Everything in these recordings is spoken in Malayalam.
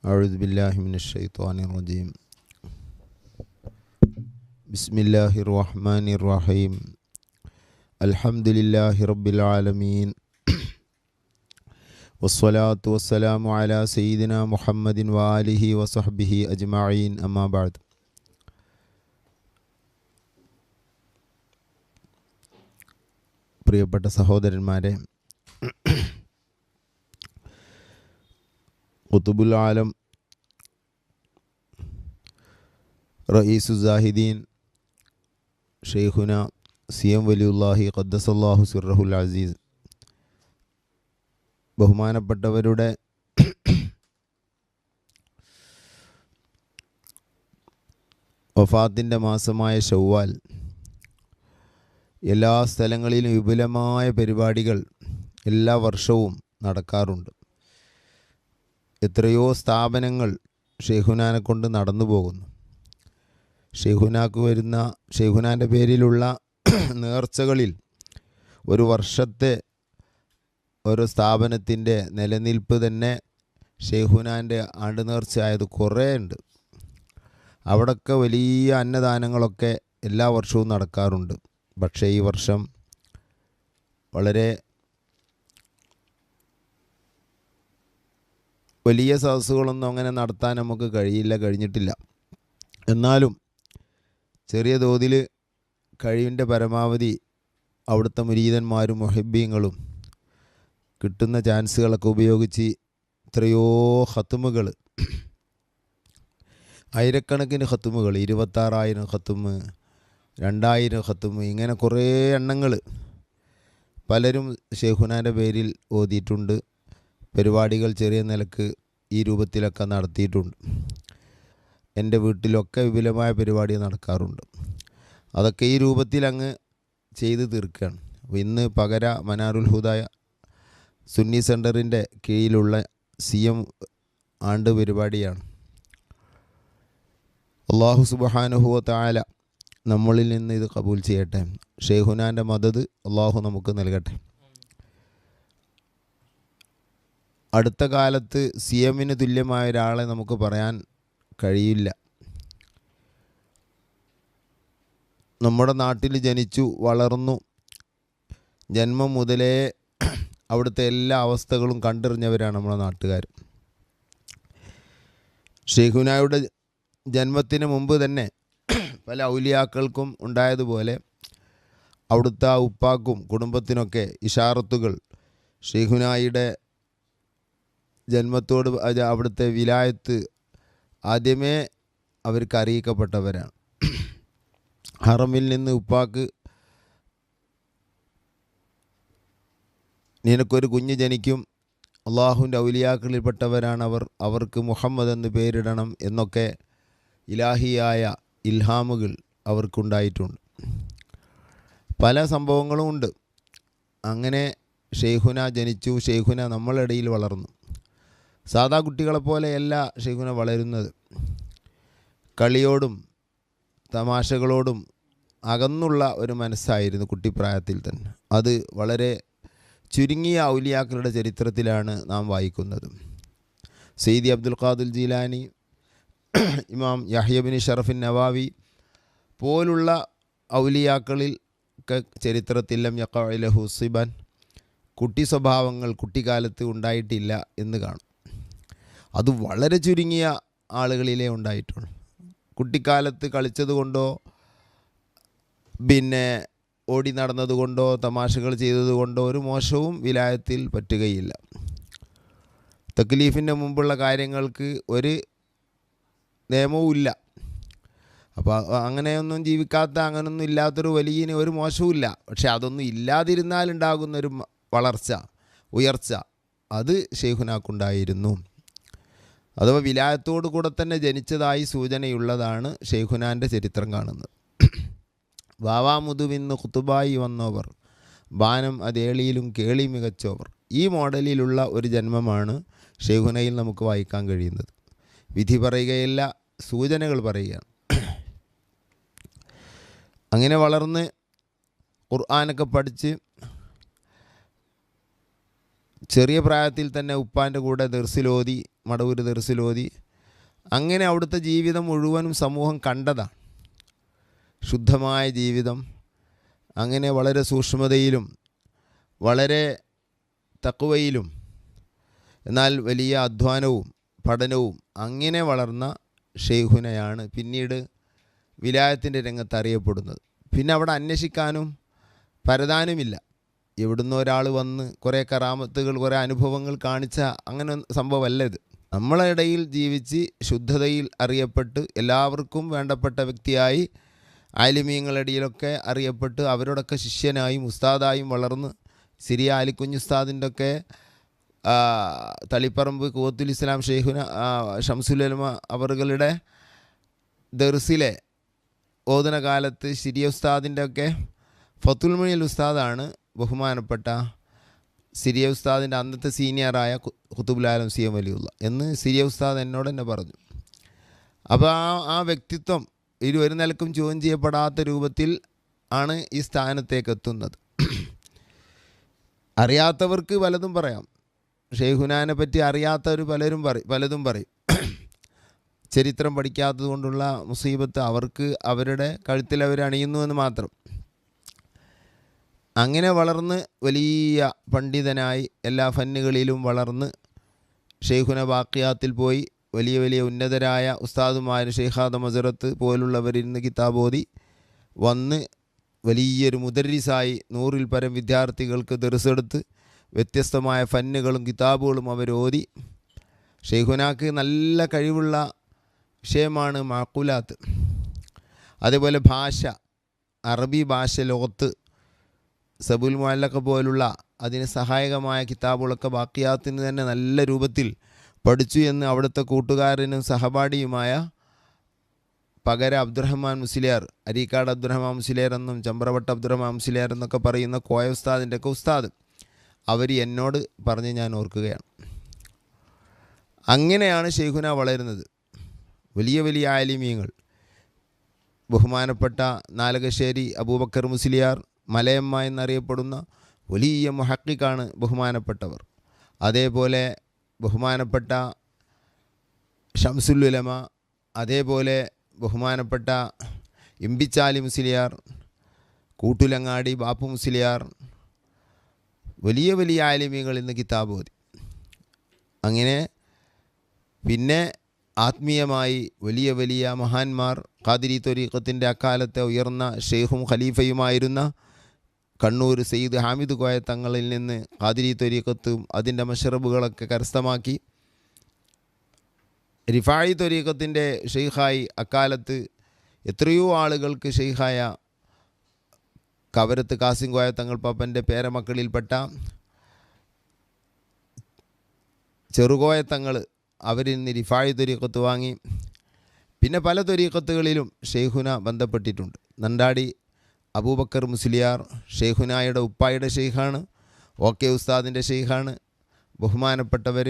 أعوذ بالله من الشيطان الرجيم. بسم الله الرحمن الرحيم. الحمد لله رب العالمين والصلاة والسلام على سيدنا محمد وآله وصحبه أجمعين أما بعد. പ്രിയപ്പെട്ട സഹോദരന്മാരെ, ഖുതുബുൽ ആലം റഈസു സാഹിദീൻ ഷെയ്ഖുന സിയം വലിയുല്ലാഹി ഖദ്ദസല്ലാഹു സിർറഹുൽ അസീസ് ബഹുമാനപ്പെട്ടവരുടെ വഫാത്തിൻ്റെ മാസമായ ശവ്വാൽ എല്ലാ സ്ഥലങ്ങളിലും വിപുലമായ പരിപാടികൾ എല്ലാ വർഷവും നടക്കാറുണ്ട്. എത്രയോ സ്ഥാപനങ്ങൾ ഷെയ്ഖുനാനെ കൊണ്ട് നടന്നു പോകുന്നു. ഷെയ്ഖുനാൻ്റെ പേരിലുള്ള നേർച്ചകളിൽ ഒരു വർഷത്തെ ഒരു സ്ഥാപനത്തിൻ്റെ നിലനിൽപ്പ് തന്നെ ഷെയ്ഖുനാൻ്റെ ആണ്ട് നേർച്ചയായത് കുറേ ഉണ്ട്. അവിടൊക്കെ വലിയ അന്നദാനങ്ങളൊക്കെ എല്ലാ വർഷവും നടക്കാറുണ്ട്. പക്ഷേ ഈ വർഷം വളരെ വലിയ സദസ്സുകളൊന്നും അങ്ങനെ നടത്താൻ നമുക്ക് കഴിഞ്ഞിട്ടില്ല. എന്നാലും ചെറിയ തോതിൽ കഴിവിൻ്റെ പരമാവധി അവിടുത്തെ മുരീദന്മാരും മുഹിബ്ബീങ്ങളും കിട്ടുന്ന ചാൻസുകളൊക്കെ ഉപയോഗിച്ച് എത്രയോ ഖത്തുമുകൾ, ആയിരക്കണക്കിന് ഖത്തുമുകൾ, 26,000 ഖത്തുമ്, 2,000 ഖത്തുമ്, ഇങ്ങനെ കുറേ എണ്ണങ്ങൾ പലരും ഷെയ്ഖുനാൻ്റെ പേരിൽ ഓതിയിട്ടുണ്ട്. പരിപാടികൾ ചെറിയ നിലക്ക് ഈ രൂപത്തിലൊക്കെ നടത്തിയിട്ടുണ്ട്. എൻ്റെ വീട്ടിലൊക്കെ വിപുലമായ പരിപാടി നടക്കാറുണ്ട്. അതൊക്കെ ഈ രൂപത്തിൽ അങ്ങ് ചെയ്ത് തീർക്കുകയാണ്. അപ്പോൾ ഇന്ന് പകര മനാറുൽ ഹുദായ സുന്നി സെൻറ്ററിൻ്റെ കീഴിലുള്ള CM ആണ്ട് പരിപാടിയാണ്. അല്ലാഹു സുബ്ഹാനഹു വ തആല നമ്മളിൽ നിന്ന് ഇത് കബൂൽ ചെയ്യട്ടെ. ഷെയ്ഖുനാൻ്റെ മദദ് അല്ലാഹു നമുക്ക് നൽകട്ടെ. അടുത്ത കാലത്ത് CMന് തുല്യമായ ഒരാളെ നമുക്ക് പറയാൻ കഴിയില്ല. നമ്മുടെ നാട്ടിൽ ജനിച്ചു വളർന്നു, ജന്മം മുതലേ അവിടുത്തെ എല്ലാ അവസ്ഥകളും കണ്ടറിഞ്ഞവരാണ് നമ്മുടെ നാട്ടുകാർ. ഷെയ്ഖുനായുടെ ജന്മത്തിന് മുമ്പ് തന്നെ പല ഔലിയാക്കൾക്കും ഉണ്ടായതുപോലെ അവിടുത്തെ ഉപ്പാക്കും കുടുംബത്തിനൊക്കെ ഇഷാറത്തുകൾ ഷെയ്ഖുനായുടെ ജന്മത്തോട് അവിടുത്തെ വിലായത്ത് ആദ്യമേ അവർക്ക് അറിയിക്കപ്പെട്ടവരാണ്. ഹറമിൽ നിന്ന് ഉപ്പാക്ക് നിനക്കൊരു കുഞ്ഞ് ജനിക്കും, അള്ളാഹുവിൻ്റെ ഔലിയാക്കളിൽപ്പെട്ടവരാണ് അവർക്ക് മുഹമ്മദ് എന്ന് പേരിടണം എന്നൊക്കെ ഇലാഹിയായ ഇൽഹാമുകൾ അവർക്കുണ്ടായിട്ടുണ്ട്. പല സംഭവങ്ങളും ഉണ്ട്. അങ്ങനെ ഷെയ്ഖുന ജനിച്ചു, ഷെയ്ഖുന നമ്മളുടെ ഇടയിൽ വളർന്നു. സാധാ കുട്ടികളെപ്പോലെയല്ല ഷെയ്ഖുന വളരുന്നത്. കളിയോടും തമാശകളോടും അകന്നുള്ള ഒരു മനസ്സായിരുന്നു കുട്ടിപ്രായത്തിൽ തന്നെ. അത് വളരെ ചുരുങ്ങിയ ഔലിയാക്കളുടെ ചരിത്രത്തിലാണ് നാം വായിക്കുന്നത്. സയ്യിദി അബ്ദുൽ ഖാദിർ ജീലാനി, ഇമാം യഹ്യ ബിൻ ഷറഫിൻ നവാവി പോലുള്ള ഔലിയാക്കളിൽ ചരിത്രത്തിൽ ലം യഖഅ ലഹു സിബൻ, കുട്ടി സ്വഭാവങ്ങൾ കുട്ടിക്കാലത്ത് ഉണ്ടായിട്ടില്ല എന്ന് കാണും. അത് വളരെ ചുരുങ്ങിയ ആളുകളിലേ ഉണ്ടായിട്ടുള്ളൂ. കുട്ടിക്കാലത്ത് കളിച്ചതുകൊണ്ടോ പിന്നെ ഓടി നടന്നതുകൊണ്ടോ തമാശകൾ ചെയ്തതുകൊണ്ടോ ഒരു മോശവും വിലായത്തിൽ പറ്റുകയില്ല. തക്ലീഫിൻ്റെ മുമ്പുള്ള കാര്യങ്ങൾക്ക് ഒരു നിയമവും ഇല്ല. അപ്പോൾ അങ്ങനെയൊന്നും ജീവിക്കാത്ത, അങ്ങനെയൊന്നും ഇല്ലാത്തൊരു വലിയന് ഒരു മോശവുമില്ല. പക്ഷെ അതൊന്നും ഇല്ലാതിരുന്നാലുണ്ടാകുന്നൊരു വളർച്ച, ഉയർച്ച, അത് ഷെയ്ഖുനാക്കുണ്ടായിരുന്നു. അഥവാ വിലായത്തോടു കൂടെ തന്നെ ജനിച്ചതായി സൂചനയുള്ളതാണ് ഷെയ്ഖുനാൻ്റെ ചരിത്രം കാണുന്നത്. വാവാമുതുവിന്ന് ഖുതുബായി വന്നവർ, ബാനം അതേളിയിലും കേളി മികച്ചവർ, ഈ മോഡലിലുള്ള ഒരു ജന്മമാണ് ഷെയ്ഖുനയിൽ നമുക്ക് വായിക്കാൻ കഴിയുന്നത്. വിധി പറയുകയല്ല, സൂചനകൾ പറയുകയാണ്. അങ്ങനെ വളർന്ന് ഖുർആനൊക്കെ പഠിച്ച് ചെറിയ പ്രായത്തിൽ തന്നെ ഉപ്പാൻ്റെ കൂടെ ദർസിലോതി മടവൂർ ദർസിലോതി. അങ്ങനെ അവിടുത്തെ ജീവിതം മുഴുവനും സമൂഹം കണ്ടതാണ്. ശുദ്ധമായ ജീവിതം, അങ്ങനെ വളരെ സൂക്ഷ്മതയിലും വളരെ തഖ്വയിലും എന്നാൽ വലിയ അധ്വാനവും പഠനവും അങ്ങനെ വളർന്ന ഷെയ്ഖുനയാണ് പിന്നീട് വിലായത്തിൻ്റെ രംഗത്ത് അറിയപ്പെടുന്നത്. പിന്നെ അവിടെ അന്വേഷിക്കാനും പരതാനുമില്ല. എവിടുന്ന് ഒരാൾ വന്ന് കുറേ കറാമത്തുകൾ കുറേ അനുഭവങ്ങൾ കാണിച്ച അങ്ങനെ സംഭവമല്ല ഇത്. നമ്മളെ ഇടയിൽ ജീവിച്ച് ശുദ്ധതയിൽ അറിയപ്പെട്ട് എല്ലാവർക്കും വേണ്ടപ്പെട്ട വ്യക്തിയായി ആലിമീങ്ങളിടയിലൊക്കെ അറിയപ്പെട്ട് അവരോടൊക്കെ ശിഷ്യനായും ഉസ്താദായും വളർന്ന് സിരിയ അലിക്കുഞ്ഞുസ്താദിൻ്റെ ഒക്കെ തളിപ്പറമ്പ് കൂവത്തുൽ ഇസ്ലാം ഷെയ്ഖുന ഷംസുലുലമ അവറുകളുടെ ദർസിലെ ഓതുന കാലത്ത് സിരിയ ഉസ്താദിൻ്റെ ഒക്കെ ഫത്തുൽ മുഈൽ ഉസ്താദാണ് ബഹുമാനപ്പെട്ട സിരിയ ഉസ്താദിൻ്റെ അന്നത്തെ സീനിയറായ ഖുതുബുൽ ആലം സി എം വലിയുള്ള എന്ന് സിരിയ ഉസ്താദ് എന്നോട് തന്നെ പറഞ്ഞു. അപ്പോൾ ആ വ്യക്തിത്വം ഒരു നിലക്കും ചോദ്യം ചെയ്യപ്പെടാത്ത രൂപത്തിൽ ആണ് ഈ സ്ഥാനത്തേക്ക് എത്തുന്നത്. അറിയാത്തവർക്ക് പലതും പറയാം. ഷെയ്ഖുനാനെ പറ്റി അറിയാത്തവർ പലതും പറയും. ചരിത്രം പഠിക്കാത്തത് കൊണ്ടുള്ള മുസീബത്ത് അവർക്ക് അവരുടെ കഴുത്തിൽ അവർ അണിയുന്നുവെന്ന് മാത്രം. അങ്ങനെ വളർന്ന് വലിയ പണ്ഡിതനായി എല്ലാ ഫന്നുകളിലും വളർന്ന് ഷെയ്ഖുന ബാക്കിയാത്തിൽ പോയി വലിയ വലിയ ഉന്നതരായ ഉസ്താദുമാർ ഷെയ്ഖാദ മസറത്ത് പോലുള്ളവരിന്ന് കിതാബോധി വന്ന് വലിയൊരു മുദരിസായി 100-ൽ പരം വിദ്യാർത്ഥികൾക്ക് ദർസെടുത്ത് വ്യത്യസ്തമായ ഫന്നുകളും കിതാബുകളും അവരോതി. ഷെയ്ഖുനാക്ക് നല്ല കഴിവുള്ള വിഷയമാണ് മാഖൂലാത്ത്. അതേപോലെ ഭാഷ, അറബി ഭാഷ ലോകത്ത് സബുൽ മുഅല്ലഖ പോലുള്ള അതിന് സഹായകമായ കിതാബുകളൊക്കെ ബാക്കിയാത്തിന് തന്നെ നല്ല രൂപത്തിൽ പഠിച്ചു എന്ന് അവിടുത്തെ കൂട്ടുകാരനും സഹപാഠിയുമായ പകര അബ്ദുറഹ്മാൻ മുസ്ലിയാർ, അരീക്കാട് അബ്ദുറഹ്മാൻ മുസ്ലിയാർ എന്നും ചമ്പ്രവട്ട അബ്ദുറഹ്മാൻ മുസ്ലിയാർ എന്നൊക്കെ പറയുന്ന കോയ ഉസ്താദിൻ്റെ ഒക്കെ ഉസ്താദ് അവർ എന്നോട് പറഞ്ഞ് ഞാൻ ഓർക്കുകയാണ്. അങ്ങനെയാണ് ഷെയ്ഖുന വളരുന്നത്. വലിയ വലിയ ആലിമീങ്ങൾ, ബഹുമാനപ്പെട്ട നാലകശ്ശേരി അബൂബക്കർ മുസ്ലിയാർ, മലയമ്മ എന്നറിയപ്പെടുന്ന വലിയ മുഹഖിഖാണ് ബഹുമാനപ്പെട്ടവർ. അതേപോലെ ബഹുമാനപ്പെട്ട ഷംസുൽ ഉലമ, അതേപോലെ ബഹുമാനപ്പെട്ട ഇമ്പിച്ചാലി മുസ്ലിയാർ, കൂട്ടുലങ്ങാടി ബാപ്പു മുസ്ലിയാർ, വലിയ വലിയ ആലിമീങ്ങൾ ഇന്ന് കിതാബ് ഓതി. അങ്ങനെ പിന്നെ ആത്മീയമായി വലിയ വലിയ മഹാന്മാർ, ഖാദിരി ത്വരീഖത്തിൻ്റെ അക്കാലത്തെ ഉയർന്ന ഷെയ്ഖും ഖലീഫയുമായിരുന്ന കണ്ണൂർ സയ്യിദ് ഹാമിദ് കോയ തങ്ങളിൽ നിന്ന് ഖാദിരി ത്വരീഖത്തും അതിൻ്റെ മഷറബുകളൊക്കെ കരസ്ഥമാക്കി റിഫായി ത്വരീഖത്തിൻ്റെ ഷെയ്ഖായി അക്കാലത്ത് എത്രയോ ആളുകൾക്ക് ഷെയ്ഖായ കവരത്ത് കാസിം കോയ തങ്ങൾ പാപ്പൻ്റെ പേരമക്കളിൽപ്പെട്ട ചെറുകോയ തങ്ങൾ അവരിൽ നിന്ന് റിഫായി ത്വരീഖത്ത് വാങ്ങി. പിന്നെ പല ത്വരീഖത്തുകളിലും ഷെയ്ഖുന ബന്ധപ്പെട്ടിട്ടുണ്ട്. നണ്ടാടി അബൂബക്കർ മുസ്ലിയാർ ഷെയ്ഖുനായുടെ ഉപ്പായുടെ ഷെയ്ഖാണ്, ഓക്കെ ഉസ്താദിൻ്റെ ഷെയ്ഖാണ്, ബഹുമാനപ്പെട്ടവർ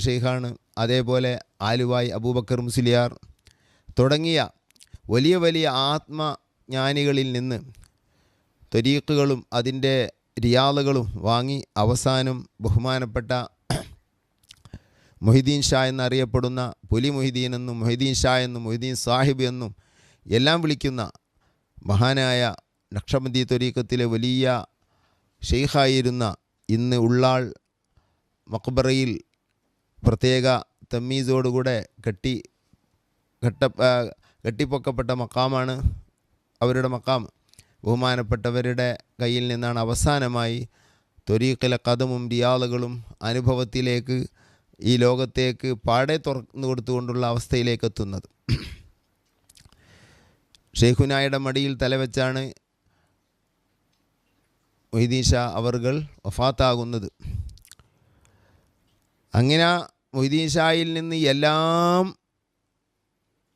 ഷെയ്ഖാണ്. അതേപോലെ ആലുവായി അബൂബക്കർ മുസ്ലിയാർ തുടങ്ങിയ വലിയ വലിയ ആത്മജ്ഞാനികളിൽ നിന്ന് ത്വരീഖുകളും അതിൻ്റെ റിയാളുകളും വാങ്ങി അവസാനം ബഹുമാനപ്പെട്ട മൊഹിദ്ദീൻ ഷാ എന്നറിയപ്പെടുന്ന പുലി മൊഹിദ്ദീൻ എന്നും മൊഹിദ്ദീൻ ഷാ എന്നും മൊഹിദ്ദീൻ സാഹിബ് എന്നും എല്ലാം വിളിക്കുന്ന മഹാനായ നക്ഷബന്ദി ത്വരീഖത്തിലെ വലിയ ഷെയ്ഖായിരുന്ന ഇന്ന് ഉള്ളാൾ മക്ബറയിൽ പ്രത്യേക തമ്മീസോടുകൂടെ കെട്ടിപ്പൊക്കപ്പെട്ട മക്കാമാണ് അവരുടെ മക്കാം. ബഹുമാനപ്പെട്ടവരുടെ കയ്യിൽ നിന്നാണ് അവസാനമായി ത്വരീഖിലെ കദമും റിയാളുകളും അനുഭവത്തിലേക്ക് ഈ ലോകത്തേക്ക് പാടെ തുറന്നു കൊടുത്തുകൊണ്ടുള്ള അവസ്ഥയിലേക്ക് എത്തുന്നത്. ഷെയ്ഖുനായുടെ മടിയിൽ തലവെച്ചാണ് മൊയ്തീൻ ഷാ അവർകൾ വഫാത്താകുന്നത്. അങ്ങനെ മൊയ്തീൻ ഷായിൽ നിന്ന് എല്ലാം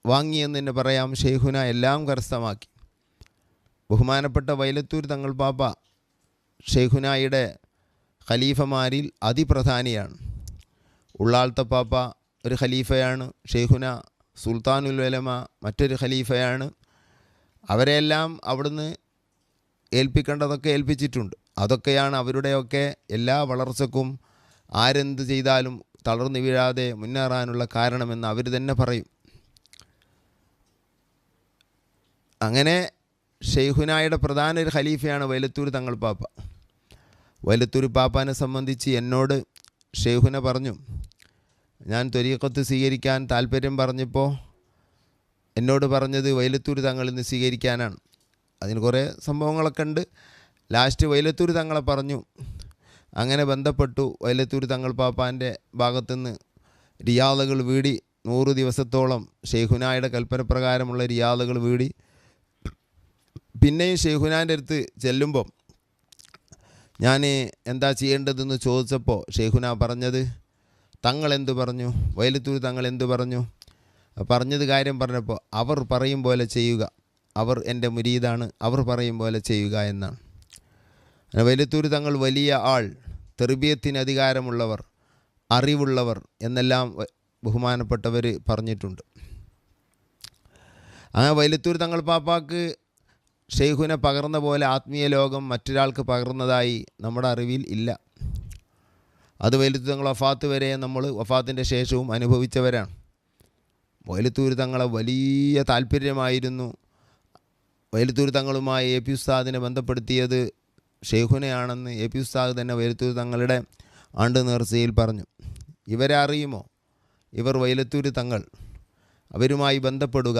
വാങ്ങിയെന്ന് തന്നെ പറയാം. ഷെയ്ഖുന എല്ലാം കരസ്ഥമാക്കി. ബഹുമാനപ്പെട്ട വൈലത്തൂർ തങ്ങൾ പാപ്പ ഷെയ്ഖുനായുടെ ഖലീഫമാരിൽ അതിപ്രധാനിയാണ്. ഉള്ളാൾത്ത പാപ്പ ഒരു ഖലീഫയാണ്, ഷെയ്ഖുന സുൽത്താനുൽ ഉലമ മറ്റൊരു ഖലീഫയാണ്. അവരെല്ലാം അവിടുന്ന് ഏൽപ്പിക്കേണ്ടതൊക്കെ ഏൽപ്പിച്ചിട്ടുണ്ട്. അതൊക്കെയാണ് അവരുടെയൊക്കെ എല്ലാ വളർച്ചക്കും ആരെന്ത് ചെയ്താലും തളർന്നു വീഴാതെ മുന്നേറാനുള്ള കാരണമെന്ന് അവർ തന്നെ പറയും. അങ്ങനെ ഷെയ്ഖുനായുടെ പ്രധാന ഒരു ഖലീഫയാണ് വൈലത്തൂർ തങ്ങൾ പാപ്പ. വൈലത്തൂർ പാപ്പാനെ സംബന്ധിച്ച് എന്നോട് ഷെയ്ഖുന പറഞ്ഞു, ഞാൻ ത്വരീഖത്ത് സ്വീകരിക്കാൻ താല്പര്യം പറഞ്ഞപ്പോൾ എന്നോട് പറഞ്ഞത് വൈലത്തൂർ തങ്ങളിൽ നിന്ന് സ്വീകരിക്കാനാണ്. അതിന് കുറേ സംഭവങ്ങളൊക്കെ ഉണ്ട്. ലാസ്റ്റ് വൈലത്തൂർ തങ്ങളെ പറഞ്ഞു. അങ്ങനെ ബന്ധപ്പെട്ടു. വൈലത്തൂർ തങ്ങൾ പാപ്പാൻ്റെ ഭാഗത്തുനിന്ന് റിയാദുകൾ വീടി 100 ദിവസത്തോളം ഷെയ്ഖുനായുടെ കൽപ്പനപ്രകാരമുള്ള റിയാദുകൾ വീടി. പിന്നെയും ഷെയ്ഖുനാൻ്റെ അടുത്ത് ചെല്ലുമ്പം ഞാൻ എന്താ ചെയ്യേണ്ടതെന്ന് ചോദിച്ചപ്പോൾ ഷെയ്ഖുന പറഞ്ഞത്, തങ്ങൾ എന്തു പറഞ്ഞു, വൈലത്തൂർ തങ്ങൾ എന്തു പറഞ്ഞു, പറഞ്ഞത് കാര്യം പറഞ്ഞപ്പോൾ അവർ പറയും പോലെ ചെയ്യുക, അവർ എൻ്റെ മുരീദാണ്, അവർ പറയും പോലെ ചെയ്യുക എന്നാണ്. വൈലത്തൂർ തങ്ങൾ വലിയ ആൾ, തെർബിയത്തിന് അധികാരമുള്ളവർ, അറിവുള്ളവർ എന്നെല്ലാം ബഹുമാനപ്പെട്ടവർ പറഞ്ഞിട്ടുണ്ട്. അങ്ങനെ വൈലത്തൂർ തങ്ങൾ പാപ്പാക്ക് ഷെയ്ഖുനെ പകർന്ന പോലെ ആത്മീയ ലോകം മറ്റൊരാൾക്ക് പകർന്നതായി നമ്മുടെ അറിവിൽ ഇല്ല. അത് വൈലത്തൂർ തങ്ങൾ വഫാത്ത് വരെ നമ്മൾ വഫാത്തിൻ്റെ ശേഷവും അനുഭവിച്ചവരാണ്. വൈലത്തൂർ തങ്ങളെ വലിയ താല്പര്യമായിരുന്നു. വൈലത്തൂർ തങ്ങളുമായി എ പി ഉസ്താദിനെ ബന്ധപ്പെടുത്തിയത് ഷെയ്ഖുനയാണെന്ന് എ പി ഉസ്താദ് തന്നെ വൈലത്തൂർ തങ്ങളുടെ ആണ്ട് നേർച്ചയിൽ പറഞ്ഞു. ഇവരെ അറിയുമോ? ഇവർ വൈലത്തൂർ തങ്ങൾ, അവരുമായി ബന്ധപ്പെടുക,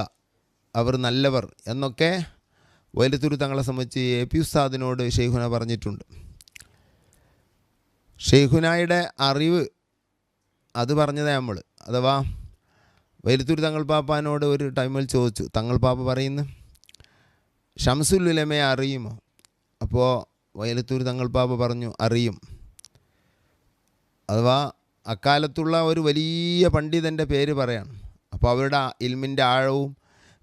അവർ നല്ലവർ എന്നൊക്കെ വൈലത്തൂർ തങ്ങളെ സംബന്ധിച്ച് എ പി ഉസ്താദിനോട് ഷെയ്ഖുന പറഞ്ഞിട്ടുണ്ട്. ഷെയ്ഖുനായുടെ അറിവ് അത് പറഞ്ഞതേ നമ്മൾ. അഥവാ വൈലത്തൂർ തങ്ങൾ പാപ്പാനോട് ഒരു ടൈമിൽ ചോദിച്ചു, തങ്ങൾ പാപ്പ പറയുന്നു ഷംസുൽ ഉലമയെ അറിയുമോ? അപ്പോൾ വൈലത്തൂർ തങ്ങൾ പാപ്പ പറഞ്ഞു, അറിയും. അഥവാ അക്കാലത്തുള്ള ഒരു വലിയ പണ്ഡിതൻ്റെ പേര് പറയാണ്. അപ്പോൾ അവരുടെ ഇൽമിൻ്റെ ആഴവും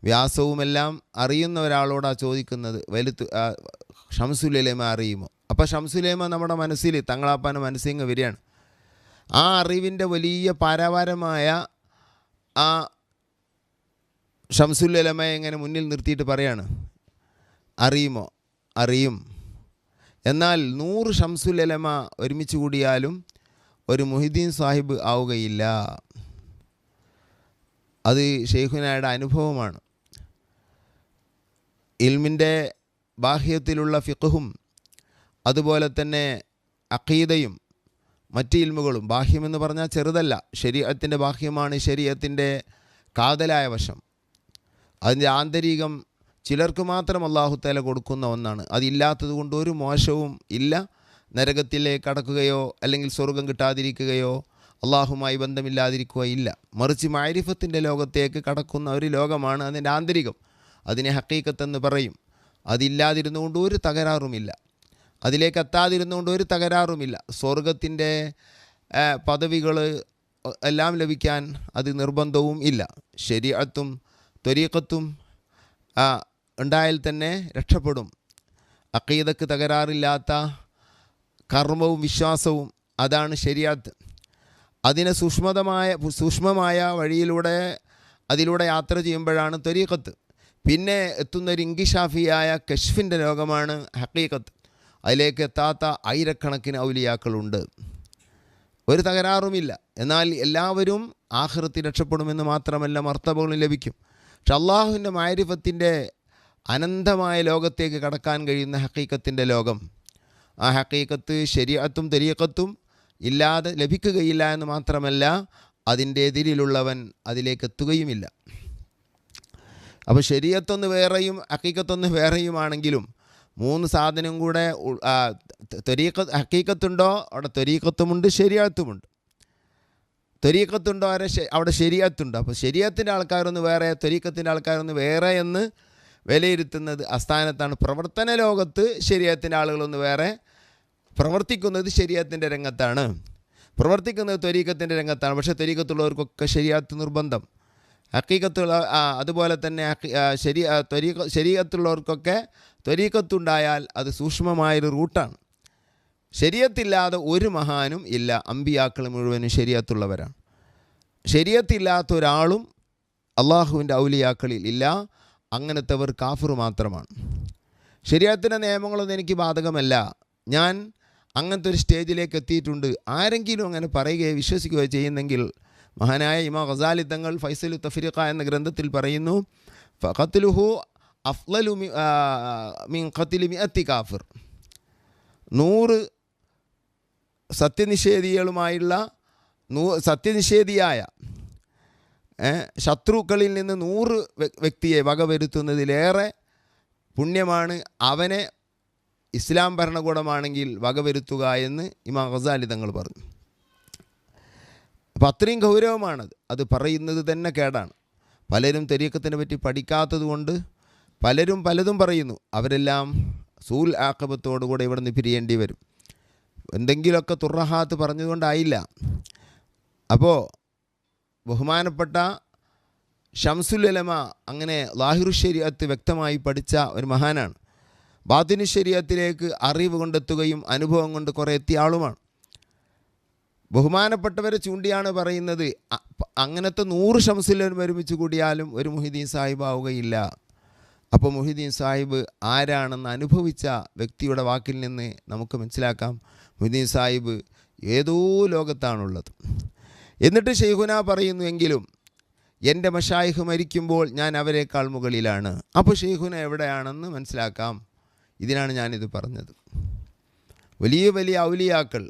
വ്യാസവുമെല്ലാം അറിയുന്ന ഒരാളോടാണ് ചോദിക്കുന്നത്, ഷംസുൽ ഉലമ അറിയുമോ? അപ്പോൾ ഷംസുൽ ഉലമ നമ്മുടെ മനസ്സിൽ, തങ്ങളാപ്പാൻ്റെ മനസ്സിങ്ങ് വരികയാണ്. ആ അറിവിൻ്റെ വലിയ പാരാവാരമായ ആ ഷംസുൽ ഉലമയെ ഇങ്ങനെ മുന്നിൽ നിർത്തിയിട്ട് പറയാണ്, അറിയുമോ? അറിയും. എന്നാൽ 100 ഷംസുൽ ഉലമ ഒരുമിച്ച് കൂടിയാലും ഒരു മുഹിദ്ദീൻ സാഹിബ് ആവുകയില്ല. അത് ഷെയ്ഖുനായുടെ അനുഭവമാണ്. ഇൽമിൻ്റെ ബാഹ്യത്തിലുള്ള ഫിഖ്ഹും അതുപോലെ തന്നെ അഖീദയും മറ്റ് ഇൽമുകളും, ബാഹ്യമെന്ന് പറഞ്ഞാൽ ചെറുതല്ല, ശരീഅത്തിൻ്റെ ബാഹ്യമാണ് ശരീഅത്തിൻ്റെ കാതലായ വശം. അതിൻ്റെ ആന്തരികം ചിലർക്ക് മാത്രം അല്ലാഹു തആല കൊടുക്കുന്ന ഒന്നാണ്. അതില്ലാത്തത് കൊണ്ട് ഒരു മോശവും ഇല്ല. നരകത്തിലേക്ക് കടക്കുകയോ അല്ലെങ്കിൽ സ്വർഗം കിട്ടാതിരിക്കുകയോ അള്ളാഹുമായി ബന്ധമില്ലാതിരിക്കുകയോ ഇല്ല. മറിച്ച് മഅരിഫത്തിൻ്റെ ലോകത്തേക്ക് കടക്കുന്ന ഒരു ലോകമാണ് അതിൻ്റെ ആന്തരികം. അതിനെ ഹഖീഖത്തെന്ന് പറയും. അതില്ലാതിരുന്നുകൊണ്ട് ഒരു തകരാറുമില്ല, അതിലേക്ക് എത്താതിരുന്നുകൊണ്ട് ഒരു തകരാറുമില്ല. സ്വർഗത്തിൻ്റെ പദവികൾ എല്ലാം ലഭിക്കാൻ അത് നിർബന്ധവും ഇല്ല. ശരീഅത്തും ത്വരീഖത്തും ഉണ്ടായാൽ തന്നെ രക്ഷപ്പെടും. അഖീദക്ക് തകരാറില്ലാത്ത കർമ്മവും വിശ്വാസവും അതാണ് ശരീഅത്ത്. അതിനെ സൂക്ഷ്മമായ വഴിയിലൂടെ അതിലൂടെ യാത്ര ചെയ്യുമ്പോഴാണ് ത്വരീഖത്ത്. പിന്നെ എത്തുന്നൊരു ഇൻകിഷാഫിയായ കശ്ഫിൻ്റെ ലോകമാണ് ഹഖീഖത്ത്. അതിലേക്ക് എത്താത്ത ആയിരക്കണക്കിന് ഔലിയാക്കളുണ്ട്. ഒരു തകരാറുമില്ല. എന്നാൽ എല്ലാവരും ആഖിറത്തിൽ രക്ഷപ്പെടുമെന്ന് മാത്രമല്ല, മർത്തബകളും ലഭിക്കും. പക്ഷെ അള്ളാഹുവിൻ്റെ മഅരിഫത്തിൻ്റെ അനന്തമായ ലോകത്തേക്ക് കടക്കാൻ കഴിയുന്ന ഹഖീഖത്തിൻ്റെ ലോകം, ആ ഹഖീഖത്ത് ശരീഅത്തും തരീഖത്തും ഇല്ലാതെ ലഭിക്കുകയില്ല എന്ന് മാത്രമല്ല, അതിൻ്റെ എതിരിലുള്ളവൻ അതിലേക്ക് എത്തുകയുമില്ല. അപ്പോൾ ശരീഅത്തൊന്ന് വേറെയും ഹഖീഖത്തൊന്ന് വേറെയുമാണെങ്കിലും 3 സാധനം കൂടെ ഹഖീഖത്തുണ്ടോ അവിടെ ത്വരീഖത്തുമുണ്ട്, ശരീഅത്തുമുണ്ട്. ത്വരീഖത്തുണ്ടോ അവിടെ ശരീഅത്തുണ്ട്. അപ്പോൾ ശരീഅത്തിൻ്റെ ആൾക്കാരൊന്ന് വേറെ, ത്വരീഖത്തിൻ്റെ ആൾക്കാരൊന്ന് വേറെ എന്ന് വിലയിരുത്തുന്നത് അസ്ഥാനത്താണ്. പ്രവർത്തന ലോകത്ത് ശരീഅത്തിൻ്റെ ആളുകളൊന്ന് വേറെ, പ്രവർത്തിക്കുന്നത് ശരീഅത്തിൻ്റെ രംഗത്താണ്, പ്രവർത്തിക്കുന്നത് ത്വരീഖത്തിൻ്റെ രംഗത്താണ്. പക്ഷേ ത്വരീഖത്തുള്ളവർക്കൊക്കെ ശരീഅത്ത് നിർബന്ധം. ഹഖീഖത്തുള്ള അതുപോലെ തന്നെ ശരീഅത്തുള്ളവർക്കൊക്കെ ത്വരീഖത്തുണ്ടായാൽ അത് സൂക്ഷ്മമായൊരു റൂട്ടാണ്. ശരീഅത്തില്ലാതെ ഒരു മഹാനും ഇല്ല. അമ്പിയാക്കൾ മുഴുവനും ശരീഅത്തുള്ളവരാണ്. ശരീഅത്തില്ലാത്ത ഒരാളും അള്ളാഹുവിൻ്റെ ഔലിയാക്കളിൽ ഇല്ല. അങ്ങനത്തെവർ കാഫിർ മാത്രമാണ്. ശരീഅത്തിൻ്റെ നിയമങ്ങളൊന്നും എനിക്ക് ബാധകമല്ല, ഞാൻ അങ്ങനത്തെ ഒരു സ്റ്റേജിലേക്ക് എത്തിയിട്ടുണ്ട്. ആരെങ്കിലും അങ്ങനെ പറയുകയോ വിശ്വസിക്കുകയോ ചെയ്യുന്നെങ്കിൽ മഹാനായ ഇമാം ഗസാലി തങ്ങൾ ഫൈസലു തഫ്രീഖ എന്ന ഗ്രന്ഥത്തിൽ പറയുന്നു, ഖത്ലുഹു അഫ്ളലു മിൻ ഖത്ലി മിഅത്തി കാഫിർ. 100 സത്യനിഷേധിയായ ശത്രുക്കളിൽ നിന്ന് 100 വ്യക്തിയെ വകവരുത്തുന്നതിലേറെ പുണ്യമാണ് അവനെ ഇസ്ലാം ഭരണകൂടമാണെങ്കിൽ വകവരുത്തുക എന്ന് ഇമാം ഗസാലി തങ്ങൾ പറഞ്ഞു. അപ്പോൾ അത്രയും ഗൗരവമാണത്. അത് പറയുന്നത് തന്നെ കേടാണ്. പലരും തരീഖത്തിനെ പറ്റി പഠിക്കാത്തത് കൊണ്ട് പലരും പലതും പറയുന്നു. അവരെല്ലാം സൂൽ ആഖബത്തോടുകൂടെ ഇവിടെ നിന്ന് പിരിയേണ്ടി വരും. എന്തെങ്കിലുമൊക്കെ തുറഹാത്ത് പറഞ്ഞതുകൊണ്ടായില്ല. അപ്പോൾ ബഹുമാനപ്പെട്ട ഷംസുൽ ഉലമ അങ്ങനെ ലാഹിറു ശരീഅത്ത് വ്യക്തമായി പഠിച്ച ഒരു മഹാനാണ്. ബാത്തിനു ശരീഅത്തിലേക്ക് അറിവ് കൊണ്ടെത്തുകയും അനുഭവം കൊണ്ട് കുറേ എത്തിയ ആളുമാണ്. ബഹുമാനപ്പെട്ടവരെ ചൂണ്ടിയാണ് പറയുന്നത്, അങ്ങനത്തെ 100 ഷംസുൽ ഉലമ ഒരുമിച്ച് കൂടിയാലും ഒരു മുഹീദ്ദീൻ സാഹിബ് ആവുകയില്ല. അപ്പോൾ മുഹീദ്ദീൻ സാഹിബ് ആരാണെന്ന് അനുഭവിച്ച വ്യക്തിയുടെ വാക്കിൽ നിന്ന് നമുക്ക് മനസ്സിലാക്കാം, മുഹീദ്ദീൻ സാഹിബ് ഏതോ ലോകത്താണുള്ളത്. എന്നിട്ട് ശൈഖുന പറയുന്നു, എങ്കിലും എൻ്റെ മശായിഖ് മരിക്കുമ്പോൾ ഞാൻ അവരെക്കാൾ മുകളിലാണ്. അപ്പോൾ ശൈഖുന എവിടെയാണെന്ന് മനസ്സിലാക്കാം. ഇതിനാണ് ഞാനിത് പറഞ്ഞത്. വലിയ വലിയ ഔലിയാക്കൾ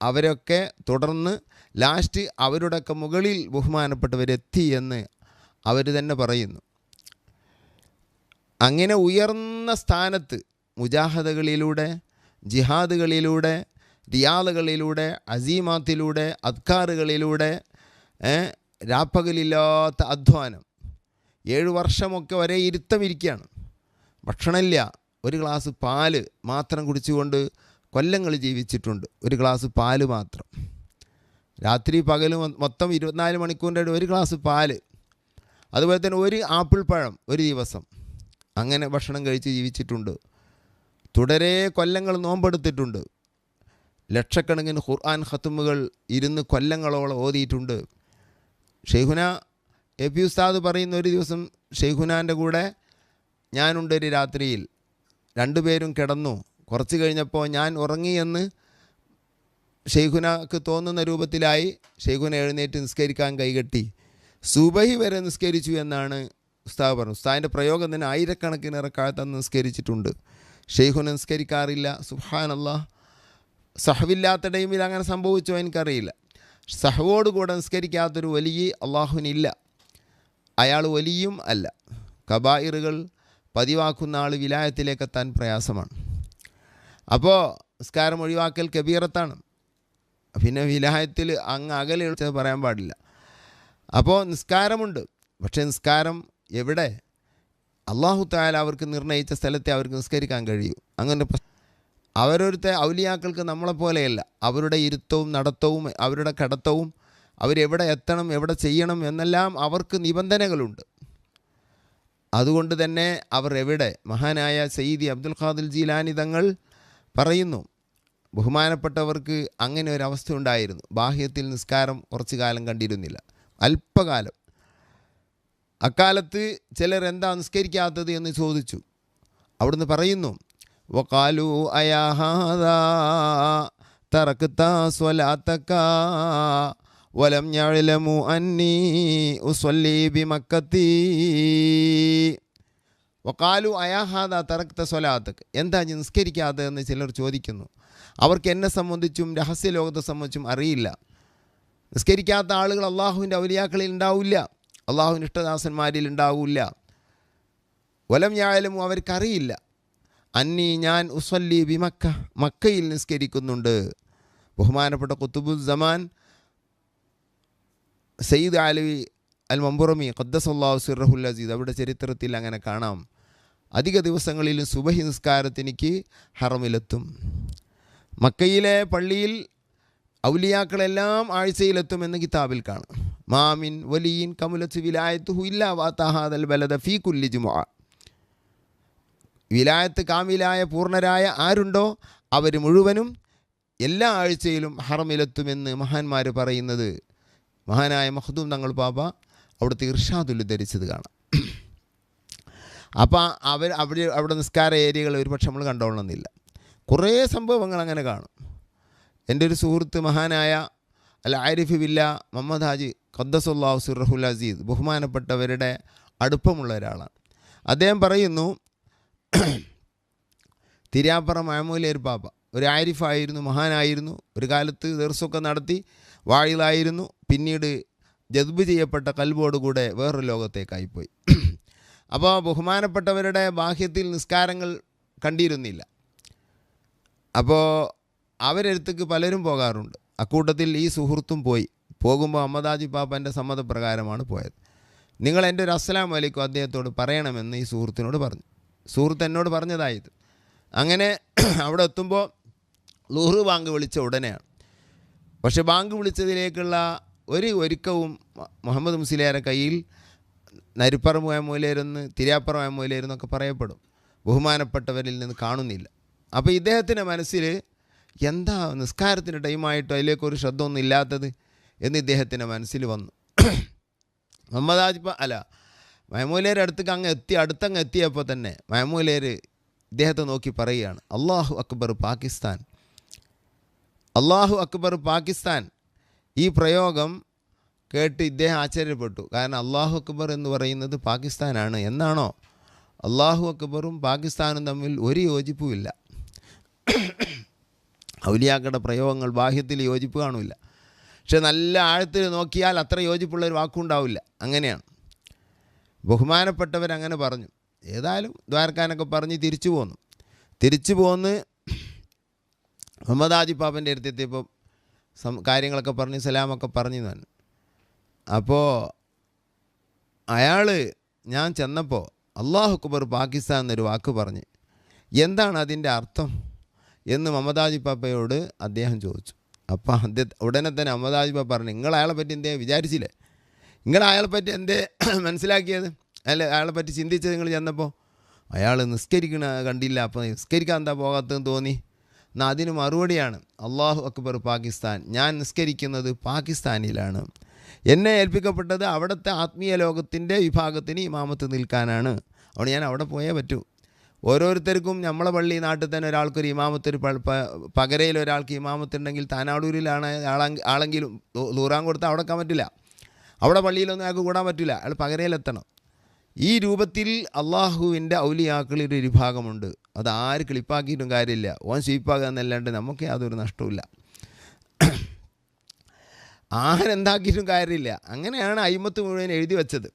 അവരൊക്കെ തുടർന്ന് ലാസ്റ്റ് അവരുടെയൊക്കെ മുകളിൽ ബഹുമാനപ്പെട്ടവരെത്തി എന്ന് അവർ തന്നെ പറയുന്നു. അങ്ങനെ ഉയർന്ന സ്ഥാനത്ത് മുജാഹദകളിലൂടെ, ജിഹാദുകളിലൂടെ, റിയാദുകളിലൂടെ, അസീമാത്തിലൂടെ, അദ്കാറുകളിലൂടെ, രാപ്പകലില്ലാത്ത അധ്വാനം, 7 വർഷമൊക്കെ വരെ ഇരുത്തമിരിക്കുകയാണ്. ഭക്ഷണമില്ല, ഒരു ഗ്ലാസ് പാല് മാത്രം കുടിച്ചുകൊണ്ട് കൊല്ലങ്ങൾ ജീവിച്ചിട്ടുണ്ട്. ഒരു ഗ്ലാസ് പാല് മാത്രം, രാത്രി പകലും മൊത്തം 24 മണിക്കൂറിൻ്റെ ഒരു ഗ്ലാസ് പാല്, അതുപോലെ തന്നെ ഒരു ആപ്പിൾ പഴം ഒരു ദിവസം, അങ്ങനെ ഭക്ഷണം കഴിച്ച് ജീവിച്ചിട്ടുണ്ട്. തുടരെ കൊല്ലങ്ങൾ നോമ്പെടുത്തിട്ടുണ്ട്. ലക്ഷക്കണക്കിന് ഖുർആൻ ഖത്മുകൾ ഇരുന്ന് കൊല്ലങ്ങളോളം ഓതിയിട്ടുണ്ട്. ഷെയ്ഖുന എ പി ഉസ്താദ് പറയുന്ന, ഒരു ദിവസം ഷെയ്ഖുനാൻ്റെ കൂടെ ഞാനുണ്ട്. ഒരു രാത്രിയിൽ 2 പേരും കിടന്നു. കുറച്ച് കഴിഞ്ഞപ്പോൾ ഞാൻ ഉറങ്ങിയെന്ന് ഷെയ്ഖുനക്ക് തോന്നുന്ന രൂപത്തിലായി. ഷെയ്ഖുന എഴുന്നേറ്റ് നിസ്കരിക്കാൻ കൈകെട്ടി. സുബഹി വരെ നിസ്കരിച്ചു എന്നാണ് ഉസ്താദ് പറഞ്ഞു. ഉസ്താദിൻ്റെ പ്രയോഗം തന്നെ ആയിരക്കണക്കിന് റക്അത്ത് നിസ്കരിച്ചിട്ടുണ്ട്. ഷെയ്ഖുന നിസ്കരിക്കാറില്ല. സുബ്ഹാനല്ലാഹ്. സഹവില്ലാത്ത ടൈമിൽ അങ്ങനെ സംഭവിച്ചോ എനിക്കറിയില്ല. സഹവോടുകൂടെ നിസ്കരിക്കാത്തൊരു വലിയ അള്ളാഹുവിനില്ല. അയാൾ വലിയും അല്ല. കബായിറുകൾ പതിവാക്കുന്ന ആൾ വിലായത്തിലേക്ക് എത്താൻ പ്രയാസമാണ്. അപ്പോൾ നിസ്കാരം ഒഴിവാക്കൽ കബീറത്താണ്. പിന്നെ വിലായത്തിൽ അങ്ങ് അകലെ പറയാൻ പാടില്ല. അപ്പോൾ നിസ്കാരമുണ്ട്, പക്ഷേ നിസ്കാരം എവിടെ? അള്ളാഹു തആല അവർക്ക് നിർണയിച്ച സ്ഥലത്തെ അവർക്ക് നിസ്കരിക്കാൻ കഴിയൂ. അങ്ങനെ അവരൊരുത്തെ ഔലിയാക്കൾക്ക് നമ്മളെപ്പോലെയല്ല. അവരുടെ ഇരുത്തവും നടത്തവും അവരുടെ കടത്തവും അവരെവിടെ എത്തണം, എവിടെ ചെയ്യണം എന്നെല്ലാം അവർക്ക് നിബന്ധനകളുണ്ട്. അതുകൊണ്ട് തന്നെ അവർ എവിടെ, മഹാനായ സയ്യിദി അബ്ദുൽ ഖാദിർ ജീലാനി തങ്ങൾ പറയുന്നു, ബഹുമാനപ്പെട്ടവർക്ക് അങ്ങനെ ഒരവസ്ഥ ഉണ്ടായിരുന്നു. ബാഹ്യത്തിൽ നിസ്കാരം കുറച്ചു കാലം കണ്ടിരുന്നില്ല, അല്പകാലം. അക്കാലത്ത് ചിലർ എന്താ നിസ്കരിക്കാത്തത് എന്ന് ചോദിച്ചു. അവിടുന്ന് പറയുന്നു, വഖാലു അയാ ഹാദാ തറക്ത സ്വലാത്തക വലം യഅലമു അന്നി ഉസല്ലി ബിമക്കത്തി. വഖാലു അയാ ഹാദാ തറക്ത സ്വലാത്തക, എന്താ നിസ്കരിക്കാത്തതെന്ന് ചിലർ ചോദിക്കുന്നു. അവർക്ക് എന്നെ സംബന്ധിച്ചും രഹസ്യ ലോകത്തെ സംബന്ധിച്ചും അറിയില്ല. നിസ്കരിക്കാത്ത ആളുകൾ അള്ളാഹുവിൻ്റെ ഔലിയാക്കളിൽ ഉണ്ടാവില്ല, അള്ളാഹുവിൻ്റെ ഇഷ്ടദാസന്മാരിൽ ഉണ്ടാവില്ല. വലം യഅലമു, അവർക്കറിയില്ല. അന്നി, ഞാൻ ഉസല്ലി ബിമക്ക, മക്കയിൽ നിസ്കരിക്കുന്നുണ്ട്. ബഹുമാനപ്പെട്ട ഖുതുബുസ്സമാൻ സയ്യിദ് അലവി അൽ മംബുറമി ഖദ്ദസല്ലാഹു സിർറഹുൽ അസീസ്, അവിടെ ചരിത്രത്തിൽ അങ്ങനെ കാണാം. അധിക ദിവസങ്ങളിൽ സുബഹി നിസ്കാരത്തിനിക്ക് ഹറമിലെത്തും. മക്കയിലെ പള്ളിയിൽ ഔലിയാക്കളെല്ലാം ആഴ്ചയിലെത്തുമെന്ന് കിതാബിൽ കാണാം. മാമിൻ വലിയൻ കമുലത്ത് വിലായത്തുഹു ഇല്ലാ വാതഹാദൽ ബലദ ഫീ കുല്ലി ജുമുഅ. വിലായത്ത് കാമിലായ പൂർണ്ണരായ ആരുണ്ടോ അവർ മുഴുവനും എല്ലാ ആഴ്ചയിലും ഹറമിലെത്തുമെന്ന് മഹാന്മാർ പറയുന്നത് മഹാനായ മഖ്ദൂം തങ്ങൾ പാപ്പ അവിടുത്തെ ഇർഷാദുൽ ധരിച്ചത് കാണാം. അപ്പോൾ അവിടെ നിസ്കാര ഏരിയകൾ ഒരുപക്ഷെ നമ്മൾ കണ്ടോളണമെന്നില്ല. കുറേ സംഭവങ്ങൾ അങ്ങനെ കാണും. എൻ്റെ ഒരു സുഹൃത്ത് മഹാനായ അൽ ആരിഫ് ബില്ല മുഹമ്മദ് ഹാജി ഖദ്ദസുല്ലാഹു സിർറഹുൽ അസീസ്, ബഹുമാനപ്പെട്ടവരുടെ അടുപ്പമുള്ള ഒരാളാണ്. അദ്ദേഹം പറയുന്നു, തിരാപ്പുറം മഹമൂലേർ പാപ്പ ഒരു ആരിഫായിരുന്നു, മഹാനായിരുന്നു. ഒരു കാലത്ത് ദർസൊക്കെ നടത്തി വാഴിലായിരുന്നു. പിന്നീട് ജദ്ബ് ചെയ്യപ്പെട്ട കൽബോടുകൂടെ വേറൊരു ലോകത്തേക്കായിപ്പോയി. അപ്പോൾ ബഹുമാനപ്പെട്ടവരുടെ ബാഹ്യത്തിൽ നിസ്കാരങ്ങൾ കണ്ടിരുന്നില്ല. അപ്പോൾ അവരെടുത്തേക്ക് പലരും പോകാറുണ്ട്. അക്കൂട്ടത്തിൽ ഈ സുഹൃത്തും പോയി. പോകുമ്പോൾ അഹമ്മദാജി പാപ്പൻ്റെ സമ്മതപ്രകാരമാണ് പോയത്. നിങ്ങൾ എൻ്റെ ഒരു അസ്സലാമു അലൈക്കും അദ്ദേഹത്തോട് പറയണമെന്ന് ഈ സുഹൃത്തിനോട് പറഞ്ഞു. സുഹൃത്ത് എന്നോട് പറഞ്ഞതായത്. അങ്ങനെ അവിടെ എത്തുമ്പോൾ ളുഹ്ർ ബാങ്ക് വിളിച്ച ഉടനെയാണ്. പക്ഷെ ബാങ്ക് വിളിച്ചതിലേക്കുള്ള ഒരു ഒരുക്കവും മുഹമ്മദ് മുസ്ലിയാരെ കയ്യിൽ നരിപ്പറമ്പ് മൊയ്മൂലേരെന്ന് തിരാപ്പുറം മൊയ്മൂലേരെന്നൊക്കെ പറയപ്പെടും, ബഹുമാനപ്പെട്ടവരിൽ നിന്ന് കാണുന്നില്ല. അപ്പോൾ ഇദ്ദേഹത്തിൻ്റെ മനസ്സിൽ എന്താ നിസ്കാരത്തിൻ്റെ ടൈമായിട്ടോ അതിലേക്കൊരു ശ്രദ്ധ ഒന്നും ഇല്ലാത്തത് എന്ന് ഇദ്ദേഹത്തിൻ്റെ മനസ്സിൽ വന്നു. മുഹമ്മദ് ഹാജിപ്പ മഹമൂലേർ അടുത്തങ്ങ് എത്തിയപ്പോൾ തന്നെ മഹമൂലേർ ഇദ്ദേഹത്തെ നോക്കി പറയുകയാണ്, അല്ലാഹു അക്ബർ പാകിസ്ഥാൻ, അല്ലാഹു അക്ബർ പാകിസ്ഥാൻ. ഈ പ്രയോഗം കേട്ട് ഇദ്ദേഹം ആശ്ചര്യപ്പെട്ടു. കാരണം അല്ലാഹു അക്ബർ എന്ന് പറയുന്നത് പാകിസ്ഥാനാണ് എന്നാണോ? അല്ലാഹു അക്ബറും പാകിസ്ഥാനും തമ്മിൽ ഒരു യോജിപ്പുമില്ല. ഔലിയാക്കളുടെ പ്രയോഗങ്ങൾ ബാഹ്യത്തിൽ യോജിപ്പ് കാണില്ല. പക്ഷെ നല്ല ആഴത്തിൽ നോക്കിയാൽ അത്ര യോജിപ്പുള്ളൊരു വാക്കുണ്ടാവില്ല. അങ്ങനെയാണ് ബഹുമാനപ്പെട്ടവരങ്ങനെ പറഞ്ഞു. ഏതായാലും ദ്വാരക്കാനൊക്കെ പറഞ്ഞ് തിരിച്ചു പോന്ന് മുഹമ്മദ് ഹാജി പാപ്പൻ്റെ അടുത്തെത്തിയപ്പോൾ കാര്യങ്ങളൊക്കെ പറഞ്ഞ് സലാമൊക്കെ പറഞ്ഞു തന്നെ. അപ്പോൾ ഞാൻ ചെന്നപ്പോൾ അല്ലാഹു അക്ബർ പാകിസ്ഥാൻ എന്നൊരു വാക്ക് പറഞ്ഞ് എന്താണ് അതിൻ്റെ അർത്ഥം എന്ന് മുഹമ്മദ് ഹാജി പാപ്പയോട് അദ്ദേഹം ചോദിച്ചു. അപ്പോൾ ഉടനെ തന്നെ മുഹമ്മദ് ഹാജി പാപ്പ പറഞ്ഞു, നിങ്ങൾ അയാളെ പറ്റി എന്തേ വിചാരിച്ചില്ലേ? നിങ്ങൾ അയാളെ പറ്റി എന്തേ മനസ്സിലാക്കിയത്? അയാളെ പറ്റി ചിന്തിച്ചത് നിങ്ങൾ ചെന്നപ്പോൾ? അയാൾ നിസ്കരിക്കണ കണ്ടില്ല, അപ്പോൾ നിസ്കരിക്കാൻ എന്താ പോകാത്തതെന്ന് തോന്നി. എന്നാൽ അതിന് മറുപടിയാണ് അല്ലാഹു അക്ബർ പാകിസ്ഥാൻ. ഞാൻ നിസ്കരിക്കുന്നത് പാകിസ്ഥാനിലാണ്. എന്നെ ഏൽപ്പിക്കപ്പെട്ടത് അവിടുത്തെ ആത്മീയ ലോകത്തിൻ്റെ വിഭാഗത്തിന് ഇമാമത്ത് നിൽക്കാനാണ്. അതുകൊണ്ട് ഞാൻ അവിടെ പോയേ പറ്റൂ. ഓരോരുത്തർക്കും നമ്മളെ പള്ളി നാട്ടിൽ തന്നെ ഒരാൾക്കൊരു ഇമാമത്തൊരു പകരയിൽ ഒരാൾക്ക് ഇമാമത്തുണ്ടെങ്കിൽ താനാടൂരിലാണ് ആളെങ്കിലും ദൂറാൻ കൊടുത്താൽ അവിടെ വെക്കാൻ പറ്റില്ല. അവിടെ പള്ളിയിലൊന്നും അയാൾക്ക് കൂടാൻ പറ്റില്ല. അയാൾ പകരയിലെത്തണം. ഈ രൂപത്തിൽ അള്ളാഹുവിൻ്റെ ഔലിയാക്കളിൽ ഒരു വിഭാഗമുണ്ട്. അത് ആര് ക്ലിപ്പാക്കിയിട്ടും കാര്യമില്ല. ഓൻ സ്വീപ്പാക്കുക എന്നല്ലാണ്ട് നമുക്ക് യാതൊരു നഷ്ടമില്ല. ആരെന്താക്കിയിട്ടും കാര്യമില്ല. അങ്ങനെയാണ് അയിമത്ത് മുഴുവൻ എഴുതി വച്ചത്.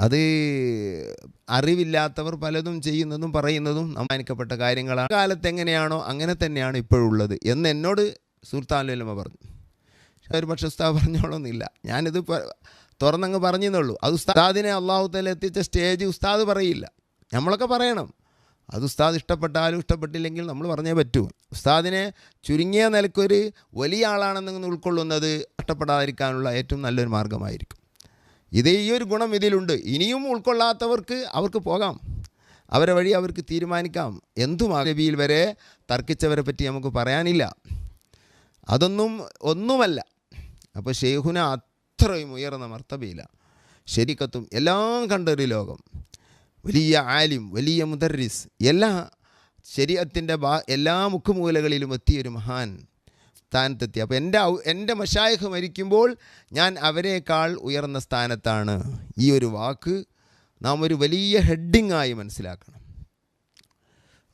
അത് അറിവില്ലാത്തവർ പലതും ചെയ്യുന്നതും പറയുന്നതും അമാനിക്കപ്പെട്ട കാര്യങ്ങളാണ്. കാലത്ത് എങ്ങനെയാണോ അങ്ങനെ തന്നെയാണ് ഇപ്പോഴുള്ളത് എന്ന് എന്നോട് സുൽത്താനുലമ പറഞ്ഞു. ഒരു പക്ഷേ ഉസ്താദ് പറഞ്ഞോളൊന്നുമില്ല, ഞാനിത് തുറന്നങ്ങ് പറഞ്ഞെന്നുള്ളൂ. അത് ഉസ്താദിനെ അള്ളാഹു തആല എത്തിച്ച സ്റ്റേജ് ഉസ്താദ് പറയില്ല, നമ്മളൊക്കെ പറയണം. അത് ഉസ്താദ് ഇഷ്ടപ്പെട്ടാലും ഇഷ്ടപ്പെട്ടില്ലെങ്കിൽ നമ്മൾ പറഞ്ഞേ പറ്റൂ. ഉസ്താദിനെ ചുരുങ്ങിയ നിലക്കൊരു വലിയ ആളാണെന്ന് ഉൾക്കൊള്ളുന്നത് നഷ്ടപ്പെടാതിരിക്കാനുള്ള ഏറ്റവും നല്ലൊരു മാർഗ്ഗമായിരിക്കും. ഈ ഒരു ഗുണം ഇതിലുണ്ട്. ഇനിയും ഉൾക്കൊള്ളാത്തവർക്ക് അവർക്ക് പോകാം, അവരെ വഴി അവർക്ക് തീരുമാനിക്കാം. നബിയിൽ വരെ തർക്കിച്ചവരെ പറ്റി നമുക്ക് പറയാനില്ല. ഒന്നുമല്ല. അപ്പോൾ ഷെയ്ഖുന അത്രയും ഉയർന്ന മർത്തബയില്ല. ശരീക്കത്തും എല്ലാം കണ്ടൊരു ലോകം, വലിയ ആലിം, വലിയ മുദർരിസ്, എല്ലാ ശരീഅത്തിൻ്റെ എല്ലാ മുക്കുമൂലകളിലും എത്തിയൊരു മഹാൻ സ്ഥാനത്തെത്തി. അപ്പോൾ എൻ്റെ മശായിഖ് മരിക്കുമ്പോൾ ഞാൻ അവരെക്കാൾ ഉയർന്ന സ്ഥാനത്താണ്. ഈ ഒരു വാക്ക് നാം ഒരു വലിയ ഹെഡിങ്ങായി മനസ്സിലാക്കണം.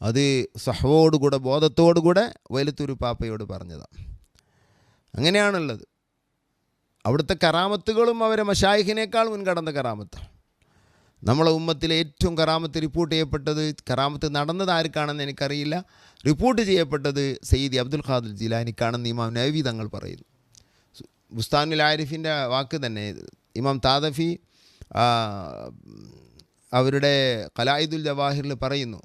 അത് സഹവോടുകൂടെ ബോധത്തോടുകൂടെ വലുത്തൊരു പാപ്പയോട് പറഞ്ഞതാണ്. അങ്ങനെയാണുള്ളത്. അവിടുത്തെ കറാമത്തുകളും അവരെ മശായിഖിനേക്കാൾ മുൻകടന്ന കറാമത്താണ്. നമ്മളെ ഉമ്മത്തിലെ ഏറ്റവും കറാമത്ത് റിപ്പോർട്ട് ചെയ്യപ്പെട്ടത്, കറാമത്ത് നടന്നത് ആർക്കാണെന്ന് എനിക്കറിയില്ല, റിപ്പോർട്ട് ചെയ്യപ്പെട്ടത് സയ്യിദി അബ്ദുൽ ഖാദിർ ജീലാനിക്കാണെന്ന് ഇമാം നവവി തങ്ങൾ പറയുന്നു. ബുസ്താനുൽ ആരിഫിൻ്റെ വാക്ക് തന്നെ ഇമാം താദഫി അവരുടെ ഖലായിദുൽ ജവാഹിറിൽ പറയുന്നു.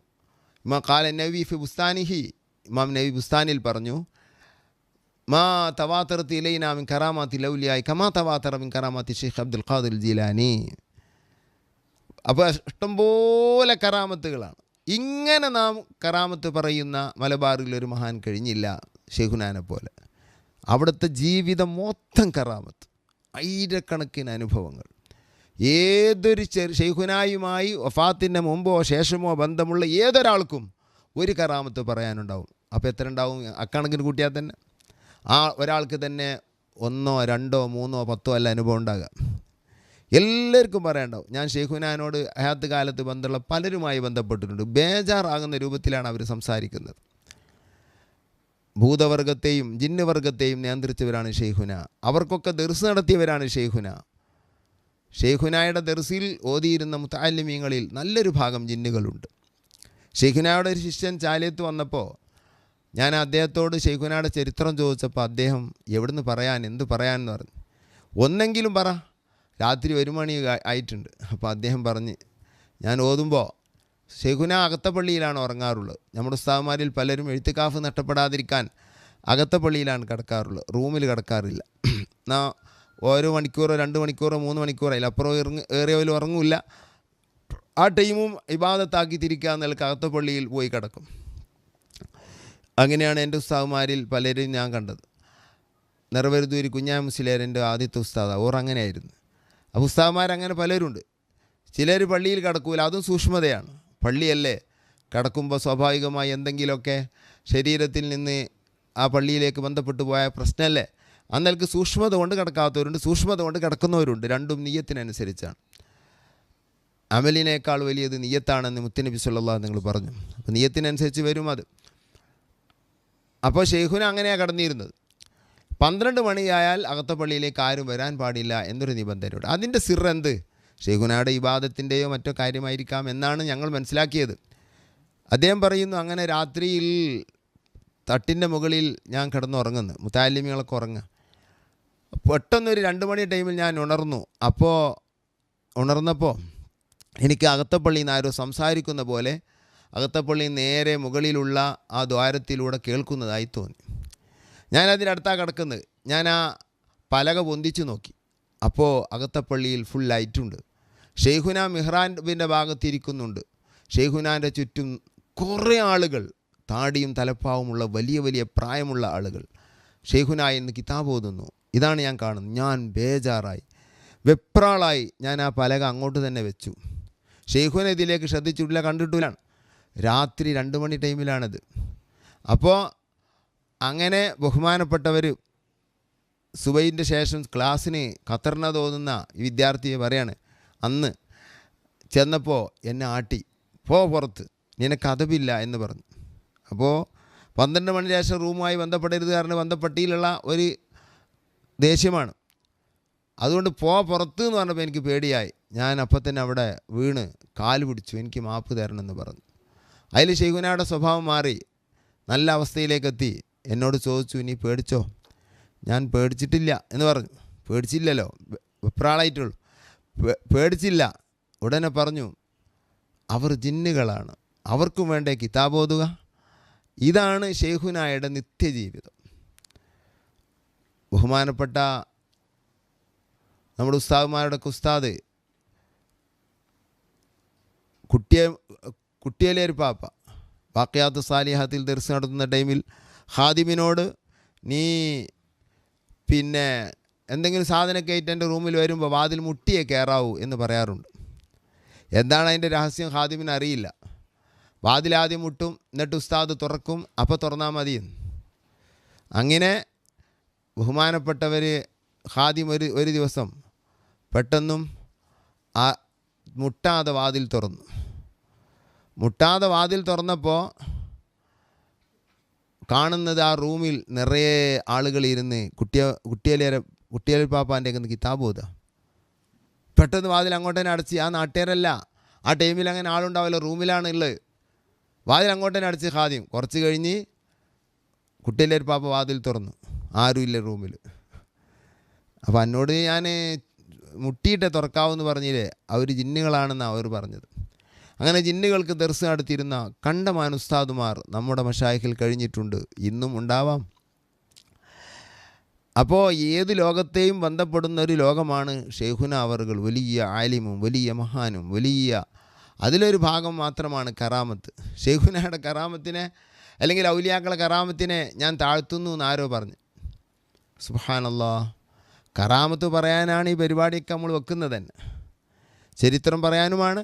ഇമാം ഖാല നവവി ഫി ബുസ്താനിഹി, ഇമാം നവവി ബുസ്താനിൽ പറഞ്ഞു, മാ തവാത്തറത്ത് ഇലൈനാ മിൻ കറാമാത്തി ലൗലിയായി കമാ തവാത്തറ മിൻ കറാമാത്തി ഷെയ്ഖ് അബ്ദുൽ ഖാദിർ ജീലാനി. അപ്പോൾ ഇഷ്ടംപോലെ കറാമത്തുകളാണ്. ഇങ്ങനെ നാം കറാമത്ത് പറയുന്ന മലബാറിലൊരു മഹാൻ കഴിഞ്ഞില്ല ഷെയ്ഖുനാനെ പോലെ. അവിടുത്തെ ജീവിതം മൊത്തം കറാമത്ത്, ആയിരക്കണക്കിന് അനുഭവങ്ങൾ. ഏതൊരു ഷെയ്ഖുനായുമായി വഫാത്തിൻ്റെ മുമ്പോ ശേഷമോ ബന്ധമുള്ള ഏതൊരാൾക്കും ഒരു കറാമത്ത് പറയാനുണ്ടാവും. അപ്പോൾ എത്ര ഉണ്ടാവും? അക്കണക്കിന് കൂട്ടിയാൽ തന്നെ ആ ഒരാൾക്ക് തന്നെ 1, 2, 3, 10 അല്ല അനുഭവം ഉണ്ടാകുക. എല്ലാവർക്കും പറയാനുണ്ടാവും. ഞാൻ ഷെയ്ഖുനാനോട് ഹയാത്ത് കാലത്ത് ബന്ധമുള്ള പലരുമായി ബന്ധപ്പെട്ടിട്ടുണ്ട്. ബേജാറാകുന്ന രൂപത്തിലാണ് അവർ സംസാരിക്കുന്നത്. ഭൂതവർഗത്തെയും ജിന്ന് വർഗത്തെയും നിയന്ത്രിച്ചവരാണ് ഷെയ്ഖുന. അവർക്കൊക്കെ ദർസ് നടത്തിയവരാണ് ഷെയ്ഖുന. ഷെയ്ഖുനായുടെ ദർസിൽ ഓതിയിരുന്ന മുതഅല്ലിമീങ്ങളിൽ നല്ലൊരു ഭാഗം ജിന്നുകളുണ്ട്. ഷെയ്ഖുനായുടെ ഒരു ശിഷ്യൻ ചാലിയത്ത് വന്നപ്പോൾ ഞാൻ അദ്ദേഹത്തോട് ഷെയ്ഖുനായുടെ ചരിത്രം ചോദിച്ചപ്പോൾ അദ്ദേഹം എവിടുന്ന് പറയാൻ, എന്ത് പറയാനെന്ന് പറഞ്ഞു. ഒന്നെങ്കിലും പറ, രാത്രി 1 മണി ആയിട്ടുണ്ട്. അപ്പോൾ അദ്ദേഹം പറഞ്ഞ്, ഞാൻ ഓതുമ്പോൾ ഷെയ്ഖുന അകത്തപ്പള്ളിയിലാണ് ഉറങ്ങാറുള്ളത്. നമ്മുടെ ഉസ്താദുമാരിൽ പലരും എഴുത്തിക്കാഫ് നഷ്ടപ്പെടാതിരിക്കാൻ അകത്തപ്പള്ളിയിലാണ് കിടക്കാറുള്ളത്, റൂമിൽ കിടക്കാറില്ല. എന്നാൽ ഓരോ മണിക്കൂറോ 2 മണിക്കൂറോ 3 മണിക്കൂറോ അതിലപ്പുറം ഏറിയവരും ഉറങ്ങില്ല. ആ ടൈമും ഇബാദത്താക്കി തിരിക്കുക നിലക്ക് അകത്തപ്പള്ളിയിൽ പോയി കിടക്കും. അങ്ങനെയാണ് എൻ്റെ ഉസ്താദുമാരിൽ പലരും ഞാൻ കണ്ടത്. നിറവരുതൂരി കുഞ്ഞാ മുസ്ലിയാരിൻ്റെ ആദ്യത്തെ ഉസ്താദ് ഓർ അങ്ങനെയായിരുന്നു. അപ്പോൾ ഉസ്താദുമാരങ്ങനെ പലരുണ്ട്. ചിലർ പള്ളിയിൽ കിടക്കൂല, അതും സൂക്ഷ്മതയാണ്. പള്ളിയല്ലേ, കിടക്കുമ്പോൾ സ്വാഭാവികമായി എന്തെങ്കിലുമൊക്കെ ശരീരത്തിൽ നിന്ന് ആ പള്ളിയിലേക്ക് ബന്ധപ്പെട്ട് പോയ പ്രശ്നമല്ലേ. അന്നേക്ക് സൂക്ഷ്മത കൊണ്ട് കിടക്കാത്തവരുണ്ട്, സൂക്ഷ്മത കൊണ്ട് കിടക്കുന്നവരുണ്ട്. രണ്ടും നിയ്യത്തിനനുസരിച്ചാണ്. അമലിനേക്കാൾ വലിയത് നിയ്യത്താണെന്ന് മുത്തുനബി സല്ലല്ലാഹു നിങ്ങൾ പറഞ്ഞു. അപ്പോൾ നിയ്യത്തിനനുസരിച്ച് വരും അത്. അപ്പോൾ ഷെയ്ഖുന അങ്ങനെയാണ് കടന്നിരുന്നത്. 12 മണിയായാൽ അകത്തപ്പള്ളിയിലേക്ക് ആരും വരാൻ പാടില്ല എന്നൊരു നിബന്ധനയുണ്ട്. അതിൻ്റെ സിർ എന്ത്? ഷെയ്ഖുനയുടെ ഇബാദത്തിൻ്റെയോ മറ്റോ കാര്യമായിരിക്കാം എന്നാണ് ഞങ്ങൾ മനസ്സിലാക്കിയത്. അദ്ദേഹം പറയുന്നു, അങ്ങനെ രാത്രിയിൽ തട്ടിൻ്റെ മുകളിൽ ഞാൻ കിടന്നുറങ്ങുന്നു, മുതഅല്ലിമീങ്ങളൊക്കെ ഉറങ്ങുക. പെട്ടെന്നൊരു 2 മണി ടൈമിൽ ഞാൻ ഉണർന്നു. ഉണർന്നപ്പോൾ എനിക്ക് അകത്തപ്പള്ളിയിൽ നിന്ന് ആരോ സംസാരിക്കുന്ന പോലെ അകത്തപ്പള്ളി നേരെ മുകളിലുള്ള ആ ദ്വാരത്തിലൂടെ കേൾക്കുന്നതായി തോന്നി. ഞാനതിനടുത്താണ് കിടക്കുന്നത്. ഞാൻ ആ പലക പൊന്തിച്ച് നോക്കി. അപ്പോൾ അകത്തപ്പള്ളിയിൽ ഫുൾ ലൈറ്റുണ്ട്. ഷെയ്ഖുന മിഹ്റാബിൻ്റെ ഭാഗത്തിരിക്കുന്നുണ്ട്. ഷെയ്ഖുനാൻ്റെ ചുറ്റും കുറേ ആളുകൾ, താടിയും തലപ്പാവുമുള്ള വലിയ വലിയ പ്രായമുള്ള ആളുകൾ. ഷെയ്ഖുന എന്ന് കിതാബ് ഓതുന്നു. ഇതാണ് ഞാൻ കാണുന്നത്. ഞാൻ ബേജാറായി, വെപ്രാളായി. ഞാൻ ആ പലക അങ്ങോട്ട് തന്നെ വെച്ചു. ഷെയ്ഖുന ഇതിലേക്ക് ശ്രദ്ധിച്ചിട്ടില്ല, കണ്ടിട്ടില്ല. രാത്രി 2 മണി ടൈമിലാണത്. അപ്പോൾ അങ്ങനെ ബഹുമാനപ്പെട്ടവർ സുബൈൻ്റെ ശേഷം ക്ലാസ്സിന് ഖത്തറിന തോന്നുന്ന ഈ വിദ്യാർത്ഥിയെ പറയാണ്, അന്ന് ചെന്നപ്പോൾ എന്നെ ആട്ടി, പുറത്ത്, നിനക്ക് അതപില്ല എന്ന് പറഞ്ഞു. അപ്പോൾ 12 മണി ശേഷം റൂമുമായി ബന്ധപ്പെടരുത്, കാരണം ബന്ധപ്പെട്ടിയിലുള്ള ഒരു ദേഷ്യമാണ്. അതുകൊണ്ട് പുറത്ത് എന്ന് പറഞ്ഞപ്പോൾ എനിക്ക് പേടിയായി. ഞാൻ അപ്പം തന്നെ അവിടെ വീണ് കാല് പിടിച്ചു, എനിക്ക് മാപ്പ് തരണമെന്ന് പറഞ്ഞു. അതിൽ ഷെയ്ഖുനയുടെ സ്വഭാവം മാറി, നല്ല അവസ്ഥയിലേക്കെത്തി. എന്നോട് ചോദിച്ചു, നീ പേടിച്ചോ? ഞാൻ പേടിച്ചിട്ടില്ല എന്ന് പറഞ്ഞു. പേടിച്ചില്ലല്ലോ, വെപ്രാളായിട്ടുള്ളൂ. പേടിച്ചില്ല. ഉടനെ പറഞ്ഞു, അവർ ജിന്നുകളാണ്, അവർക്കും വേണ്ടേ കിതാബ് ഓതുക. ഇതാണ് ഷെയ്ഖുനായുടെ നിത്യജീവിതം. ബഹുമാനപ്പെട്ട നമ്മുടെ ഉസ്താദുമാരുടെ ഉസ്താദ് കുട്ടിയലേര് പാപ്പ ബാഖിയാത്ത് സാലിഹാത്തിൽ ദർസ് നടത്തുന്ന ടൈമിൽ ഖാദിമിനോട്, നീ പിന്നെ എന്തെങ്കിലും സാധനമൊക്കെ ആയിട്ട് എൻ്റെ റൂമിൽ വരുമ്പോൾ വാതിൽ മുട്ടിയേ കയറാവൂ എന്ന് പറയാറുണ്ട്. എന്താണ് അതിൻ്റെ രഹസ്യം ഖാദിമിന് അറിയില്ല. വാതിലാദ്യം മുട്ടും, എന്നിട്ട് ഉസ്താദ് തുറക്കും, അപ്പോൾ തുറന്നാൽ മതി. അങ്ങനെ ബഹുമാനപ്പെട്ടവർ ഖാദിം ഒരു ദിവസം പെട്ടെന്നും ആ മുട്ടാതെ വാതിൽ തുറന്നു. മുട്ടാതെ വാതിൽ തുറന്നപ്പോൾ കാണുന്നത് ആ റൂമിൽ നിറയെ ആളുകൾ ഇരുന്ന് കുട്ടിയലി പാപ്പാൻ്റെ ഒക്കെ കിതാബ് ഓതുക. പെട്ടെന്ന് വാതിൽ അങ്ങോട്ട് തന്നെ അടച്ച്. ആ നാട്ടുകാരല്ല, ആ ടൈമിൽ അങ്ങനെ ആളുണ്ടാവില്ല, റൂമിലാണ് ഉള്ളത്. വാതിൽ അങ്ങോട്ട് തന്നെ അടച്ച് ഖാദിം. കുറച്ച് കഴിഞ്ഞ് കുട്ടിയലി പാപ്പ വാതിൽ തുറന്നു, ആരുമില്ല റൂമിൽ. അപ്പോൾ എന്നോട് ഞാൻ മുട്ടിയിട്ടേ തുറക്കാവെന്ന് പറഞ്ഞില്ലേ, അവർ ജിന്നുകളാണെന്നാണ് അവർ പറഞ്ഞത്. അങ്ങനെ ജിന്നുകൾക്ക് ദർസ് നടത്തിയിരുന്ന കണ്ടമാൻ ഉസ്താദുമാർ നമ്മുടെ മശായിഖിൽ കഴിഞ്ഞിട്ടുണ്ട്, ഇന്നും ഉണ്ടാവാം. അപ്പോൾ ഏത് ലോകത്തെയും ബന്ധപ്പെടുന്ന ഒരു ലോകമാണ് ഷെയ്ഖുന അവറുകൾ. വലിയ ആലിമും വലിയ മഹാനും വലിയ അതിലൊരു ഭാഗം മാത്രമാണ് കറാമത്ത്. ഷെയ്ഖുനയുടെ കറാമത്തിനെ അല്ലെങ്കിൽ ഔലിയാക്കളെ കറാമത്തിനെ ഞാൻ താഴ്ത്തുന്നു എന്ന് ആരോ പറഞ്ഞു. സുബ്ഹാനല്ലാഹ്, കറാമത്ത് പറയാനാണ് ഈ പരിപാടിയൊക്കെ നമ്മൾ വെക്കുന്നത് തന്നെ. ചരിത്രം പറയാനുമാണ്,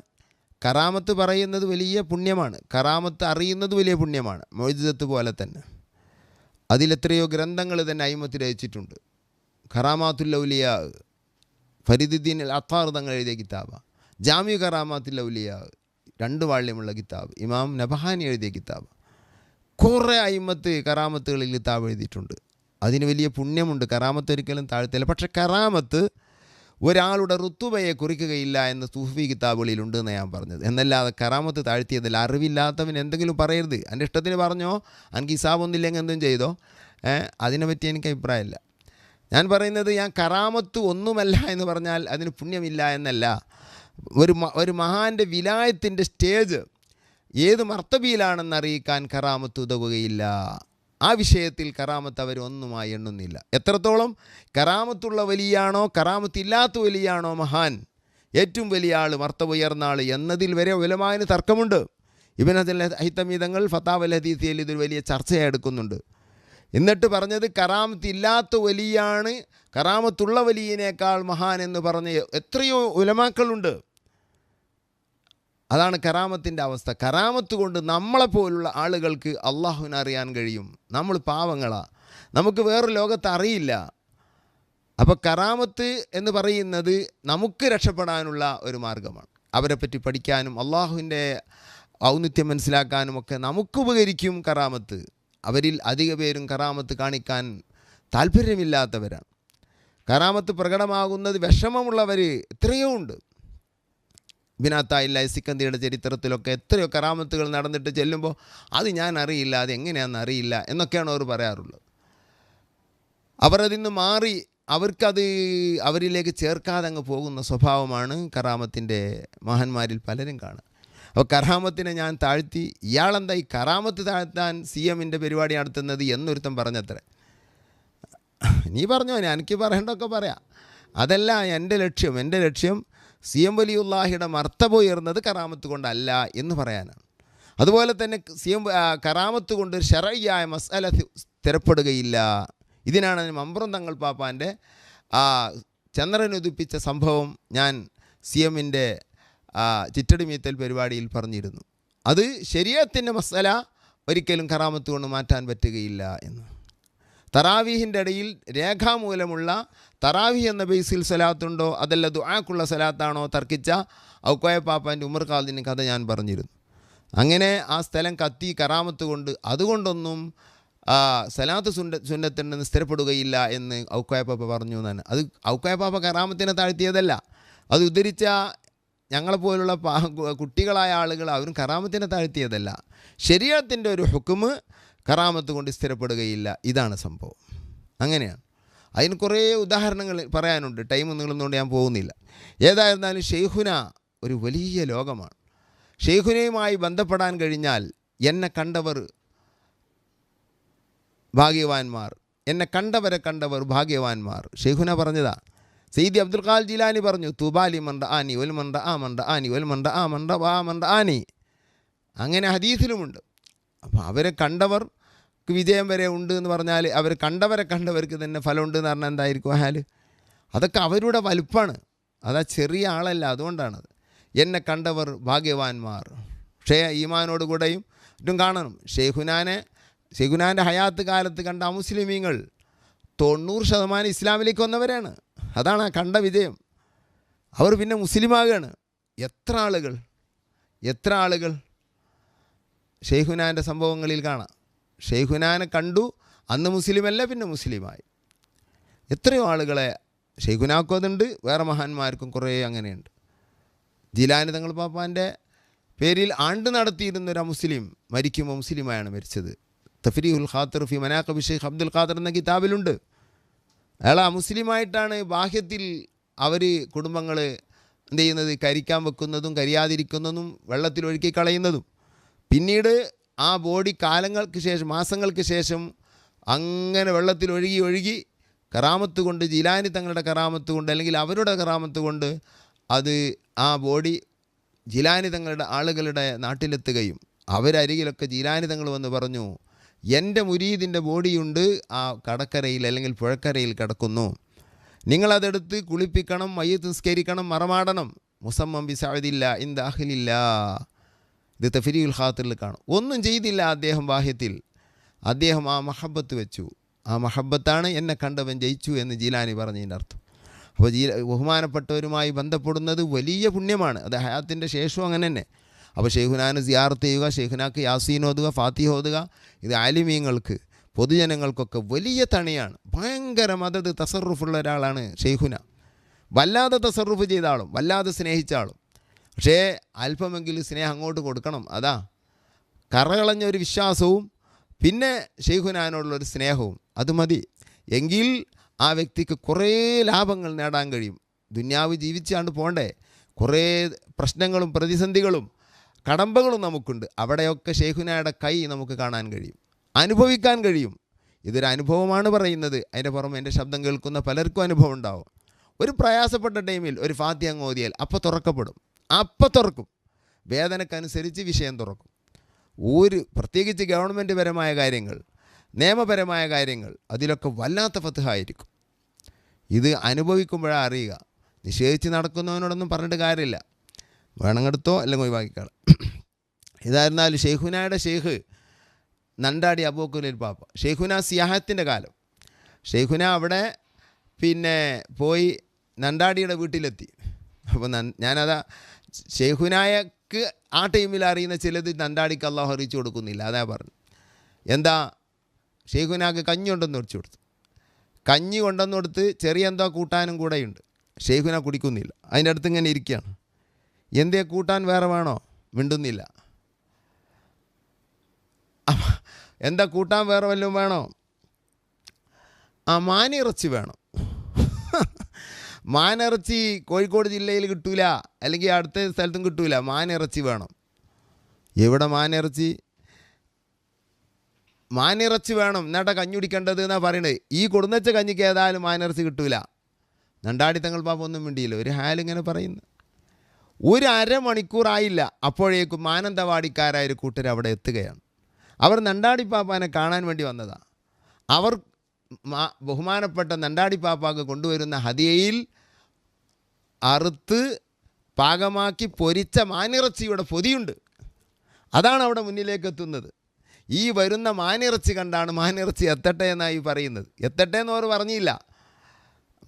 കറാമത്ത് പറയുന്നത് വലിയ പുണ്യമാണ്, കറാമത്ത് അറിയുന്നത് വലിയ പുണ്യമാണ്. മുഅ്ജിസത്ത് പോലെ തന്നെ അതിലെത്രയോ ഗ്രന്ഥങ്ങൾ തന്നെ അയിമത്ത് രചിച്ചിട്ടുണ്ട്. കറാമാത്തുൽ ഔലിയാ ഫരീദുദ്ദീൻ അൽ അത്താർ തങ്ങൾ എഴുതിയ കിതാബ്, ജാമിഉ കറാമാത്തുൽ ഔലിയാ 2 വാള്യമുള്ള കിതാബ്, ഇമാം നബഹാനി എഴുതിയ കിതാബ്. കുറേ അയിമത്ത് കറാമത്തുകളിൽ കിതാബ് എഴുതിയിട്ടുണ്ട്. അതിന് വലിയ പുണ്യമുണ്ട്. കറാമത്ത് ഒരിക്കലും താഴ്ത്തില്ല. പക്ഷേ കറാമത്ത് ഒരാളുടെ ഋത്തുബയെ കുറിക്കുകയില്ല എന്ന് സൂഫി കിതാബുകളിലുണ്ട് എന്ന് ഞാൻ പറഞ്ഞത്. എന്നല്ലാതെ കറാമത്ത് താഴ്ത്തിയതിൽ അറിവില്ലാത്തവൻ എന്തെങ്കിലും പറയരുത്. എൻ്റെ ഇഷ്ടത്തിന് പറഞ്ഞോ, എനിക്ക് ഹിസാബൊന്നുമില്ലെങ്കിൽ എന്തും ചെയ്തോ, അതിനെപ്പറ്റി എനിക്ക് അഭിപ്രായമില്ല. ഞാൻ പറയുന്നത്, ഞാൻ കറാമത്ത് ഒന്നുമല്ല എന്ന് പറഞ്ഞാൽ അതിന് പുണ്യമില്ല എന്നല്ല. ഒരു മഹാൻ്റെ വിലായത്തിൻ്റെ സ്റ്റേജ് ഏത് മർത്തബിയിലാണെന്ന് അറിയിക്കാൻ കറാമത്ത് ഉതവുകയില്ല. ആ വിഷയത്തിൽ കറാമത്ത് അവർ ഒന്നുമായി എണ്ണുന്നില്ല. എത്രത്തോളം കറാമത്തുള്ള വലിയാണോ കറാമത്തില്ലാത്ത വലിയാണോ മഹാൻ, ഏറ്റവും വലിയ ആൾ, മർത്തബ ഉയർന്ന ആൾ എന്നതിൽ വരെ ഉലമാവിന് തർക്കമുണ്ട്. ഇബ്നു ഹൈതമി തങ്ങൾ ഫതാവൽ ഹദീസിൽ ഇതൊരു വലിയ ചർച്ചയായി എടുക്കുന്നുണ്ട്. എന്നിട്ട് പറഞ്ഞത് കറാമത്തില്ലാത്ത വലിയാണ് കറാമത്തുള്ള വലിയനേക്കാൾ മഹാൻ എന്ന് പറഞ്ഞ് എത്രയോ ഉലമാക്കളുണ്ട്. അതാണ് കറാമത്തിൻ്റെ അവസ്ഥ. കറാമത്ത് കൊണ്ട് നമ്മളെപ്പോലുള്ള ആളുകൾക്ക് അള്ളാഹുവിനെ അറിയാൻ കഴിയും. നമ്മൾ പാവങ്ങളാണ്, നമുക്ക് വേറെ ലോകത്ത് അറിയില്ല. അപ്പോൾ കറാമത്ത് എന്ന് പറയുന്നത് നമുക്ക് രക്ഷപ്പെടാനുള്ള ഒരു മാർഗമാണ്. അവരെപ്പറ്റി പഠിക്കാനും അള്ളാഹുവിൻ്റെ ഔന്നിത്യം മനസ്സിലാക്കാനും ഒക്കെ നമുക്ക് ഉപകരിക്കും കറാമത്ത്. അവരിൽ അധിക പേരും കറാമത്ത് കാണിക്കാൻ താല്പര്യമില്ലാത്തവരാണ്. കറാമത്ത് പ്രകടമാകുന്നത് വിഷമമുള്ളവർ എത്രയോ ഉണ്ട്. ബിനാത്തായില്ല സിക്കന്ദിയുടെ ചരിത്രത്തിലൊക്കെ എത്രയോ കറാമത്തുകൾ നടന്നിട്ട് ചെല്ലുമ്പോൾ അത് ഞാൻ അറിയില്ല, അത് എങ്ങനെയാണെന്ന് അറിയില്ല എന്നൊക്കെയാണ് അവർ പറയാറുള്ളത്. അവർ അതിന്ന് മാറി അവർക്കത് അവരിലേക്ക് ചേർക്കാതെ അങ്ങ് പോകുന്ന സ്വഭാവമാണ് കറാമത്തിൻ്റെ മഹാന്മാരിൽ പലരും കാണുക. അപ്പോൾ കറാമത്തിനെ ഞാൻ താഴ്ത്തി, ഇയാളെന്താ ഈ കറാമത്ത് താഴ്ത്താൻ CMൻ്റെ പരിപാടി നടത്തുന്നത് എന്നൊരുത്തം പറഞ്ഞത്ര. നീ പറഞ്ഞോ, എനിക്ക് പറയേണ്ടതൊക്കെ പറയാം. അതല്ല എൻ്റെ ലക്ഷ്യം CM വലിയുള്ളാഹിയുടെ മർത്തബ ഉയർന്നത് കറാമത്ത് കൊണ്ടല്ല എന്ന് പറയാനാണ്. അതുപോലെ തന്നെ കറാമത്ത് കൊണ്ട് ശരഈയായ മസ്അല സ്ഥിരപ്പെടുകയില്ല. ഇതിനാണ് മമ്പ്രം തങ്ങൾ പാപ്പാൻ്റെ ചന്ദ്രനുദിപ്പിച്ച സംഭവം ഞാൻ CMൻ്റെ ചിറ്റടിമീത്തൽ പരിപാടിയിൽ പറഞ്ഞിരുന്നു. അത് ശരീഅത്തിൻ്റെ മസ്അല ഒരിക്കലും കറാമത്ത് കൊണ്ട് മാറ്റാൻ പറ്റുകയില്ല എന്ന്. തറാവീഹിൻ്റെ ഇടയിൽ രേഖാമൂലമുള്ള തറാവീഹ് എന്ന ബേസിൽ സലാത്തുണ്ടോ, അതല്ല ദുആക്കുള്ള സലാത്താണോ തർക്കിച്ച ഔക്കോയ പാപ്പാൻ്റെ ഉമർ ഖാദിന് കഥ ഞാൻ പറഞ്ഞിരുന്നു. അങ്ങനെ ആ സ്ഥലം കത്തി കറാമത്ത് കൊണ്ട് അതുകൊണ്ടൊന്നും സലാത്ത് സുന്നത്തുണ്ടെന്ന് സ്ഥിരപ്പെടുകയില്ല എന്ന് ഔക്കോയ പാപ്പ പറഞ്ഞു എന്നാണ്. അത് ഔക്കോയ പാപ്പ കറാമത്തിനെ താഴ്ത്തിയതല്ല, അത് ഉദ്ധരിച്ച ഞങ്ങളെപ്പോലുള്ള കുട്ടികളായ ആളുകൾ അവരും കറാമത്തിനെ താഴ്ത്തിയതല്ല. ശരീഅത്തിൻ്റെ ഒരു ഹുക്മ് കറാമത്ത് കൊണ്ട് സ്ഥിരപ്പെടുകയില്ല. ഇതാണ് സംഭവം. അങ്ങനെയാണ്. അതിന് കുറേ ഉദാഹരണങ്ങൾ പറയാനുണ്ട്, ടൈം നീളുന്നതുകൊണ്ട് ഞാൻ പോകുന്നില്ല. ഏതായിരുന്നാലും ഷെയ്ഖുന ഒരു വലിയ ലോകമാണ്. ഷെയ്ഖുനയുമായി ബന്ധപ്പെടാൻ കഴിഞ്ഞാൽ എന്നെ കണ്ടവർ ഭാഗ്യവാന്മാർ, എന്നെ കണ്ടവർ ഭാഗ്യവാന്മാർ. ഷെയ്ഖുന പറഞ്ഞതാ. സയ്യിദി അബ്ദുൽ ഖാദിർ ജീലാനി പറഞ്ഞു, തൂബാലി മണ്ട ആനി ഒൽ മണ്ട ആ മണ്ട ആനി ഒൽ മണ്ട ആ മണ്ട വാ മണ്ട ആനി. അങ്ങനെ ഹദീസിലുമുണ്ട്. അപ്പോൾ അവരെ കണ്ടവർക്ക് വിജയം വരെ ഉണ്ട് എന്ന് പറഞ്ഞാൽ അവർ കണ്ടവർക്ക് തന്നെ ഫലമുണ്ട് എന്ന് പറഞ്ഞാൽ എന്തായിരിക്കും ഹാൽ? അതൊക്കെ അവരുടെ വലുപ്പമാണ്, അതാ ചെറിയ ആളല്ല. അതുകൊണ്ടാണത്. എന്നെ കണ്ടവർ ഭാഗ്യവാന്മാർ. ഈമാനോട് കൂടെയും മറ്റും കാണണം. ഷെയ്ഖുനാൻ്റെ ഹയാത്ത് കാലത്ത് കണ്ട അമുസ്ലിമീങ്ങൾ 90% ഇസ്ലാമിലേക്ക് വന്നവരാണ്. അതാണ് ആ കണ്ട വിജയം. അവർ പിന്നെ മുസ്ലിമാകുകയാണ്. എത്ര ആളുകൾ ഷെയ്ഖുനാൻ്റെ സംഭവങ്ങളിൽ കാണാം. ഷെയ്ഖുനാനെ കണ്ടു, അന്ന് മുസ്ലിമല്ല, പിന്നെ മുസ്ലിമായി. എത്രയോ ആളുകളെ ഷെയ്ഖുനാക്കും അതുണ്ട്, വേറെ മഹാന്മാർക്കും കുറേ അങ്ങനെയുണ്ട്. ജിലാനി തങ്ങൾ പാപ്പാൻ്റെ പേരിൽ ആണ്ട് നടത്തിയിരുന്നൊരു മുസ്ലിം മരിക്കുമ്പോൾ മുസ്ലിമായാണ് മരിച്ചത്. തഫ്രീഹുൽ ഖാത്തിർ ഫി മനാഖിബ് ഷെയ്ഖ് അബ്ദുൽ ഖാദിർ എന്ന കിതാബിലുണ്ട്. അയാൾ മുസ്ലിമായിട്ടാണ് ബാഹ്യത്തിൽ അവർ കുടുംബങ്ങൾ എന്ത് ചെയ്യുന്നത്, കരിക്കാൻ വെക്കുന്നതും കരിയാതിരിക്കുന്നതും വെള്ളത്തിലൊഴുക്കി കളയുന്നതും. പിന്നീട് ആ ബോഡി മാസങ്ങൾക്ക് ശേഷം അങ്ങനെ വെള്ളത്തിലൊഴുകി കറാമത്ത് കൊണ്ട്, ജിലാനി തങ്ങളുടെ കറാമത്ത് കൊണ്ട് അല്ലെങ്കിൽ അവരുടെ കറാമത്ത് കൊണ്ട് അത് ആ ബോഡി ജിലാനി തങ്ങളുടെ ആളുകളുടെ നാട്ടിലെത്തുകയും അവരരികിലൊക്കെ ജിലാനി തങ്ങൾ വന്ന് പറഞ്ഞു, എൻ്റെ മുരീദിൻ്റെ ബോഡിയുണ്ട് ആ കടക്കരയിൽ അല്ലെങ്കിൽ പുഴക്കരയിൽ കിടക്കുന്നു, നിങ്ങളതെടുത്ത് കുളിപ്പിക്കണം, മയ്യത്ത് നിസ്കരിക്കണം, മറമാടണം, മുസമ്മം ബി സഅദില്ല ഇന്ദ അഹ്ലില്ല. ഇത് തഫരീഉൽ ഖാത്തിറിൽ കാണും. ഒന്നും ചെയ്തില്ല അദ്ദേഹം ബാഹ്യത്തിൽ, അദ്ദേഹം ആ മഹബത്ത് വെച്ചു. ആ മഹബത്താണ് എന്നെ കണ്ടവൻ ജയിച്ചു എന്ന് ജീലാനി പറഞ്ഞതിൻ്റെ അർത്ഥം. അപ്പോൾ ബഹുമാനപ്പെട്ടവരുമായി ബന്ധപ്പെടുന്നത് വലിയ പുണ്യമാണ്. അത് ഹയാത്തിൻ്റെ ശേഷവും അങ്ങനെ തന്നെ. അപ്പോൾ ഷെയ്ഖുനാന് സിയാറത്ത് ചെയ്യുക, ഷെയ്ഖുനാക്ക് യാസീൻ ഓതുക, ഫാത്തിഹ ഓതുക, ഇത് ആലിമീങ്ങൾക്ക് പൊതുജനങ്ങൾക്കൊക്കെ വലിയ തണിയാണ്. ഭയങ്കര മദത് തസറുഫുള്ള ഒരാളാണ് ഷെയ്ഖുന. വല്ലാതെ തസറുഫ് ചെയ്ത ആളും വല്ലാതെ സ്നേഹിച്ച ആളും. പക്ഷേ അല്പമെങ്കിലും സ്നേഹം അങ്ങോട്ട് കൊടുക്കണം. അതാ കറകളഞ്ഞൊരു വിശ്വാസവും പിന്നെ ഷെയ്ഖുനാനോടുള്ളൊരു സ്നേഹവും അത് മതി. എങ്കിൽ ആ വ്യക്തിക്ക് കുറേ ലാഭങ്ങൾ നേടാൻ കഴിയും. ദുന്യാവ് ജീവിച്ചാണ്ട് പോണ്ടേ, കുറേ പ്രശ്നങ്ങളും പ്രതിസന്ധികളും കടമ്പകളും നമുക്കുണ്ട്. അവിടെയൊക്കെ ഷെയ്ഖുനായുടെ കൈ നമുക്ക് കാണാൻ കഴിയും, അനുഭവിക്കാൻ കഴിയും. ഇതൊരു അനുഭവമാണ് പറയുന്നത്. അതിൻ്റെ പുറമെ എൻ്റെ ശബ്ദം കേൾക്കുന്ന പലർക്കും അനുഭവം ഉണ്ടാവും. ഒരു പ്രയാസപ്പെട്ട ടൈമിൽ ഒരു ഫാത്തിഹ അങ്ങ് ഓതിയാൽ അപ്പോൾ തുറക്കപ്പെടും, അപ്പം തുറക്കും. വേദനക്കനുസരിച്ച് വിഷയം തുറക്കും. പ്രത്യേകിച്ച് ഗവൺമെൻറ് പരമായ കാര്യങ്ങൾ, നിയമപരമായ കാര്യങ്ങൾ, അതിലൊക്കെ വല്ലാത്ത ഫത്ഹായിരിക്കും. ഇത് അനുഭവിക്കുമ്പോഴാണ് അറിയുക. നിഷേധിച്ച് നടക്കുന്നവനോടൊന്നും പറഞ്ഞിട്ട് കാര്യമില്ല. വേണമെടുത്തോ അല്ലെങ്കിൽ ഒഴിവാക്കിക്കാളാം. ഇതായിരുന്നാലും ഷെയ്ഖുനായുടെ ഷെയ്ഖ് നണ്ടാടി അബൂക്കുലിൽ പാപ്പ, ഷെയ്ഖുന സിയാഹത്തിൻ്റെ കാലം. ഷെയ്ഖുന അവിടെ പിന്നെ പോയി നണ്ടാടിയുടെ വീട്ടിലെത്തി. അപ്പോൾ ഞാനതാ ഷെയ്ഖുനായക്ക് ആ ടൈമിൽ അറിയുന്ന ചിലത് നണ്ടാടിക്ക് അള്ളാഹു അറിയിച്ചു കൊടുക്കുന്നില്ല. അതാ പറഞ്ഞു. എന്താ, ഷെയ്ഖുനാക്ക് കഞ്ഞി കൊണ്ടുവന്ന് വെച്ചു കൊടുത്തു. കഞ്ഞി കൊണ്ടുവന്ന് കൊടുത്ത് ചെറിയ എന്തോ കൂട്ടാനും കൂടെയുണ്ട്. ഷെയ്ഖുന കുടിക്കുന്നില്ല, അതിൻ്റെ അടുത്ത് ഇങ്ങനെ ഇരിക്കുകയാണ്. എന്തേ കൂട്ടാൻ വേറെ വേണോ? മിണ്ടുന്നില്ല. എന്താ കൂട്ടാൻ വേറെ വല്ലതും വേണോ? ആ മാനിറച്ചി വേണം. മാനിറച്ചി കോഴിക്കോട് ജില്ലയിൽ കിട്ടൂല, അല്ലെങ്കിൽ അടുത്ത സ്ഥലത്തും കിട്ടൂല. മാനിറച്ചി വേണം. എവിടെ മാനിറച്ചി? മാനിറച്ചി വേണം. എന്നിട്ടാ കഞ്ഞി കുടിക്കേണ്ടത് എന്നാണ് പറയണത്. ഈ കൊടുന്നച്ച കഞ്ഞിക്ക് ഏതായാലും മാനിറച്ചി കിട്ടൂല. നണ്ടാടി തങ്ങൾ പാപ്പ ഒന്നും വേണ്ടിയില്ല, ഒരു ഹാലിങ്ങനെ പറയുന്നു. ഒരു അരമണിക്കൂറായില്ല, അപ്പോഴേക്കും മാനന്തവാടിക്കാരായ ഒരു കൂട്ടർ അവിടെ എത്തുകയാണ്. അവർ നണ്ടാടി പാപ്പാനെ കാണാൻ വേണ്ടി വന്നതാണ്. അവർ ബഹുമാനപ്പെട്ട നണ്ടാടി പാപ്പാക്ക് കൊണ്ടുവരുന്ന ഹദിയയിൽ അറുത്ത് പാകമാക്കി പൊരിച്ച മാനിറച്ചിയുടെ പൊതിയുണ്ട്. അതാണ് അവിടെ മുന്നിലേക്ക് എത്തുന്നത്. ഈ വരുന്ന മാനിറച്ചി കണ്ടാണ് മാനിറച്ചി എത്തട്ടെ എന്നായി പറയുന്നത്. എത്തട്ടെ എന്ന് അവർ പറഞ്ഞില്ല,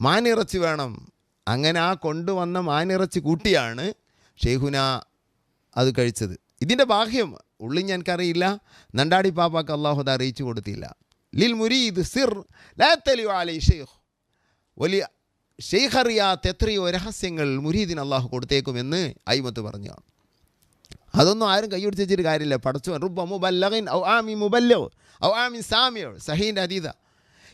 മാനിറച്ചി വേണം. അങ്ങനെ ആ കൊണ്ടുവന്ന മാനിറച്ചി കൂട്ടിയാണ് ഷെയ്ഖുന അത് കഴിച്ചത്. ഇതിൻ്റെ ബാഹ്യം ഉള്ളിൽ ഞങ്ങൾക്കറിയില്ല. നണ്ടാടി പാപ്പാക്ക് അള്ളാഹു അത് അറിയിച്ചു കൊടുത്തില്ല. ലിൽ മുരീദ് സിർ ലാ തലി അലൈ ഷെയ്ഖ്. വലിയ ഷെയ്ഖ് അറിയാത്ത എത്രയോ രഹസ്യങ്ങൾ മുരീദിന് അള്ളാഹു കൊടുത്തേക്കുമെന്ന് അയ്മത്ത് പറഞ്ഞാണ്. അതൊന്നും ആരും കൈപിടിച്ച് വെച്ചിട്ട് കാര്യമില്ല. പടച്ചു റുബ്ബ മുബല്ലഗിൻ ഔ ആമി മുബല്ലഗ് ഔ ആമി സാമിഉ സഹീൻ്റെ അതീത.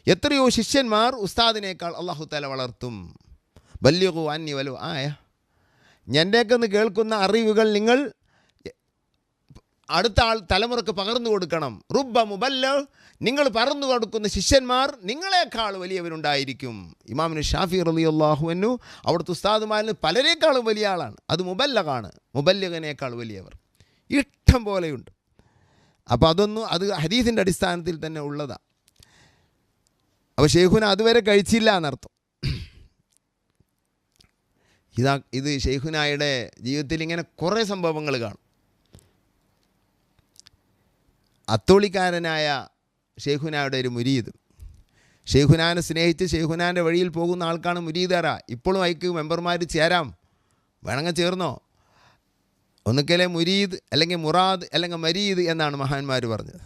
എത്രയോ ശിഷ്യന്മാർ ഉസ്താദിനേക്കാൾ അള്ളാഹു തആല വളർത്തും. ബല്ലിഗു അന്നി വലു ആയ, എൻ്റെയൊക്കെ കേൾക്കുന്ന അറിവുകൾ നിങ്ങൾ അടുത്ത തലമുറക്ക് പകർന്നു കൊടുക്കണം. റുബ്ബ മുബല്ലഗ്, നിങ്ങൾ പകർന്നു കൊടുക്കുന്ന ശിഷ്യന്മാർ നിങ്ങളെക്കാൾ വലിയവരുണ്ടായിരിക്കും. ഇമാമിന് ഷാഫി റളിയല്ലാഹു അൻഹു അവിടുത്തെ ഉസ്താദുമാരിൽ പലരേക്കാളും വലിയ ആളാണ്. അത് മുബല്ലഗാണ്, മുബല്ലഗിനേക്കാൾ വലിയവർ ഇഷ്ടം പോലെയുണ്ട്. അപ്പോൾ അത് ഹദീസിൻ്റെ അടിസ്ഥാനത്തിൽ തന്നെ ഉള്ളതാണ്. അപ്പോൾ ഷെയ്ഖുന അതുവരെ കഴിച്ചില്ല എന്നർത്ഥം. ഇത് ഷെയ്ഖുനായുടെ ജീവിതത്തിൽ ഇങ്ങനെ കുറേ സംഭവങ്ങൾ കാണും. അത്തോളിക്കാരനായ ഷെയ്ഖുനായുടെ ഒരു മുരീദ്, ഷെയ്ഖുനാനെ സ്നേഹിച്ച് ഷെയ്ഖുനാൻ്റെ വഴിയിൽ പോകുന്ന ആൾക്കാണ് മുരീദാറ. ഇപ്പോഴും അയക്ക് മെമ്പർമാർ ചേരാം, വേണമെങ്കിൽ ചേർന്നോ. ഒന്നുക്കലെ മുരീദ് അല്ലെങ്കിൽ മുറാദ് അല്ലെങ്കിൽ മരീദ് എന്നാണ് മഹാന്മാർ പറഞ്ഞത്.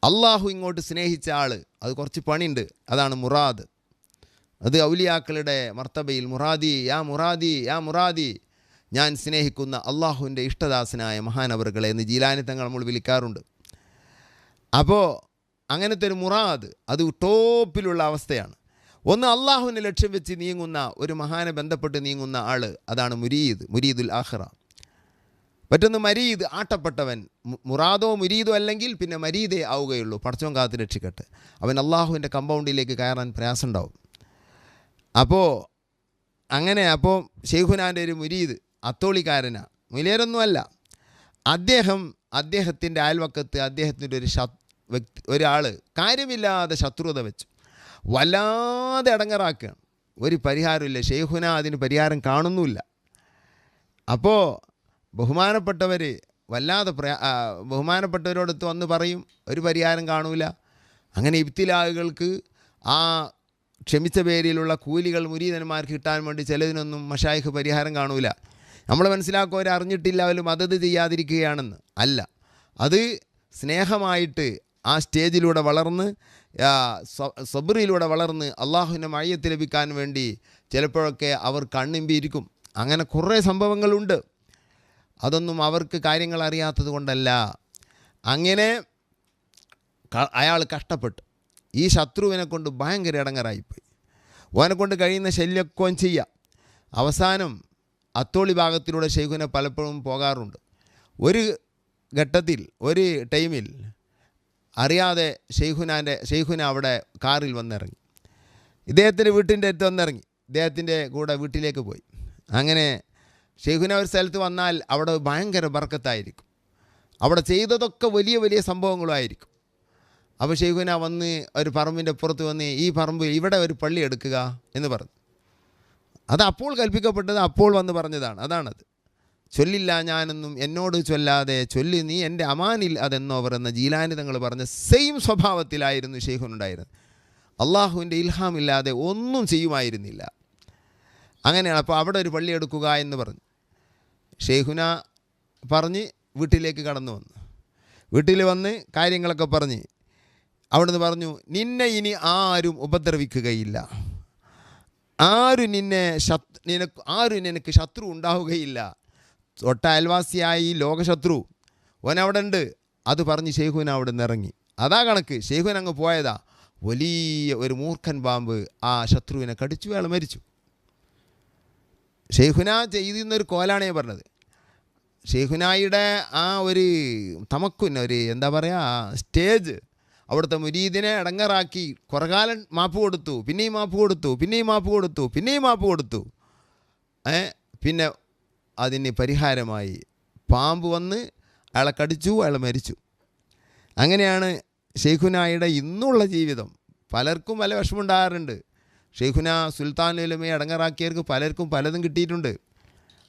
അള്ളാഹു ഇങ്ങോട്ട് സ്നേഹിച്ച ആൾ, അത് കുറച്ച് പണിയുണ്ട്, അതാണ് മുറാദ്. അത് ഔലിയാക്കളുടെ മർത്തബയിൽ മുറാദി യാ മുറാദി യാ മുറാദി, ഞാൻ സ്നേഹിക്കുന്ന അള്ളാഹുവിൻ്റെ ഇഷ്ടദാസനായ മഹാനവറുകളെ എന്ന് ജീലാനി തങ്ങൾ നമ്മൾ വിളിക്കാറുണ്ട്. അപ്പോൾ അങ്ങനത്തെ ഒരു മുറാദ് അത് ടോപ്പിലുള്ള അവസ്ഥയാണ്. ഒന്ന് അള്ളാഹുവിനെ ലക്ഷ്യം വെച്ച് നീങ്ങുന്ന ഒരു മഹാനെ ബന്ധപ്പെട്ട് നീങ്ങുന്ന ആൾ, അതാണ് മുരീദുൽ ആഖിറ. മറ്റൊന്ന് മരീദ്, ആട്ടപ്പെട്ടവൻ. മുറാദോ മുരീദോ അല്ലെങ്കിൽ പിന്നെ മരീദേ ആവുകയുള്ളൂ. പടച്ചോൻ കാത്ത് രക്ഷിക്കട്ടെ. അവൻ അള്ളാഹുവിൻ്റെ കമ്പൗണ്ടിലേക്ക് കയറാൻ പ്രയാസം ഉണ്ടാവും. അപ്പോൾ ഷെയ്ഖുനാൻ്റെ ഒരു മുരീദ് അത്തോളിക്കാരനാണ്, മുലിയരൊന്നുമല്ല. അദ്ദേഹത്തിൻ്റെ അയൽവക്കത്ത് അദ്ദേഹത്തിൻ്റെ ഒരാൾ കാര്യമില്ലാതെ ശത്രുത വെച്ചു, വല്ലാതെ ഇടങ്ങറാക്കുകയാണ്. ഒരു പരിഹാരമില്ല. ഷെയ്ഖുന അതിന് പരിഹാരം കാണുന്നുമില്ല. അപ്പോൾ ബഹുമാനപ്പെട്ടവർ വല്ലാതെ ബഹുമാനപ്പെട്ടവരോടൊത്ത് വന്ന് പറയും, ഒരു പരിഹാരം കാണൂല. അങ്ങനെ ഇബ്തിലാഹുകൾക്ക് ആ ക്ഷമിച്ച പേരിലുള്ള കൂലികൾ മുരീദന്മാർക്ക് കിട്ടാൻ വേണ്ടി ചിലതിനൊന്നും മശായിഖ് പരിഹാരം കാണൂല. നമ്മൾ മനസ്സിലാക്കുക, അവർ അറിഞ്ഞിട്ടില്ല, അവർ മദത് ചെയ്യാതിരിക്കുകയാണെന്ന് അല്ല. അത് സ്നേഹമായിട്ട് ആ സ്റ്റേജിലൂടെ വളർന്ന് സബ്റിലൂടെ വളർന്ന് അള്ളാഹുവിൻ്റെ മയ്യത്ത് ലഭിക്കാൻ വേണ്ടി ചിലപ്പോഴൊക്കെ അവർ കണ്ണിമ്പിയിരിക്കും. അങ്ങനെ കുറേ സംഭവങ്ങളുണ്ട്. അതൊന്നും അവർക്ക് കാര്യങ്ങൾ അറിയാത്തത് കൊണ്ടല്ല. അങ്ങനെ അയാൾ കഷ്ടപ്പെട്ടു. ഈ ശത്രുവിനെ കൊണ്ട് ഭയങ്കര ഇടങ്ങറായിപ്പോയി. ഓനെ കൊണ്ട് കഴിയുന്ന ശല്യമൊക്കെ ചെയ്യാം. അവസാനം അത്തോളി ഭാഗത്തിലൂടെ ഷെയ്ഖുന പലപ്പോഴും പോകാറുണ്ട്. ഒരു ഘട്ടത്തിൽ ഒരു ടൈമിൽ അറിയാതെ ഷെയ്ഖുന അവിടെ കാറിൽ വന്നിറങ്ങി. ഇദ്ദേഹത്തിൻ്റെ വീട്ടിൻ്റെ അടുത്ത് വന്നിറങ്ങി. ഇദ്ദേഹത്തിൻ്റെ കൂടെ വീട്ടിലേക്ക് പോയി. അങ്ങനെ ഷെയ്ഖുന ഒരു സ്ഥലത്ത് വന്നാൽ അവിടെ ഭയങ്കര ബർക്കത്തായിരിക്കും. അവിടെ ചെയ്തതൊക്കെ വലിയ വലിയ സംഭവങ്ങളുമായിരിക്കും. അപ്പോൾ ഷെയ്ഖുന വന്ന് ഒരു പറമ്പിൻ്റെ പുറത്ത് വന്ന്, ഈ പറമ്പ് ഇവിടെ ഒരു പള്ളി എടുക്കുക എന്ന് പറഞ്ഞു. അത് അപ്പോൾ കൽപ്പിക്കപ്പെട്ടത്, അപ്പോൾ വന്ന് പറഞ്ഞതാണ്. അതാണത്. ചൊല്ലില്ല ഞാനൊന്നും എന്നോട് ചൊല്ലാതെ ചൊല്ലി നീ എൻ്റെ അമാനിൽ അതെന്നോവർ എന്ന ജീലാനി തങ്ങൾ പറഞ്ഞ സെയിം സ്വഭാവത്തിലായിരുന്നു ഷെയ്ഖുനുണ്ടായിരുന്നത്. അള്ളാഹുവിൻ്റെ ഇൽഹാമില്ലാതെ ഒന്നും ചെയ്യുമായിരുന്നില്ല. അങ്ങനെയാണ്. അപ്പോൾ അവിടെ ഒരു പള്ളി എടുക്കുക എന്ന് പറഞ്ഞു. ഷെയ്ഖുന പറഞ്ഞ് വീട്ടിലേക്ക് കടന്നു വന്നു. വീട്ടിൽ വന്ന് കാര്യങ്ങളൊക്കെ പറഞ്ഞ് അവിടുന്ന് പറഞ്ഞു, നിന്നെ ഇനി ആരും ഉപദ്രവിക്കുകയില്ല, ആരും നിനക്ക് ശത്രു ഉണ്ടാവുകയില്ല. തൊട്ട അയൽവാസിയായി ലോകശത്രു ഓനവിടെ ഉണ്ട്. അത് പറഞ്ഞ് ഷെയ്ഖുന അവിടെ നിന്ന് ഇറങ്ങി. അതാ കണക്ക്. ഷെയ്ഖുന അങ്ങ് പോയതാ. വലിയ ഒരു മൂർഖൻ പാമ്പ് ആ ശത്രുവിനെ കടിച്ചു, അയാൾ മരിച്ചു. ഷെയ്ഖുന ചെയ്യുന്നൊരു കോലാണേ പറഞ്ഞത്. ഷെയ്ഖുനായുടെ ആ ഒരു തമക്കുന്ന ഒരു എന്താ പറയുക സ്റ്റേജ് അവിടുത്തെ മുരീദിനെ ഇടങ്ങറാക്കി. കുറകാലം മാപ്പ് കൊടുത്തു, പിന്നെയും മാപ്പ് കൊടുത്തു, പിന്നെയും മാപ്പ് കൊടുത്തു, പിന്നെയും മാപ്പ് കൊടുത്തു. പിന്നെ അതിന് പരിഹാരമായി പാമ്പ് വന്ന് അയാളെ കടിച്ചു, അയാൾ മരിച്ചു. അങ്ങനെയാണ് ഷെയ്ഖുനായുടെ ഇന്നുള്ള ജീവിതം. പലർക്കും പല വിഷമമുണ്ടാകാറുണ്ട്. ഷെയ്ഖുന സുൽത്താനുൽ ഉലമയെ അടങ്ങറാക്കിയവർക്ക് പലർക്കും പലതും കിട്ടിയിട്ടുണ്ട്.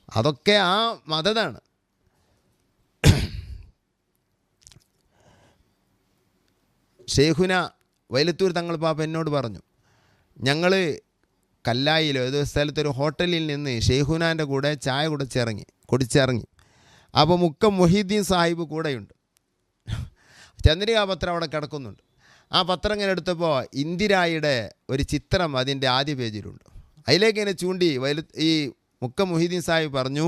അതൊക്കെ ആ മദതാണ്. ഷെയ്ഖുന വൈലത്തൂർ തങ്ങൾ പാപ്പ എന്നോട് പറഞ്ഞു, ഞങ്ങൾ കല്ലായിലോ ഏതോ സ്ഥലത്തൊരു ഹോട്ടലിൽ നിന്ന് ഷെയ്ഖുനാൻ്റെ കൂടെ ചായ കുടിച്ചിറങ്ങി. അപ്പോൾ മുക്കം മൊഹീദ്ദീൻ സാഹിബ് കൂടെയുണ്ട്. ചന്ദ്രികാ പത്രം അവിടെ കിടക്കുന്നുണ്ട്. ആ പത്രം ഇങ്ങനെ എടുത്തപ്പോൾ ഇന്ദിരായുടെ ഒരു ചിത്രം അതിൻ്റെ ആദ്യ പേജിലുണ്ട്. അതിലേക്ക് ഇങ്ങനെ ചൂണ്ടി ഈ മുക്കം മൊഹീദ്ദീൻ സാഹിബ് പറഞ്ഞു,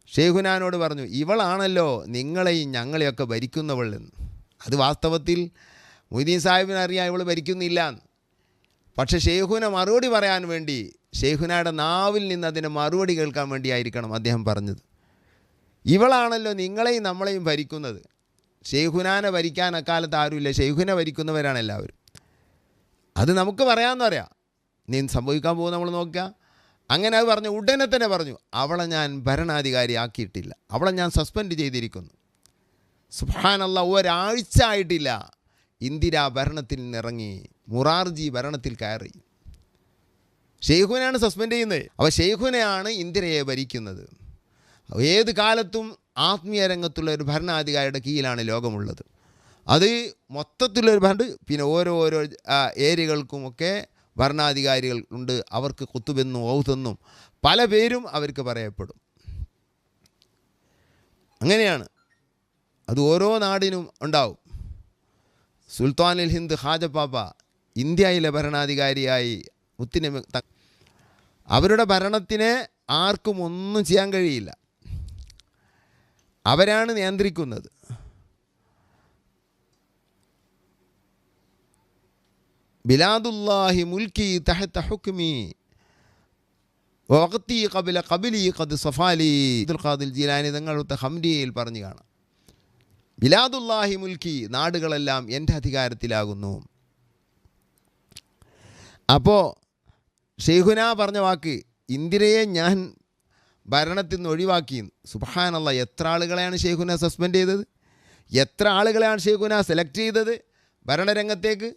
ഷെയ്ഖുനാനോട് പറഞ്ഞു, ഇവളാണല്ലോ നിങ്ങളെയും ഞങ്ങളെയൊക്കെ ഭരിക്കുന്നവൾ എന്ന്. അത് വാസ്തവത്തിൽ മൊഹീദ്ദീൻ സാഹിബിന് അറിയാം ഇവൾ ഭരിക്കുന്നില്ല എന്ന്. പക്ഷേ ഷെയ്ഖുന മറുപടി പറയാൻ വേണ്ടി ഷെയ്ഖുനയുടെ നാവിൽ നിന്ന് അതിൻ്റെ മറുപടി കേൾക്കാൻ വേണ്ടിയായിരിക്കണം അദ്ദേഹം പറഞ്ഞത്. ഇവളാണല്ലോ നിങ്ങളെയും നമ്മളെയും ഭരിക്കുന്നത്. ഷെയ്ഖുനാനെ ഭരിക്കാൻ അക്കാലത്ത് ആരുമില്ല, ഷെയ്ഖുനെ ഭരിക്കുന്നവരാണ് എല്ലാവരും. അത് നമുക്ക് പറയാമെന്നറിയാം, നീ സംഭവിക്കാൻ പോകും നമ്മൾ നോക്കുക. അങ്ങനെ അത് പറഞ്ഞു. ഉടനെ തന്നെ പറഞ്ഞു, അവളെ ഞാൻ ഭരണാധികാരി ആക്കിയിട്ടില്ല, അവളെ ഞാൻ സസ്പെൻഡ് ചെയ്തിരിക്കുന്നു. സുബ്ഹാനല്ലാഹ്, ഒരാഴ്ച ആയിട്ടില്ല ഇന്ദിര ഭരണത്തിൽ നിന്നിറങ്ങി മുറാർജി ഭരണത്തിൽ കയറി. ഷെയ്ഖുനെയാണ് സസ്പെൻഡ് ചെയ്യുന്നത്. അപ്പോൾ ഷെയ്ഖുനെയാണ് ഇന്ദിരയെ ഭരിക്കുന്നത്. ഏത് കാലത്തും ആത്മീയ രംഗത്തുള്ള ഒരു ഭരണാധികാരിയുടെ കീഴിലാണ് ലോകമുള്ളത്. അത് മൊത്തത്തിലുള്ളൊരു ഭരണം. പിന്നെ ഓരോ ഏരിയകൾക്കുമൊക്കെ ഭരണാധികാരികൾ ഉണ്ട്. അവർക്ക് കുത്തുബെന്നും ഔതെന്നും പല പേരും അവർക്ക് പറയപ്പെടും. അങ്ങനെയാണ് അത് ഓരോ നാടിനും ഉണ്ടാവും. സുൽത്താനുൽ ഹിന്ദ് ഖാജപ്പാപ്പ ഇന്ത്യയിലെ ഭരണാധികാരിയായി മുത്തുനബി അവരുടെ ഭരണത്തിനെ ആർക്കും ഒന്നും ചെയ്യാൻ കഴിയില്ല. അവരാണ് നിയന്ത്രിക്കുന്നത്. ബിലാദുല്ലാഹി മുൽക്കി തഹത ഹുക്മി വഖതി ഖബലി ഖദ് സഫാലി. അബ്ദുൽ ഖാദിർ ജീലാനി തങ്ങളുടെ ഹംദിയയിൽ പറഞ്ഞു കാണാം, ബിലാദുല്ലാഹി മുൽക്കി, നാടുകളെല്ലാം എൻ്റെ അധികാരത്തിലാകുന്നു. അപ്പോൾ ഷെയ്ഖുന പറഞ്ഞ വാക്ക്, ഇന്ദിരയെ ഞാൻ ഭരണത്തിൽ നിന്ന് ഒഴിവാക്കി. സുബ്ഹാനല്ലാഹ്, എത്ര ആളുകളെയാണ് ഷെയ്ഖുന സസ്പെൻഡ് ചെയ്തത്? എത്ര ആളുകളെയാണ് ഷെയ്ഖുന സെലക്ട് ചെയ്തത് ഭരണരംഗത്തേക്ക്?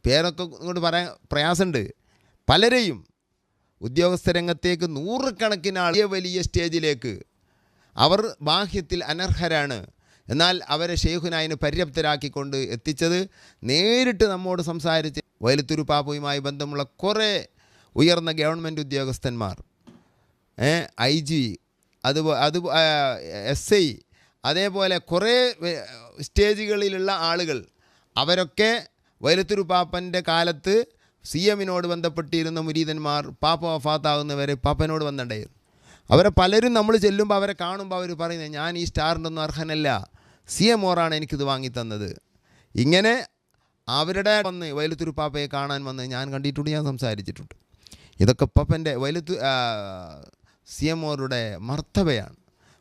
പേരൊക്കെ ഇങ്ങോട്ട് പറയാൻ പ്രയാസമുണ്ട്. പലരെയും ഉദ്യോഗസ്ഥ രംഗത്തേക്ക് നൂറുകണക്കിന് ആളുകൾ വലിയ സ്റ്റേജിലേക്ക് അവർ ബാഹ്യത്തിൽ അനർഹരാണ്. എന്നാൽ അവരെ ഷെയ്ഖുനായിന് പര്യാപ്തരാക്കിക്കൊണ്ട് എത്തിച്ചത് നേരിട്ട് നമ്മോട് സംസാരിച്ച് വൈലത്തൂർ പാപ്പയുമായി ബന്ധമുള്ള കുറേ ഉയർന്ന ഗവൺമെൻറ് ഉദ്യോഗസ്ഥന്മാർ, IG, SI, അതേപോലെ കുറേ സ്റ്റേജുകളിലുള്ള ആളുകൾ, അവരൊക്കെ വൈലത്തൂർ പാപ്പൻ്റെ കാലത്ത് CM-നോട് ബന്ധപ്പെട്ടിരുന്ന മുരീദന്മാർ പാപ്പ വഫാത്താകുന്നവരെ പാപ്പനോട് വന്നിട്ടുണ്ടായിരുന്നു. അവരെ പലരും നമ്മൾ ചെല്ലുമ്പോൾ അവരെ കാണുമ്പോൾ അവർ പറയുന്നത്, ഞാൻ ഈ സ്റ്റാറിൻ്റെ ഒന്നും അർഹനല്ല, CM ഓറാണ് എനിക്കിത് വാങ്ങിത്തന്നത്. ഇങ്ങനെ അവരുടെ വന്ന് വൈലത്തൂർ പാപ്പയെ കാണാൻ വന്ന് ഞാൻ കണ്ടിട്ടുണ്ട്, ഞാൻ സംസാരിച്ചിട്ടുണ്ട്. ഇതൊക്കെ പാപ്പൻ്റെ CM ഓറുടെ മർത്തബയാണ്.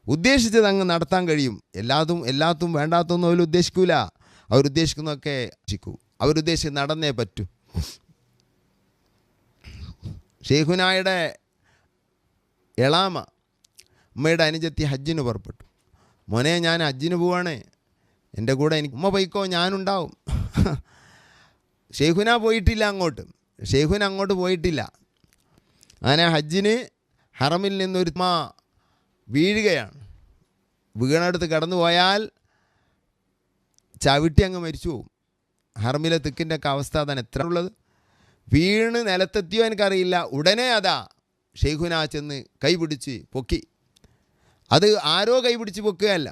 ഉദ്ദേശിച്ചത് അങ്ങ് നടത്താൻ കഴിയും. എല്ലാത്തും വേണ്ടാത്തൊന്നും അവർ ഉദ്ദേശിക്കൂല. അവരുദ്ദേശിക്കുന്നതൊക്കെ ശിക്കൂ. അവരുദ്ദേശിച്ച് നടന്നേ പറ്റൂ. ഷെയ്ഖുനായുടെ എളാമ ഉമ്മയുടെ അനുജത്തി ഹജ്ജിന് പുറപ്പെട്ടു. മോനെ, ഞാൻ ഹജ്ജിന് പോവാണ്, എൻ്റെ കൂടെ ഉമ്മ പോയിക്കോ, ഞാനുണ്ടാവും. ഷെയ്ഖുന പോയിട്ടില്ല അങ്ങോട്ട് പോയിട്ടില്ല. അങ്ങനെ ഹജ്ജിന് ഹറമിൽ നിന്നൊരു വീഴുകയാണ്. വീണടുത്ത് കടന്നു പോയാൽ ചവിട്ടി അങ്ങ് മരിച്ചു പോവും. ഹറമിലെ തിക്കിൻ്റെ ഒക്കെ അവസ്ഥ അതാണ്. എത്ര ഉള്ളത്, വീണ് നിലത്തെത്തിയോ എനിക്കറിയില്ല. ഉടനെ അതാ ഷെയ്ഖുന ചെന്ന് കൈപിടിച്ച് പൊക്കി. അത് ആരോ കൈപിടിച്ച് പൊക്കുകയല്ല,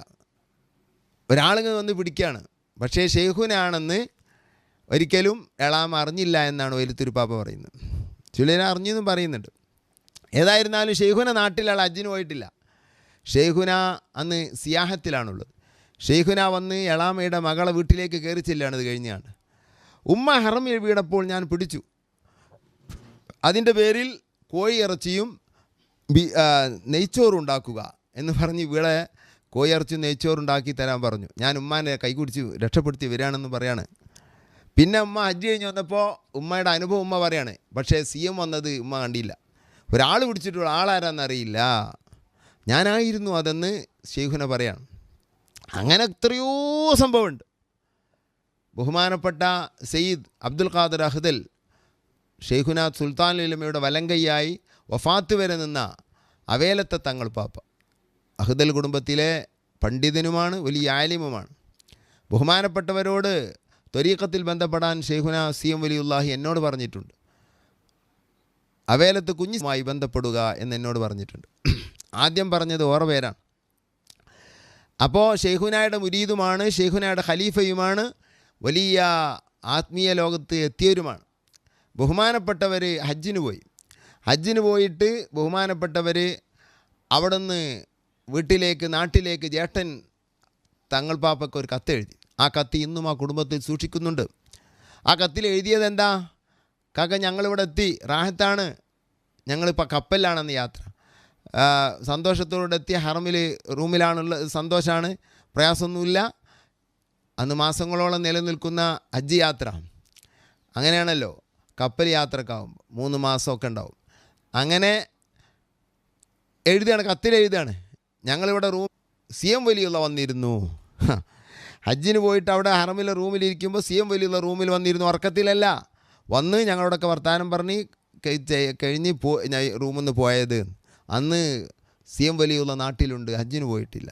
ഒരാളിങ്ങ് വന്ന് പിടിക്കുകയാണ്. പക്ഷേ ഷെയ്ഖുനാണെന്ന് ഒരിക്കലും എളാമ അറിഞ്ഞില്ല എന്നാണ് വൈലത്തൂർ പാപ്പ പറയുന്നത്. ചിലർ അറിഞ്ഞെന്നും പറയുന്നുണ്ട്. ഏതായിരുന്നാലും ഷെയ്ഖുന നാട്ടിലുള്ള ഹജ്ജിന് പോയിട്ടില്ല. ഷെയ്ഖുന അന്ന് സിയാഹത്തിലാണുള്ളത്. ഷെയ്ഖുന വന്ന് എളാമയുടെ മകളെ വീട്ടിലേക്ക് കയറി ചെല്ലുകയാണ്. ഇത് കഴിഞ്ഞാണ് ഉമ്മ ഹറമിൽ വീണപ്പോൾ ഞാൻ പിടിച്ചു. അതിൻ്റെ പേരിൽ കോഴിയിറച്ചിയും നെയ്ച്ചോറും ഉണ്ടാക്കുക എന്ന് പറഞ്ഞ് ഇവിടെ കോഴിയിറച്ചിയും നെയ്ച്ചോറുണ്ടാക്കി തരാൻ പറഞ്ഞു. ഞാൻ ഉമ്മാനെ കൈകുടിച്ച് രക്ഷപ്പെടുത്തി വരികയാണെന്ന് പറയാണ്. പിന്നെ ഉമ്മ ഹജ്ജ് കഴിഞ്ഞ് വന്നപ്പോൾ ഉമ്മയുടെ അനുഭവം ഉമ്മ പറയാണ്. പക്ഷേ CM വന്നത് ഉമ്മ കണ്ടില്ല. ഒരാൾ പിടിച്ചിട്ടുള്ള ആളാരാന്നറിയില്ല, ഞാനായിരുന്നു അതെന്ന് ഷെയ്ഖുന പറയാണ്. അങ്ങനെ എത്രയോ സംഭവമുണ്ട്. ബഹുമാനപ്പെട്ട സയ്യിദ് അബ്ദുൽ ഖാദർ അഹ്ദൽ ഷെയ്ഖുന സുൽത്താനുൽ ഉലമയുടെ വലങ്കയ്യായി വഫാത്ത് വരെ നിന്ന അവേലത്തെ തങ്ങൾ പാപ്പ അഹ്ദൽ കുടുംബത്തിലെ പണ്ഡിതനുമാണ്, വലിയ ആലിമുമാണ്. ബഹുമാനപ്പെട്ടവരോട് ത്വരീഖത്തിൽ ബന്ധപ്പെടാൻ ഷെയ്ഖുന CM വലിയുല്ലാഹി എന്നോട് പറഞ്ഞിട്ടുണ്ട്. അവേലത്ത് കുഞ്ഞുമായി ബന്ധപ്പെടുക എന്ന് എന്നോട് പറഞ്ഞിട്ടുണ്ട്. ആദ്യം പറഞ്ഞത് ഓറ പേരാണ്. അപ്പോൾ ഷെയ്ഖുനായുടെ മുരീദുമാണ്, ഷെയ്ഖുനായുടെ ഖലീഫയുമാണ്, വലിയ ആത്മീയ ലോകത്ത് എത്തിയവരുമാണ്. ബഹുമാനപ്പെട്ടവർ ഹജ്ജിന് പോയിട്ട് ബഹുമാനപ്പെട്ടവർ അവിടുന്ന് നാട്ടിലേക്ക് ജേട്ടൻ തങ്ങൾ പാപ്പയ്ക്ക് ഒരു കത്തെഴുതി. ആ കത്ത് ഇന്നും ആ കുടുംബത്തിൽ സൂക്ഷിക്കുന്നുണ്ട്. ആ കത്തിൽ എഴുതിയത് എന്താ? കാക്ക, ഞങ്ങളിവിടെ എത്തി, റാഹത്താണ്, ഞങ്ങളിപ്പോൾ കപ്പലിലാണെന്ന് യാത്ര, സന്തോഷത്തോടെ എത്തിയ ഹറമിൽ റൂമിലാണുള്ള സന്തോഷമാണ്, പ്രയാസമൊന്നുമില്ല. അന്ന് മാസങ്ങളോളം നിലനിൽക്കുന്ന ഹജ്ജ് യാത്ര അങ്ങനെയാണല്ലോ, കപ്പൽ യാത്രക്കാവുമ്പോൾ 3 മാസമൊക്കെ ഉണ്ടാവും. അങ്ങനെ കത്തിലെഴുതുകയാണ്, ഞങ്ങളിവിടെ CM വലിയുള്ള വന്നിരുന്നു. ഹജ്ജിന് പോയിട്ട് അവിടെ ഹറമിലെ റൂമിലിരിക്കുമ്പോൾ CM വലിയുള്ള റൂമിൽ വന്നിരുന്നു, ഉറക്കത്തിലല്ല, വന്ന് ഞങ്ങളോടൊക്കെ വർത്തമാനം പറഞ്ഞ് കഴിഞ്ഞ് റൂമിൽ നിന്ന് പോയത്. അന്ന് CM വലിയുള്ള നാട്ടിലുണ്ട്, ഹജ്ജിന് പോയിട്ടില്ല.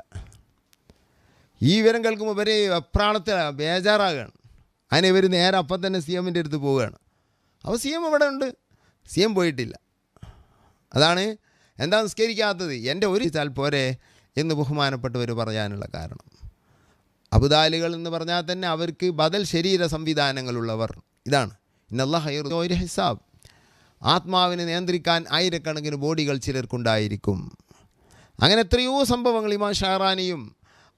ഈ വിവരം കേൾക്കുമ്പോൾ ഇവർ വെപ്രാളത്തിൽ ബേജാറാകുകയാണ്. അതിന് ഇവർ നേരെ അപ്പം തന്നെ CM-ൻ്റെ അടുത്ത് പോവുകയാണ്. അപ്പോൾ CM ഇവിടെ ഉണ്ട്, CM പോയിട്ടില്ല. അതാണ് എന്താ നിസ്കരിക്കാത്തത്, എൻ്റെ ഒരു ചാൽ പോരെ എന്ന് ബഹുമാനപ്പെട്ടവർ പറയാനുള്ള കാരണം. അബുദാലികൾ എന്ന് പറഞ്ഞാൽ തന്നെ അവർക്ക് ബദൽ ശരീര സംവിധാനങ്ങളുള്ളവർ. ഇതാണ് ഇന്നല്ലാഹു ഹിസാബ്. ആത്മാവിനെ നിയന്ത്രിക്കാൻ ആയിരക്കണക്കിന് ബോഡികൾ ചിലർക്കുണ്ടായിരിക്കും. അങ്ങനെ എത്രയോ സംഭവങ്ങൾ ഇമാം ഷഹറാനിയും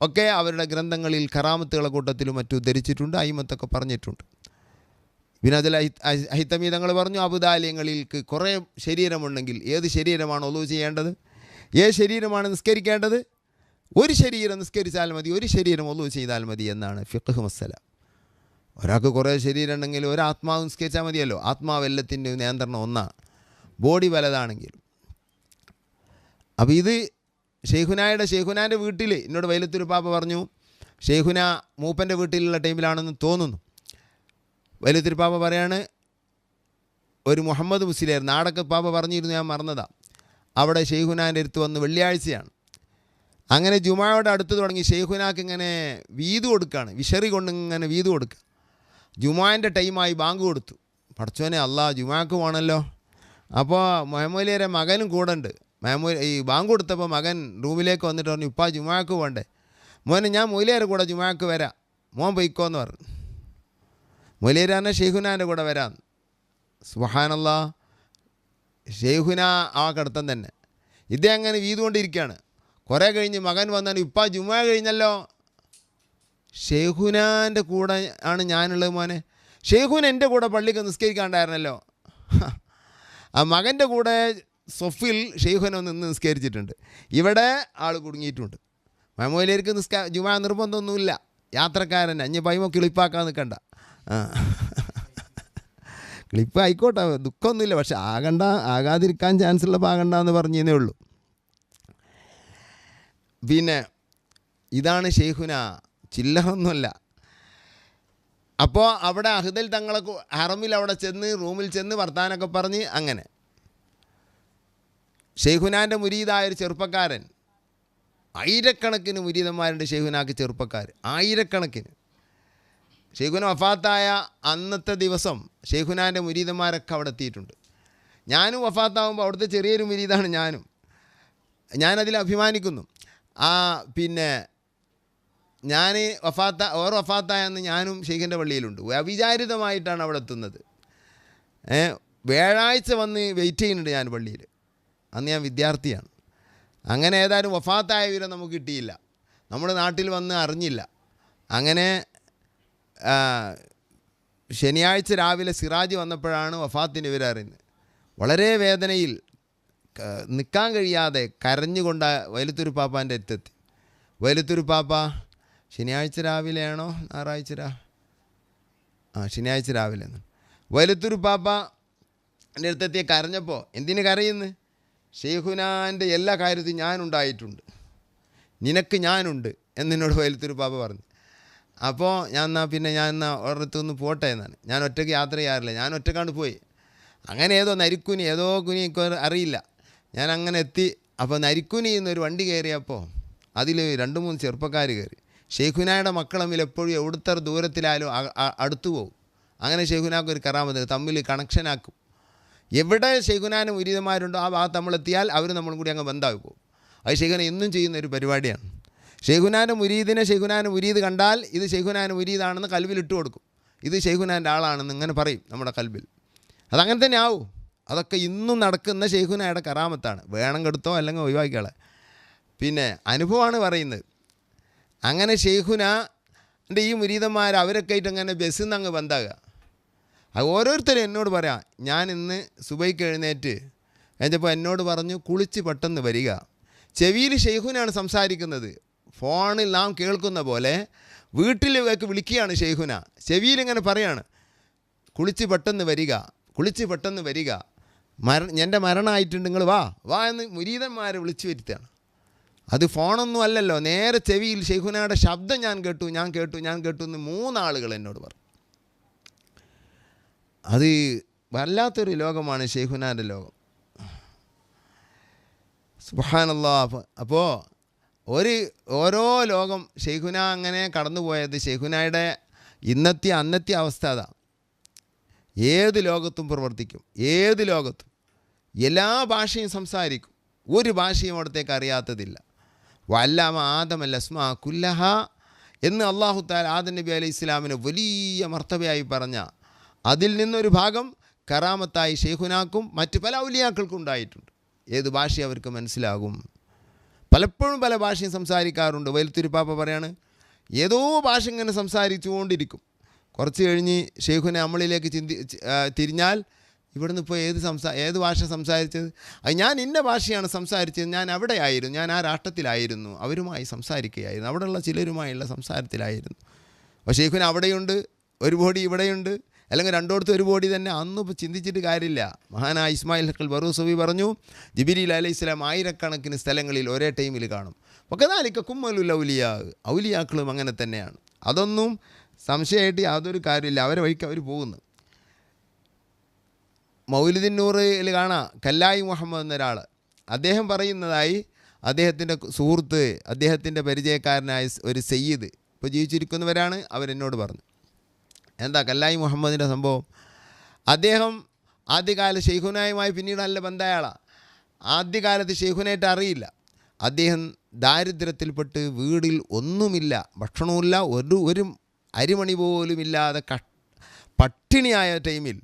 ഒക്കെ അവരുടെ ഗ്രന്ഥങ്ങളിൽ കറാമത്തുകളെ കൂട്ടത്തിലും മറ്റും ഉദ്ധരിച്ചിട്ടുണ്ട്, അയിമത്തൊക്കെ പറഞ്ഞിട്ടുണ്ട്. ബിനദൽ ഹൈതമി തങ്ങൾ പറഞ്ഞു, അബുദാലിയങ്ങൾക്ക് കുറേ ശരീരമുണ്ടെങ്കിൽ ഏത് ശരീരമാണ് ഒളു ചെയ്യേണ്ടത്, ഏത് ശരീരമാണ് നിസ്കരിക്കേണ്ടത്? ഒരു ശരീരം നിസ്കരിച്ചാൽ മതി, ഒരു ശരീരം ഒളു ചെയ്താൽ മതി എന്നാണ് ഫിഖ്ഹ് മസല. ഒരാൾക്ക് കുറേ ശരീരം ഉണ്ടെങ്കിൽ ഒരു ആത്മാവ് നിസ്കരിച്ചാൽ മതിയല്ലോ. ആത്മാവ് എല്ലാത്തിൻ്റെ നിയന്ത്രണം ഒന്നാണ്, ബോഡി വലുതാണെങ്കിലും. അപ്പോൾ ഇത് ഷെയ്ഖുനാൻ്റെ വീട്ടിൽ എന്നോട് വൈലത്തൂർ പാപ്പ പറഞ്ഞു, ഷെയ്ഖുന മൂപ്പൻ്റെ വീട്ടിലുള്ള ടൈമിലാണെന്ന് തോന്നുന്നു. വൈലത്തൂർ പാപ്പ പറയാണ്, ഒരു മുഹമ്മദ് മുസ്ലിയാർ നാടൊക്കെ പാപ്പ പറഞ്ഞിരുന്നു, ഞാൻ മറന്നതാ. അവിടെ ഷെയ്ഖുനാൻ്റെ അടുത്ത് വന്ന്, വെള്ളിയാഴ്ചയാണ്. അങ്ങനെ ജുമായോട് അടുത്ത് തുടങ്ങി ഷെയ്ഖുനാക്ക് ഇങ്ങനെ വീത് കൊടുക്കുകയാണ്, വിഷറി കൊണ്ട് ഇങ്ങനെ വീത് കൊടുക്കുക. ജുമാൻ്റെ ടൈമായി, ബാങ്ക് കൊടുത്തു. പടച്ചോനെ അല്ലാ ജുമാക്ക് പോകണമല്ലോ. അപ്പോൾ മുഹമ്മദിലെ മകനും കൂടെ ഉണ്ട്. ഈ ബാങ്ക് കൊടുത്തപ്പോൾ മകൻ റൂമിലേക്ക് വന്നിട്ട് പറഞ്ഞു, ഇപ്പാ ജുമാക്ക് പോകണ്ടേ? മോനെ ഞാൻ മൊയിലേറെ കൂടെ ജുമാക്ക് വരാം, മോൻ പൊയ്ക്കോന്ന് പറഞ്ഞു. മൊയിലേര് പറഞ്ഞാൽ ഷെയ്ഖുനാൻ്റെ കൂടെ വരാം. സുബ്ഹാനല്ലാ, ഷെയ്ഖുന ആ കടത്തം തന്നെ. ഇതേ അങ്ങനെ വീതുകൊണ്ടിരിക്കുകയാണ്. കുറേ കഴിഞ്ഞ് മകൻ വന്നാണ്, ഇപ്പാ ജുമാ കഴിഞ്ഞല്ലോ, ഷെയ്ഖുനാൻ്റെ കൂടെ ആണ് ഞാനുള്ളത് മോനെ. ഷെയ്ഖുന എൻ്റെ കൂടെ പള്ളിക്ക് നിസ്കരിക്കാണ്ടായിരുന്നല്ലോ. ആ മകൻ്റെ കൂടെ സൊഫിൽ ഷെയ്ഖുന നിന്ന് നിസ്കരിച്ചിട്ടുണ്ട്. ഇവിടെ ആൾ കുടുങ്ങിയിട്ടുണ്ട്. മഹമൂലിയർക്ക് ജുമാ നിർബന്ധമൊന്നുമില്ല, യാത്രക്കാരൻ. അഞ്ഞ് പൈമ കിളിപ്പാക്കാൻ നിൽക്കണ്ട. ക്ലിപ്പ് ആയിക്കോട്ടെ, ദുഃഖമൊന്നുമില്ല. പക്ഷെ ആകാതിരിക്കാൻ ചാൻസ് ഉള്ളപ്പോൾ ആകണ്ടെന്ന് പറഞ്ഞതേ ഉള്ളൂ. പിന്നെ ഇതാണ് ഷെയ്ഖുന, ചില്ലറൊന്നുമല്ല. അപ്പോൾ അവിടെ അഹ്ദൽ തങ്ങളെ ഹറമിൽ അവിടെ ചെന്ന് റൂമിൽ ചെന്ന് വർത്താനൊക്കെ പറഞ്ഞ് അങ്ങനെ ഷെയ്ഖുനാൻ്റെ മുരീദായൊരു ചെറുപ്പക്കാരൻ, ആയിരക്കണക്കിന് മുരീദന്മാരുണ്ട് ഷെയ്ഖുനാക്ക്, ചെറുപ്പക്കാർ ആയിരക്കണക്കിന്. ഷെയ്ഖുന വഫാത്തായ അന്നത്തെ ദിവസം ഷെയ്ഖുനാൻ്റെ മുരീദന്മാരൊക്കെ അവിടെ എത്തിയിട്ടുണ്ട്. ഞാനും വഫാത്താവുമ്പോൾ അവിടുത്തെ ചെറിയൊരു മുരീദാണ് ഞാനതിൽ അഭിമാനിക്കുന്നു. പിന്നെ ഞാൻ വഫാത്തായെന്ന് ഞാനും ഷെയ്ഖിൻ്റെ പള്ളിയിലുണ്ട്. അവിചാരിതമായിട്ടാണ് അവിടെ എത്തുന്നത്. വ്യാഴാഴ്ച വന്ന് വെയിറ്റ് ചെയ്യുന്നുണ്ട് ഞാൻ പള്ളിയിൽ. അന്ന് ഞാൻ വിദ്യാർത്ഥിയാണ്. അങ്ങനെ ഏതായാലും വഫാത്തായ വിവരം നമുക്ക് കിട്ടിയില്ല, നമ്മുടെ നാട്ടിൽ വന്ന് അറിഞ്ഞില്ല. അങ്ങനെ ശനിയാഴ്ച രാവിലെ സിറാജ് വന്നപ്പോഴാണ് വഫാത്തിൻ്റെ വിവരം അറിയുന്നത്. വളരെ വേദനയിൽ നിൽക്കാൻ കഴിയാതെ കരഞ്ഞുകൊണ്ട് വൈലത്തൂർ പാപ്പാൻ്റെ അടുത്തെത്തി. വൈലത്തൂർ പാപ്പ ശനിയാഴ്ച രാവിലെയാണോ ഞായറാഴ്ച ശനിയാഴ്ച രാവിലെ വൈലത്തൂർ പാപ്പ എൻ്റെ അടുത്തെത്തിയ കരഞ്ഞപ്പോൾ, എന്തിന് കരയുന്നു? ഷെയ്ഖുനാൻ്റെ എല്ലാ കാര്യത്തിലും ഞാനുണ്ടായിട്ടുണ്ട്, നിനക്ക് ഞാനുണ്ട് എന്നോട് വൈലത്തൂർ പാപ്പ പറഞ്ഞു. അപ്പോൾ ഞാൻ ഒരിടത്തുനിന്ന് പോട്ടെ എന്നാണ്. ഞാൻ ഒറ്റയ്ക്ക് യാത്ര ചെയ്യാറില്ല, ഞാൻ ഒറ്റക്കാണ്ട് പോയി. അങ്ങനെ ഏതോ നരിക്കുനി എനിക്ക് അറിയില്ല, ഞാൻ അങ്ങനെ എത്തി. അപ്പോൾ നരിക്കുനി എന്നൊരു വണ്ടി കയറിയപ്പോൾ അതിൽ 2-3 ചെറുപ്പക്കാർ കയറി. ഷെയ്ഖുനായുടെ മക്കൾ തമ്മിൽ എപ്പോഴും എവിടുത്തെ ദൂരത്തിലായാലും അടുത്തു പോകും. അങ്ങനെ ഷെയ്ഖുനാക്ക് ഒരു കറാമത്ത്, തമ്മിൽ കണക്ഷനാക്കും. എവിടെ ഷെയ്ഖുനാന് മുരീദന്മാരുണ്ടോ ആ ഭാഗത്ത് നമ്മളെത്തിയാൽ അവർ നമ്മളും കൂടി അങ്ങ് ബന്ധമായി പോകും. അത് ഷെയ്ഖുന എന്നും ചെയ്യുന്നൊരു പരിപാടിയാണ്. ഷെയ്ഖുനാൻ്റെ മുരീദ് കണ്ടാൽ ഇത് ഷെയ്ഖുനാൻ്റെ മുരീദാണെന്ന് കൽബിൽ ഇട്ട് കൊടുക്കും, ഇത് ഷെയ്ഖുനാൻ്റെ ആളാണെന്ന് ഇങ്ങനെ പറയും നമ്മുടെ കൽബിൽ. അതങ്ങനെ തന്നെ ആവും. അതൊക്കെ ഇന്നും നടക്കുന്ന ഷെയ്ഖുനായുടെ കറാമത്താണ്. വേണം കെടുത്തോ അല്ലെങ്കിൽ ഒഴിവാക്കിയാളെ. പിന്നെ അനുഭവമാണ് പറയുന്നത്. അങ്ങനെ ഷെയ്ഖുനാൻ്റെ ഈ മുരീദന്മാർ അവരൊക്കെ ആയിട്ട് അങ്ങനെ ബസ്സിൽ നിന്ന് അങ്ങ് ബന്ധാകുക. അത് ഓരോരുത്തരും എന്നോട് പറയാം. ഞാൻ ഇന്ന് സുബൈക്ക് എഴുന്നേറ്റ് കഴിഞ്ഞപ്പോൾ എന്നോട് പറഞ്ഞു, കുളിച്ച് പെട്ടെന്ന് വരിക. ചെവിയിൽ ഷെയ്ഖുനാണ് സംസാരിക്കുന്നത്, ഫോണിൽ നാം കേൾക്കുന്ന പോലെ വീട്ടിലേക്ക് വിളിക്കുകയാണ് ഷെയ്ഖുന. ചെവിയിലിങ്ങനെ പറയാണ്, കുളിച്ച് പെട്ടെന്ന് വരിക, കുളിച്ച് പെട്ടെന്ന് വരിക, എൻ്റെ മരണമായിട്ടുണ്ട്, നിങ്ങൾ വാ എന്ന് മുരീദന്മാരെ വിളിച്ചു വരുത്തുകയാണ്. അത് ഫോണൊന്നും അല്ലല്ലോ, നേരെ ചെവിയിൽ ഷെയ്ഖുനയുടെ ശബ്ദം ഞാൻ കേട്ടു എന്ന് 3 ആളുകൾ എന്നോട് പറഞ്ഞു. അത് വല്ലാത്തൊരു ലോകമാണ് ഷെയ്ഖുനാൻ്റെ ലോകം. സുബ്ഹാനല്ലാഹ്. അപ്പോൾ ഓരോ ലോകം ഷെയ്ഖുന അങ്ങനെ കടന്നുപോയത്. ഷെയ്ഖുനയുടെ അന്നത്തെ അവസ്ഥ അതാ. ഏത് ലോകത്തും പ്രവർത്തിക്കും, ഏത് ലോകത്തും എല്ലാ ഭാഷയും സംസാരിക്കും, ഒരു ഭാഷയും അവിടത്തേക്ക് അറിയാത്തതില്ല. വല്ലാമ ആദമൽ അസ്മാ കുല്ലഹ എന്ന് അല്ലാഹു തആല ആദം നബി അലൈഹി ഇസ്ലാമിനെ വലിയ മർത്തബയായി പറഞ്ഞ അതിൽ നിന്നൊരു ഭാഗം കറാമത്തായി ഷെയ്ഖുനാക്കും മറ്റ് പല ഔലിയാക്കൾക്കും ഉണ്ടായിട്ടുണ്ട്. ഏത് ഭാഷ അവർക്ക് മനസ്സിലാകും. പലപ്പോഴും പല ഭാഷയും സംസാരിക്കാറുണ്ട്. വൈലത്തൂർ പാപ്പ പറയാണ്, ഏതോ ഭാഷ ഇങ്ങനെ സംസാരിച്ചുകൊണ്ടിരിക്കും. കുറച്ച് കഴിഞ്ഞ് ഷെയ്ഖുന നമ്മളിലേക്ക് തിരിഞ്ഞാൽ, ഇവിടുന്ന് ഇപ്പോൾ ഏത് ഭാഷ സംസാരിച്ചത്? ഞാൻ ഇന്ന ഭാഷയാണ് സംസാരിച്ചത്, ഞാൻ അവിടെയായിരുന്നു, ഞാൻ ആ രാഷ്ട്രത്തിലായിരുന്നു, അവരുമായി സംസാരിക്കുകയായിരുന്നു, അവിടെയുള്ള ചിലരുമായുള്ള സംസാരത്തിലായിരുന്നു. അപ്പോൾ ഷെയ്ഖുന അവിടെയുണ്ട്, ഒരു ബോഡി ഇവിടെയുണ്ട്, അല്ലെങ്കിൽ രണ്ടോടത്തും ഒരു ബോഡി തന്നെ. അന്നും ഇപ്പോൾ ചിന്തിച്ചിട്ട് കാര്യമില്ല. മഹാനായ ഇസ്മായിൽ ഹഖൽ ബറൂസവി പറഞ്ഞു, ജിബ്രീൽ അലൈഹിസ്സലാം ആയിരക്കണക്കിന് സ്ഥലങ്ങളിൽ ഒരേ ടൈമിൽ കാണും. വകദാലിക കുമ്മലുൽ ഔലിയാ, ഔലിയാക്കളും അങ്ങനെ തന്നെയാണ്. അതൊന്നും സംശയമായിട്ട് യാതൊരു കാര്യമില്ല, അവരെ വഴിക്ക് അവർ പോകുന്നു. മൗലിദിന്നൂറിൽ കാണാം കല്ലായി മുഹമ്മദ് എന്നൊരാൾ. അദ്ദേഹം പറയുന്നതായി അദ്ദേഹത്തിൻ്റെ സുഹൃത്ത്, അദ്ദേഹത്തിൻ്റെ പരിചയക്കാരനായ ഒരു സയ്യിദ്, ഇപ്പോൾ ജീവിച്ചിരിക്കുന്നവരാണ്, അവരെന്നോട് പറഞ്ഞു. എന്താ കല്ലായി മുഹമ്മദിൻ്റെ സംഭവം? അദ്ദേഹം ആദ്യകാല ഷെയ്ഖുനായുമായി പിന്നീട് നല്ല ബന്ധമായാളാണ്. ആദ്യകാലത്ത് ഷെയ്ഖുനായിട്ട് അറിയില്ല. അദ്ദേഹം ദാരിദ്ര്യത്തിൽപ്പെട്ട് വീടിൽ ഒന്നുമില്ല, ഭക്ഷണവുമില്ല, ഒരു അരിമണി പോലും ഇല്ലാതെ പട്ടിണിയായ ടൈമിൽ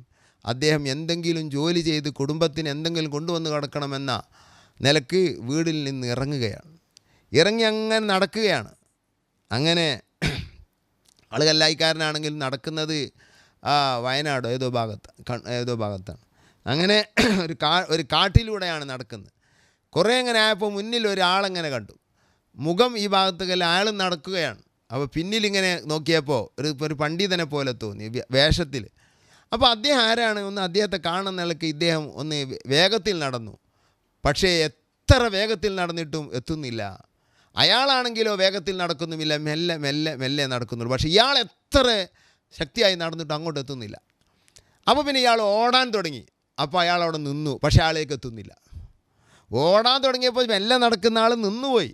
അദ്ദേഹം എന്തെങ്കിലും ജോലി ചെയ്ത് കുടുംബത്തിന് എന്തെങ്കിലും കൊണ്ടുവന്ന് കിടക്കണമെന്ന നിലക്ക് വീടിൽ നിന്ന് ഇറങ്ങുകയാണ്. ഇറങ്ങി അങ്ങനെ നടക്കുകയാണ്. അങ്ങനെ ആൾ കല്ലായിക്കാരനാണെങ്കിൽ നടക്കുന്നത് വയനാടോ ഏതോ ഭാഗത്താണ്. അങ്ങനെ ഒരു കാട്ടിലൂടെയാണ് നടക്കുന്നത്. കുറേ അങ്ങനെ ആയപ്പോൾ മുന്നിൽ ഒരാളെങ്ങനെ കണ്ടു. മുഖം ഈ ഭാഗത്തേക്കല്ല, അയാളും നടക്കുകയാണ്. അപ്പോൾ പിന്നിലിങ്ങനെ നോക്കിയപ്പോൾ ഒരു പണ്ഡിതനെ പോലെ തോന്നി വേഷത്തിൽ. അപ്പോൾ അദ്ദേഹം ആരാണ്? ഒന്ന് അദ്ദേഹത്തെ കാണുന്ന നിലയ്ക്ക് ഇദ്ദേഹം ഒന്ന് വേഗത്തിൽ നടന്നു. പക്ഷേ എത്ര വേഗത്തിൽ നടന്നിട്ടും എത്തുന്നില്ല. അയാളാണെങ്കിലോ വേഗത്തിൽ നടക്കുന്നുമില്ല, മെല്ലെ മെല്ലെ മെല്ലെ നടക്കുന്നുള്ളൂ. പക്ഷേ ഇയാൾ എത്ര ശക്തിയായി നടന്നിട്ടും അങ്ങോട്ട് എത്തുന്നില്ല. അപ്പോൾ പിന്നെ ഇയാൾ ഓടാൻ തുടങ്ങി. അപ്പോൾ അയാൾ അവിടെ നിന്നു, പക്ഷേ ആളേക്ക് എത്തുന്നില്ല. ഓടാൻ തുടങ്ങിയപ്പോൾ മെല്ലെ നടക്കുന്ന ആൾ നിന്നുപോയി.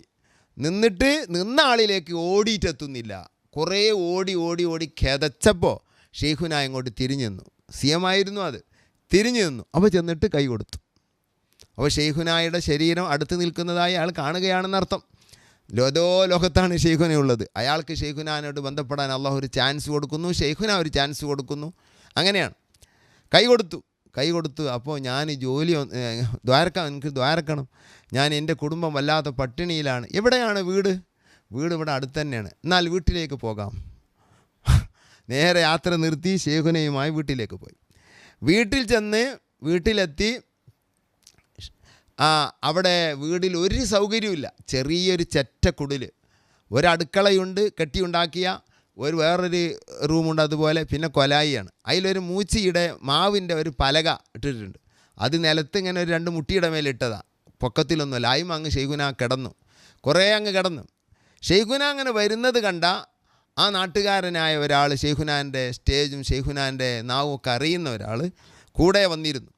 നിന്നിട്ട് നിന്ന ആളിലേക്ക് ഓടിയിട്ടെത്തുന്നില്ല. കുറേ ഓടി ഓടി ഓടി കിതച്ചപ്പോൾ ഷെയ്ഖുനായ അങ്ങോട്ട് തിരിഞ്ഞു നിന്നു. സിയമായിരുന്നു അത്. തിരിഞ്ഞു നിന്നു. അപ്പോൾ ചെന്നിട്ട് കൈ കൊടുത്തു. അപ്പോൾ ഷെയ്ഖുനായുടെ ശരീരം അടുത്ത് നിൽക്കുന്നതായി അയാൾ കാണുകയാണെന്നർത്ഥം. ലോകത്താണ് ഷെയ്ഖുനയുള്ളത്. അയാൾക്ക് ഷെയ്ഖുനാനോട് ബന്ധപ്പെടാൻ അള്ളാഹു ഒരു ചാൻസ് കൊടുക്കുന്നു, ഷെയ്ഖുന ഒരു ചാൻസ് കൊടുക്കുന്നു. അങ്ങനെയാണ്. കൈ കൊടുത്തു. അപ്പോൾ ഞാൻ ജോലി എനിക്ക് ദ്വാരക്കണം, ഞാൻ എൻ്റെ കുടുംബം വല്ലാത്ത പട്ടിണിയിലാണ്. എവിടെയാണ് വീട്? ഇവിടെ അടുത്ത് തന്നെയാണ്. എന്നാൽ വീട്ടിലേക്ക് പോകാം. നേരെ യാത്ര നിർത്തി ഷെയ്ഖുനയുമായി വീട്ടിലേക്ക് പോയി. വീട്ടിൽ ചെന്ന് വീട്ടിലെത്തി. അവിടെ വീടിൽ ഒരു സൗകര്യമില്ല. ചെറിയൊരു ചെറ്റക്കുടിൽ, ഒരടുക്കളയുണ്ട് കെട്ടിയുണ്ടാക്കിയ, വേറൊരു റൂമുണ്ട് അതുപോലെ, പിന്നെ കൊലായിയാണ്. അതിലൊരു മൂച്ചിയുടെ മാവിൻ്റെ ഒരു പലക ഇട്ടിട്ടുണ്ട്. അത് നിലത്ത് ഇങ്ങനെ ഒരു 2 മുട്ടിയുടെ മേലിട്ടതാണ്, പൊക്കത്തിലൊന്നുമല്ല. ആയും അങ്ങ് ഷെയ്ഖുന കിടന്നു. കുറേ അങ്ങ് കിടന്നു. ഷെയ്ഖുന അങ്ങനെ വരുന്നത് കണ്ട ആ നാട്ടുകാരനായ ഒരാൾ, ഷെയ്ഖുനാൻ്റെ സ്റ്റേജും ഷെയ്ഖുനാൻ്റെ നാവും ഒക്കെ അറിയുന്ന ഒരാൾ കൂടെ വന്നിരുന്നു.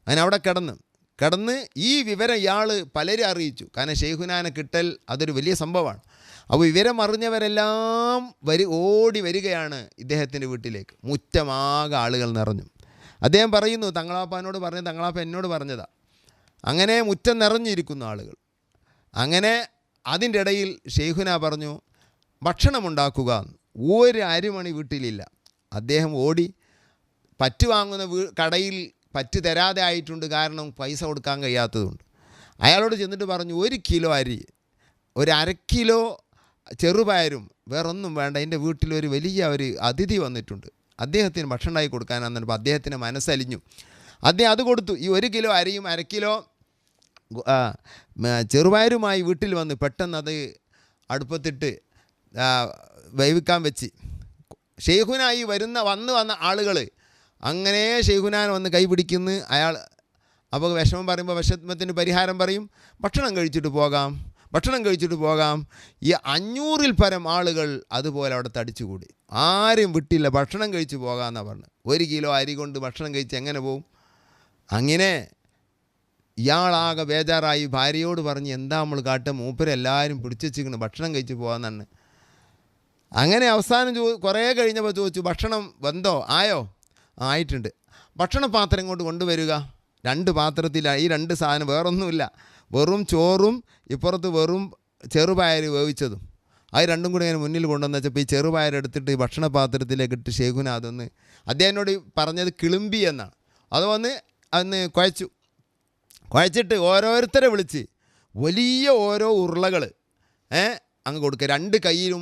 അതിനവിടെ കിടന്ന് ഈ വിവരം ഇയാൾ പലരും അറിയിച്ചു. കാരണം ഷെയ്ഖുനാനെ കിട്ടൽ അതൊരു വലിയ സംഭവമാണ്. അപ്പോൾ വിവരം അറിഞ്ഞവരെല്ലാം ഓടി വരികയാണ് ഇദ്ദേഹത്തിൻ്റെ വീട്ടിലേക്ക്. മുറ്റമാകെ ആളുകൾ നിറഞ്ഞു. അദ്ദേഹം പറയുന്നു, തങ്ങളാപ്പാനോട് പറഞ്ഞ്, തങ്ങളാപ്പ എന്നോട് പറഞ്ഞതാണ്. അങ്ങനെ മുറ്റം നിറഞ്ഞിരിക്കുന്നു ആളുകൾ. അങ്ങനെ അതിൻ്റെ ഇടയിൽ ഷെയ്ഖുന പറഞ്ഞു, ഭക്ഷണമുണ്ടാക്കുക. ഒരു അരിമണി വീട്ടിലില്ല. അദ്ദേഹം ഓടി പറ്റ് വാങ്ങുന്ന കടയിൽ പറ്റ് തരാതെ ആയിട്ടുണ്ട്, കാരണം പൈസ കൊടുക്കാൻ കഴിയാത്തതുകൊണ്ട്. അയാളോട് ചെന്നിട്ട് പറഞ്ഞു, 1 കിലോ അരി, ഒരു 1/2 കിലോ ചെറുപയരും, വേറൊന്നും വേണ്ട, എൻ്റെ വീട്ടിലൊരു വലിയ ഒരു അതിഥി വന്നിട്ടുണ്ട്, അദ്ദേഹത്തിന് ഭക്ഷണം ഉണ്ടാക്കി കൊടുക്കാനാണെന്ന് പറഞ്ഞപ്പോൾ അദ്ദേഹത്തിന് മനസ്സലിഞ്ഞു. അദ്ദേഹം അത് കൊടുത്തു. ഈ 1 കിലോ അരിയും 1/2 കിലോ ചെറുപയരുമായി വീട്ടിൽ വന്ന് പെട്ടെന്ന് അത് അടുപ്പത്തിട്ട് വേവിക്കാൻ വെച്ച്. ഷെയ്ഖുനായി വന്ന ആളുകൾ അങ്ങനെ ഷെയ്ഖുനാൻ വന്ന് കൈ പിടിക്കുന്നു. അയാൾ അപ്പോൾ വിഷമം പറയുമ്പോൾ വിഷമത്തിന് പരിഹാരം പറയും, ഭക്ഷണം കഴിച്ചിട്ട് പോകാം. ഈ 500-ൽ പരം ആളുകൾ അതുപോലെ അവിടെ തടിച്ചുകൂടി. ആരും വിട്ടില്ല, ഭക്ഷണം കഴിച്ച് പോകാമെന്നാണ് പറഞ്ഞത്. 1 കിലോ അരി കൊണ്ട് ഭക്ഷണം കഴിച്ച് എങ്ങനെ പോകും? അങ്ങനെ ഇയാളാകെ ബേജാറായി ഭാര്യയോട് പറഞ്ഞ്, എന്താ നമ്മൾ കാട്ടുക, മൂപ്പരെല്ലാവരും പിടിച്ചിരിക്കുന്നു, ഭക്ഷണം കഴിച്ച് പോകാമെന്നാണ്. അങ്ങനെ അവസാനം കുറേ കഴിഞ്ഞപ്പോൾ ചോദിച്ചു, ഭക്ഷണം വെന്തോ, ആയോ? ആയിട്ടുണ്ട്. ഭക്ഷണപാത്രം കൊണ്ട് കൊണ്ടുവരിക. 2 പാത്രത്തിലാണ് ഈ 2 സാധനം, വേറൊന്നുമില്ല, വെറും ചോറും ഇപ്പുറത്ത് വെറും ചെറുപയർ വേവിച്ചതും. അത് 2 കൂടി ഞാൻ മുന്നിൽ കൊണ്ടുവന്ന് വെച്ചപ്പോൾ ഈ ചെറുപയർ എടുത്തിട്ട് ഈ ഭക്ഷണപാത്രത്തിലേക്ക് ഇട്ട് ഷെയ്ഖുന അതൊന്ന്, അദ്ദേഹത്തിനോട് പറഞ്ഞത് കിളുമ്പി എന്നാണ്, അതൊന്ന് കുഴച്ചിട്ട് ഓരോരുത്തരെ വിളിച്ച് വലിയ ഓരോ ഉരുളകൾ അങ്ങ് കൊടുക്കുക. 2 കൈയിലും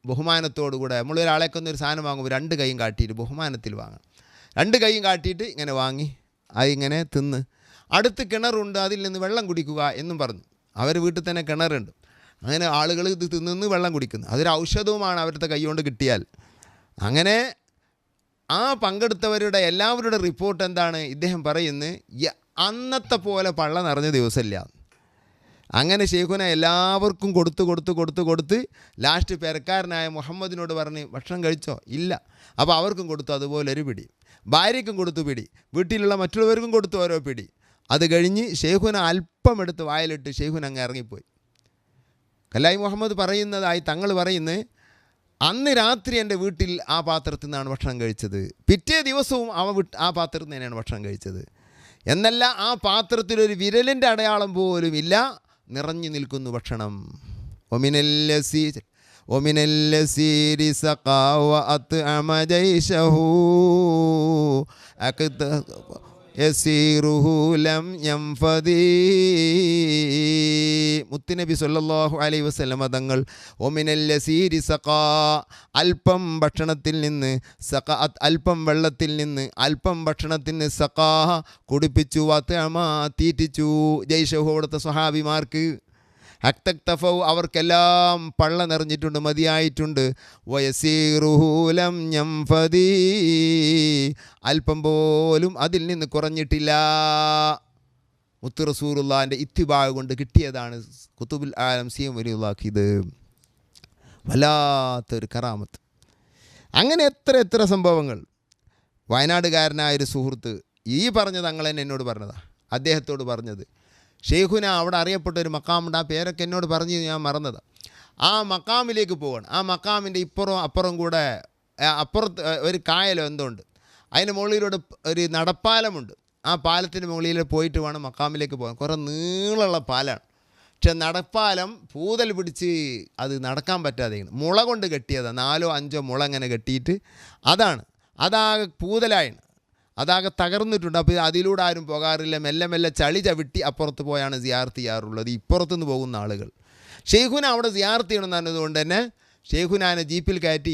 ബഹുമാനത്തോടു കൂടെ. നമ്മളൊരാളേക്ക് ഒരു സാധനം വാങ്ങുമ്പോൾ 2 കൈയും കാട്ടിയിട്ട് ബഹുമാനത്തിൽ വാങ്ങണം. 2 കൈയും കാട്ടിയിട്ട് ഇങ്ങനെ വാങ്ങി അതിങ്ങനെ തിന്ന്. അടുത്ത് കിണറുണ്ട്, അതിൽ നിന്ന് വെള്ളം കുടിക്കുക എന്നും പറഞ്ഞു. അവർ വീട്ടിൽ തന്നെ കിണറുണ്ട്. അങ്ങനെ ആളുകൾ ഇത് തിന്ന് വെള്ളം കുടിക്കുന്നു. അതൊരു ഔഷധവുമാണ് അവരുടെ കൈ കൊണ്ട് കിട്ടിയാൽ. അങ്ങനെ ആ പങ്കെടുത്തവരുടെ എല്ലാവരുടെ റിപ്പോർട്ട് എന്താണ്? ഇദ്ദേഹം പറയുന്നത്, അന്നത്തെ പോലെ പള്ള നിറഞ്ഞ ദിവസമില്ല. അങ്ങനെ ഷെയ്ഖുന എല്ലാവർക്കും കൊടുത്ത് ലാസ്റ്റ് പെരക്കാരനായ മുഹമ്മദിനോട് പറഞ്ഞ് ഭക്ഷണം കഴിച്ചോ? ഇല്ല. അപ്പോൾ അവർക്കും കൊടുത്തു അതുപോലെ ഒരു പിടി, ഭാര്യയ്ക്കും കൊടുത്തു പിടി, വീട്ടിലുള്ള മറ്റുള്ളവർക്കും കൊടുത്തു ഓരോ പിടി. അത് കഴിഞ്ഞ് ഷെയ്ഖുന അല്പം എടുത്ത് വായിലിട്ട് ഷെയ്ഖുന അങ്ങ് ഇറങ്ങിപ്പോയി. കല്ലായി മുഹമ്മദ് പറയുന്നതായി തങ്ങൾ പറയുന്നത്, അന്ന് രാത്രി എൻ്റെ വീട്ടിൽ ആ പാത്രത്തിൽ നിന്നാണ് ഭക്ഷണം കഴിച്ചത്, പിറ്റേ ദിവസവും ആ പാത്രത്തിൽ നിന്ന് തന്നെയാണ് ഭക്ഷണം കഴിച്ചത്. എന്നല്ല, ആ പാത്രത്തിലൊരു വിരലിൻ്റെ അടയാളം പോലും ഇല്ല, നിറഞ്ഞു നിൽക്കുന്നു ഭക്ഷണം. ഒമിനല്ലസീരി സഖാവ അത്അമ ജൈശഹു യസീറുഹു ലം യംഫദി. മുത്തുനബി സല്ലല്ലാഹു അലൈഹി വസല്ലമ തങ്ങൾ ഒമിനല്ലസീരി സഖാ, അല്പം ഭക്ഷണത്തിൽ നിന്ന്, സഖാ അല്പം വെള്ളത്തിൽ നിന്ന് അല്പം ഭക്ഷണത്തിന് സഖാ കുടിപ്പിച്ചു, അത്അമ തീറ്റിച്ചു, ജൈശഹു അവിടുത്തെ സ്വഹാബിമാർക്ക്. അക്തക്തഫൗ അവർക്കെല്ലാം പള്ള നിറഞ്ഞിട്ടുണ്ട്, മതിയായിട്ടുണ്ട്. വയസീറുഹു ലം യംഫദി, അല്പം പോലും അതിൽ നിന്ന് കുറഞ്ഞിട്ടില്ല. മുത്ത് റസൂലുള്ളാഹിൻ്റെ ഇത്തിബാഅ് കൊണ്ട് കിട്ടിയതാണ് ഖുതുബുൽ ആലം സി.എം. വലിയുള്ളാഹ്. ഇത് വല്ലാത്തൊരു കറാമത്ത്. അങ്ങനെ എത്ര സംഭവങ്ങൾ. വയനാടുകാരനായൊരു സുഹൃത്ത് ഈ പറഞ്ഞത് തങ്ങൾ തന്നെ എന്നോട് പറഞ്ഞതാണ്, അദ്ദേഹത്തോട് പറഞ്ഞത്. ഷെയ്ഖുന അവിടെ അറിയപ്പെട്ട ഒരു മക്കാമുണ്ട്, ആ പേരൊക്കെ എന്നോട് പറഞ്ഞ് ഞാൻ മറന്നത്. ആ മക്കാമിലേക്ക് പോവുകയാണ്. ആ മക്കാമിൻ്റെ അപ്പുറം കൂടെ അപ്പുറത്ത് ഒരു കായലോ എന്തോ ഉണ്ട്. അതിൻ്റെ മുകളിലൂടെ ഒരു നടപ്പാലമുണ്ട്. ആ പാലത്തിൻ്റെ മുകളിൽ പോയിട്ട് വേണം മക്കാമിലേക്ക് പോകാൻ. കുറേ നീളമുള്ള പാലാണ്. പക്ഷെ നടപ്പാലം പൂതൽ പിടിച്ച് അത് നടക്കാൻ പറ്റാതെ മുള കൊണ്ട് കെട്ടിയതാണ്. 4-5 മുള ഇങ്ങനെ കെട്ടിയിട്ട് അതാകെ പൂതലായാണ്, അതാകെ തകർന്നിട്ടുണ്ട്. അപ്പോൾ അതിലൂടെ ആരും പോകാറില്ല. മെല്ലെ ചളി ചവിട്ടി അപ്പുറത്ത് പോയാണ് സിയാർത്ത് ചെയ്യാറുള്ളത് ഇപ്പുറത്തുനിന്ന് പോകുന്ന ആളുകൾ. ഷെയ്ഖുന അവിടെ സിയാർത്ത് ചെയ്യണമെന്ന് പറഞ്ഞതുകൊണ്ട് തന്നെ ഷെയ്ഖുനാനെ ജീപ്പിൽ കയറ്റി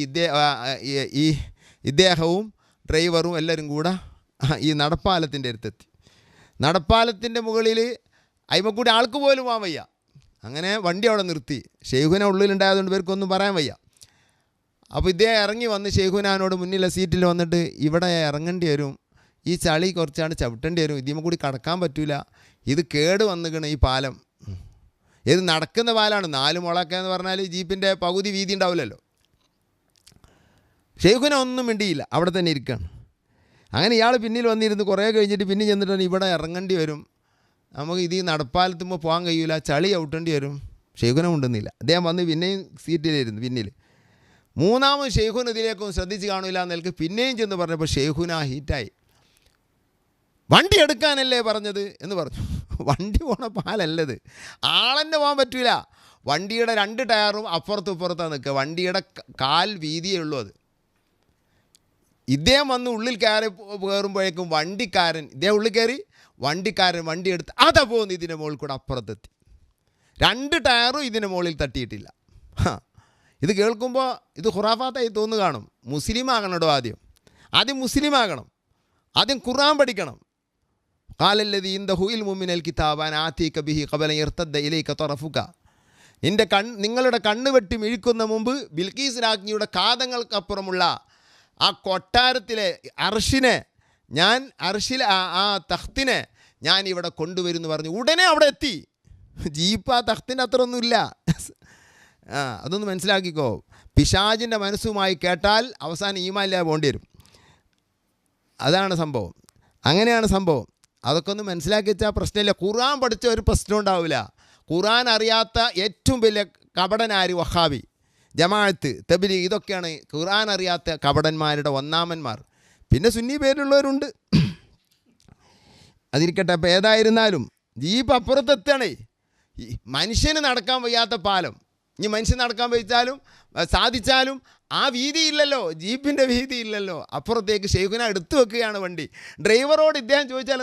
ഇദ്ദേഹവും ഡ്രൈവറും എല്ലാവരും കൂടെ ഈ നടപ്പാലത്തിൻ്റെ അടുത്തെത്തി. നടപ്പാലത്തിൻ്റെ മുകളിൽ അയിമക്കൂടി ആൾക്ക് പോലും പോകാൻ വയ്യ. അങ്ങനെ വണ്ടി അവിടെ നിർത്തി. ഷെയ്ഖുന ഉള്ളിലുണ്ടായതുകൊണ്ട് ഇവർക്കൊന്നും പറയാൻ വയ്യ. അപ്പോൾ ഇദ്ദേഹം ഇറങ്ങി വന്ന് ഷെയ്ഖുനാനോട് മുന്നിലെ സീറ്റിൽ വന്നിട്ട്, ഇവിടെ ഇറങ്ങേണ്ടി വരും, ഈ ചളി കുറച്ചാണ് ചവിട്ടേണ്ടി വരും, ഇതിമ്മ കൂടി കടക്കാൻ പറ്റില്ല, ഇത് കേട് വന്നിക്കണ് ഈ പാലം. ഇത് നടക്കുന്ന പാലാണ്. 4 മുളയൊക്കെ എന്ന് പറഞ്ഞാൽ ജീപ്പിൻ്റെ പകുതി വീതി ഉണ്ടാവില്ലല്ലോ. ഷെയ്ഖുന ഒന്നും മിണ്ടിയില്ല, അവിടെ തന്നെ ഇരിക്കുകയാണ്. അങ്ങനെ ഇയാൾ പിന്നിൽ വന്നിരുന്ന് കുറേ കഴിഞ്ഞിട്ട് പിന്നെ ചെന്നിട്ടാണ്, ഇവിടെ ഇറങ്ങേണ്ടി വരും, നമുക്ക് ഇത് നടപ്പാലത്തുമ്പോൾ പോകാൻ കഴിയില്ല, ചളി ചവിട്ടേണ്ടി വരും. ഷെയ്ഖുന ഉണ്ടെന്നില്ല. അദ്ദേഹം വന്ന് പിന്നെയും സീറ്റിലിരുന്നു പിന്നിൽ. മൂന്നാമത് ഷെയ്ഖുന ഇതിലേക്കൊന്നും ശ്രദ്ധിച്ച് കാണില്ല എന്നൽക്ക് പിന്നെയും ചെന്ന് പറഞ്ഞപ്പോൾ ഷെയ്ഖുന ഹീറ്റായി. വണ്ടി എടുക്കാനല്ലേ പറഞ്ഞത് എന്ന് പറഞ്ഞു. വണ്ടി പോണ പാലല്ലത്, ആളെന്നെ പോകാൻ പറ്റില്ല. വണ്ടിയുടെ 2 ടയറും അപ്പുറത്തും ഇപ്പുറത്താണ് നിൽക്കുക. വണ്ടിയുടെ കാൽ വീതിയേ ഉള്ളൂ അത്. ഇദ്ദേഹം വന്ന് ഉള്ളിൽ കയറുമ്പോഴേക്കും ഇദ്ദേഹം ഉള്ളിൽ കയറി, വണ്ടിക്കാരൻ വണ്ടി എടുത്ത് അതാ പോകുന്നു ഇതിൻ്റെ മുകളിൽ കൂടെ അപ്പുറത്തെത്തി. 2 ടയറും ഇതിൻ്റെ മുകളിൽ തട്ടിയിട്ടില്ല. ഇത് കേൾക്കുമ്പോൾ ഇത് ഖുറാഫാത്തായി തോന്നു കാണും. മുസ്ലിം ആകണോ? ആദ്യം മുസ്ലിം ആകണം, ആദ്യം ഖുർആൻ പഠിക്കണം. ഖാലല്ലദീ ഇൻദഹു ഇൽമു മിനൽ കിതാബ് അന ആതീക ബിഹി ഖബല യർതദ്ദ ഇലൈക തറഫുക. നിങ്ങളുടെ കണ്ണ് വെട്ടി മിഴിക്കുന്ന മുമ്പ് ബിൽഖീസ് രാജ്ഞിയുടെ കാതങ്ങൾക്കപ്പുറമുള്ള ആ കൊട്ടാരത്തിലെ അർഷിലെ ആ തഖ്തിനെ ഞാൻ ഇവിടെ കൊണ്ടുവരുമെന്ന് പറഞ്ഞു. ഉടനെ അവിടെ എത്തി. ജീപ്പ് ആ തഖ്തിൻ്റെ അത്ര ഒന്നുമില്ല. അതൊന്ന് മനസ്സിലാക്കിക്കോ. പിശാചിൻ്റെ മനസ്സുമായി കേട്ടാൽ അവസാനം ഈമാനില്ലാതെ പോകേണ്ടി വരും. അതാണ് സംഭവം. അങ്ങനെയാണ് സംഭവം. അതൊക്കെ ഒന്ന് മനസ്സിലാക്കി വെച്ചാൽ പ്രശ്നമില്ല. ഖുർആൻ പഠിച്ച ഒരു പ്രശ്നം ഉണ്ടാവില്ല. ഖുർആൻ അറിയാത്ത ഏറ്റവും വലിയ കപടനാര്? വഹാബി, ജമാഅത്ത്, തബ്ലീഗ്, ഇതൊക്കെയാണ് ഖുർആൻ അറിയാത്ത കപടന്മാരുടെ ഒന്നാമന്മാർ. പിന്നെ സുന്നി പേരുള്ളവരുണ്ട്, അതിരിക്കട്ടെ. അപ്പോൾ ഏതായിരുന്നാലും ജീപ്പ് അപ്പുറത്തെത്തണേ. മനുഷ്യന് നടക്കാൻ വയ്യാത്ത പാലം, ഇനി മനുഷ്യൻ നടക്കാൻ സാധിച്ചാലും ആ വീതി ഇല്ലല്ലോ, ജീപ്പിൻ്റെ വീതി ഇല്ലല്ലോ. അപ്പുറത്തേക്ക് ഷെയ്ഖുന എടുത്തു വെക്കുകയാണ് വണ്ടി. ഡ്രൈവറോട് ഇദ്ദേഹം ചോദിച്ചാൽ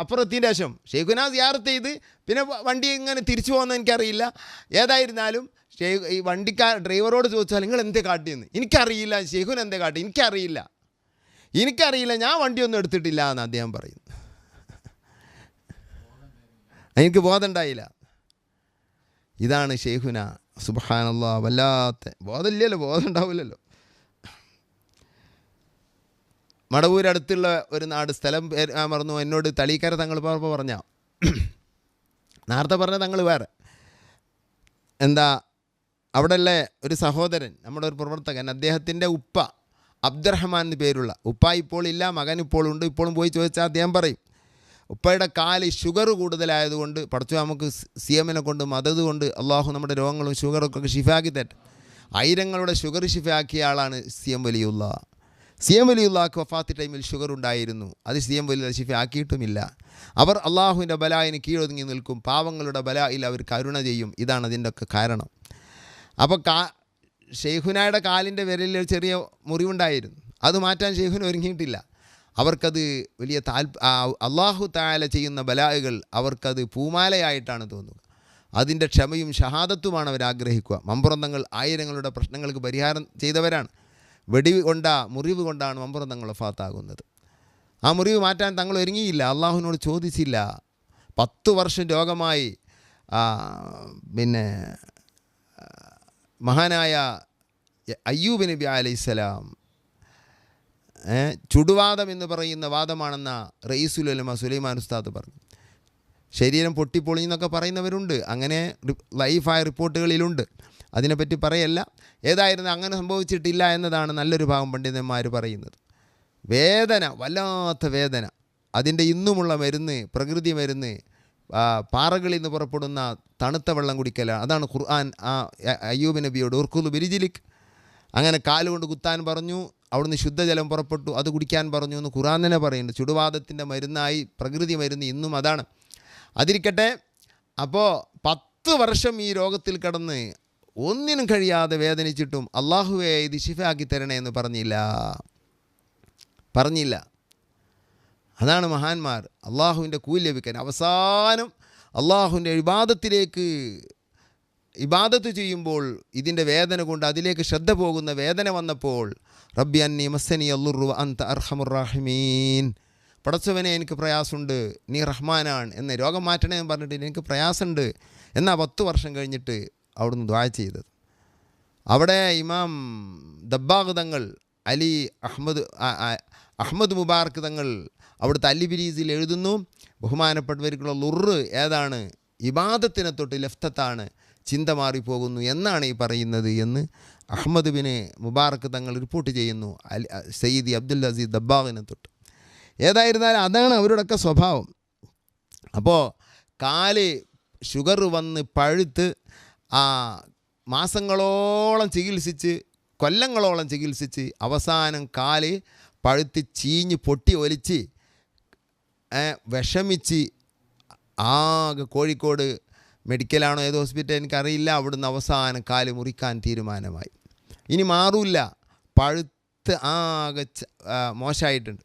അപ്പുറത്തിൻ്റെ ശേഷം ഷെയ്ഖുന സിയാറത്ത് ചെയ്ത് പിന്നെ വണ്ടി ഇങ്ങനെ തിരിച്ചു പോകുന്നത് എനിക്കറിയില്ല. ഏതായിരുന്നാലും ഈ ഡ്രൈവറോട് ചോദിച്ചാൽ നിങ്ങൾ എന്തേ കാട്ടിയെന്ന്. എനിക്കറിയില്ല. ഷെയ്ഖുന എന്തേ കാട്ടി എനിക്കറിയില്ല, ഞാൻ വണ്ടിയൊന്നും എടുത്തിട്ടില്ല എന്ന് അദ്ദേഹം പറയുന്നു. എനിക്ക് ബോധം ഉണ്ടായില്ല. ഇതാണ് ഷെയ്ഖുന. സുബ്ഹാനല്ലാഹ്, വല്ലാത്ത ബോധമില്ലല്ലോ, ബോധം ഉണ്ടാവില്ലല്ലോ. മടവൂരടുത്തുള്ള ഒരു നാട്, സ്ഥലം മറന്നു, എന്നോട് തളീക്കര തങ്ങൾ പറഞ്ഞ നേരത്തെ പറഞ്ഞ തങ്ങൾ വേറെ. എന്താ അവിടെയുള്ള ഒരു സഹോദരൻ, നമ്മുടെ ഒരു പ്രവർത്തകൻ, അദ്ദേഹത്തിൻ്റെ ഉപ്പ അബ്ദുറഹ്മാൻ എന്ന് പേരുള്ള ഉപ്പ ഇപ്പോൾ ഇല്ല, മകൻ ഇപ്പോഴുണ്ട്. ഇപ്പോഴും പോയി ചോദിച്ചാൽ അദ്ദേഹം പറയും ഉപ്പയുടെ കാല് ഷുഗർ കൂടുതലായതുകൊണ്ട് പഠിച്ചു നമുക്ക് CM കൊണ്ട് മദത് കൊണ്ട് അള്ളാഹു നമ്മുടെ രോഗങ്ങളും ഷുഗറൊക്കെ ഷിഫാക്കി തരട്ടെ. ആയിരങ്ങളുടെ ഷുഗർ ഷിഫാക്കിയ ആളാണ് CM വലിയുള്ള. CM വലിയുള്ളക്ക് വഫാത്ത് ടൈമിൽ ഷുഗർ ഉണ്ടായിരുന്നു. അത് CM വലിയ ഷിഫ ആക്കിയിട്ടുമില്ല. അവർ അള്ളാഹുവിൻ്റെ ബലായിന് കീഴൊതുങ്ങി നിൽക്കും. പാവങ്ങളുടെ ബലായിൽ അവർ കരുണ ചെയ്യും. ഇതാണ് അതിൻ്റെ ഒക്കെ കാരണം. അപ്പോൾ ഷെയ്ഖുനായുടെ കാലിൻ്റെ വിരലിൽ ഒരു ചെറിയ മുറിവുണ്ടായിരുന്നു. അത് മാറ്റാൻ ഷെയ്ഖുന ഒരുങ്ങിയിട്ടില്ല. അവർക്കത് വലിയ അള്ളാഹു തആല ചെയ്യുന്ന ബലാകൾ അവർക്കത് പൂമാലയായിട്ടാണ് തോന്നുക. അതിൻ്റെ ക്ഷമയും ഷഹാദത്തുമാണ് അവർ ആഗ്രഹിക്കുക. മമ്പുറന്തങ്ങൾ ആയിരങ്ങളുടെ പ്രശ്നങ്ങൾക്ക് പരിഹാരം ചെയ്തവരാണ്. മുറിവ് കൊണ്ടാണ് മമ്പുറന്തങ്ങൾ വഫാത്താകുന്നത്. ആ മുറിവ് മാറ്റാൻ തങ്ങൾ ഒരുങ്ങിയില്ല, അള്ളാഹുവിനോട് ചോദിച്ചില്ല. 10 വർഷം രോഗമായി പിന്നെ മഹാനായ അയ്യൂബ് നബി അലൈഹിസ്സലാം ചുടുവാദം എന്ന് പറയുന്ന വാദമാണെന്ന റയീസുൽ ഉലമ സുലൈമാൻ ഉസ്താദ് പറഞ്ഞു. ശരീരം പൊട്ടിപ്പൊളിഞ്ഞെന്നൊക്കെ പറയുന്നവരുണ്ട്, അങ്ങനെ ലൈഫായ റിപ്പോർട്ടുകളിലുണ്ട്. അതിനെപ്പറ്റി പറയല്ല. ഏതായിരുന്നു അങ്ങനെ സംഭവിച്ചിട്ടില്ല എന്നതാണ് നല്ലൊരു ഭാഗം പണ്ഡിതന്മാർ പറയുന്നത്. വേദന, വല്ലാത്ത വേദന. അതിൻ്റെ ഇന്നുമുള്ള മരുന്ന്, പ്രകൃതി മരുന്ന്, പാറകളിൽ നിന്ന് പുറപ്പെടുന്ന തണുത്ത വെള്ളം കുടിക്കലാണ്. അതാണ് ഖുർആൻ അയ്യൂബ് നബിയോട് ഉർക്കുദു ബിരിജിലിക്, അങ്ങനെ കാലുകൊണ്ട് കുത്താൻ പറഞ്ഞു, അവിടുന്ന് ശുദ്ധജലം പുറപ്പെട്ടു, അത് കുടിക്കാൻ പറഞ്ഞു എന്ന് ഖുർആൻ തന്നെ പറയുന്നുണ്ട്. ചുടുവാദത്തിൻ്റെ മരുന്നായി പ്രകൃതി മരുന്ന് ഇന്നും അതാണ്. അതിരിക്കട്ടെ, അപ്പോൾ 10 വർഷം ഈ രോഗത്തിൽ കിടന്ന് ഒന്നിനും കഴിയാതെ വേദനിച്ചിട്ടും അള്ളാഹുവേ ഇത് ശിഫാക്കി തരണേ എന്ന് പറഞ്ഞില്ല. അതാണ് മഹാന്മാർ അള്ളാഹുവിൻ്റെ കൂലി ലഭിക്കാൻ. അവസാനം അള്ളാഹുവിൻ്റെ ഇബാദത്ത് ചെയ്യുമ്പോൾ ഇതിൻ്റെ വേദന കൊണ്ട് അതിലേക്ക് ശ്രദ്ധ പോകുന്ന വേദന വന്നപ്പോൾ റബ്ബി അന്നി മസ്സനി അല്ലുറു അന്ത അർഹമുർ റഹീമീൻ, പടച്ചവനെ എനിക്ക് പ്രയാസമുണ്ട്, നീ റഹ്മാനാണ്, എന്ന് രോഗം മാറ്റണേ എന്ന് പറഞ്ഞിട്ട് എനിക്ക് പ്രയാസമുണ്ട് എന്നാൽ 10 വർഷം കഴിഞ്ഞിട്ട് അവിടുന്ന് ദുആ ചെയ്തത്. അവിടെ ഇമാം ദബ്ബാഗ് തങ്ങൾ, അഹ്മദ് മുബാറക്ക് തങ്ങൾ അവിടുത്തെ അല്ലിബിരീസിൽ എഴുതുന്നു, ബഹുമാനപ്പെട്ടവർക്കുള്ള ലുറ് ഏതാണ്? ഇബാദത്തിനെ തൊട്ട് ലഫ്തത്താണ്, ചിന്ത മാറിപ്പോകുന്നു എന്നാണ് ഈ പറയുന്നത് എന്ന് അഹ്മദ് ബിൻ മുബാറക്ക് തങ്ങൾ റിപ്പോർട്ട് ചെയ്യുന്നു സയ്യിദി അബ്ദുൽ അസീസ് ദബ്ബാഗിനെ തൊട്ട്. ഏതായിരുന്നാലും അതാണ് അവരുടെയൊക്കെ സ്വഭാവം. അപ്പോൾ കാല് ഷുഗർ വന്ന് പഴുത്ത് മാസങ്ങളോളം ചികിത്സിച്ച്, കൊല്ലങ്ങളോളം ചികിത്സിച്ച് അവസാനം കാല് പഴുത്ത് ചീഞ്ഞ് പൊട്ടി ഒലിച്ച് വിഷമിച്ച് ആകെ കോഴിക്കോട് മെഡിക്കലാണോ ഏത് ഹോസ്പിറ്റൽ എനിക്കറിയില്ല, അവിടുന്ന് അവസാനം കാല് മുറിക്കാൻ തീരുമാനമായി. ഇനി മാറൂല്ല, പഴുത്ത് ആകെ മോശമായിട്ടുണ്ട്,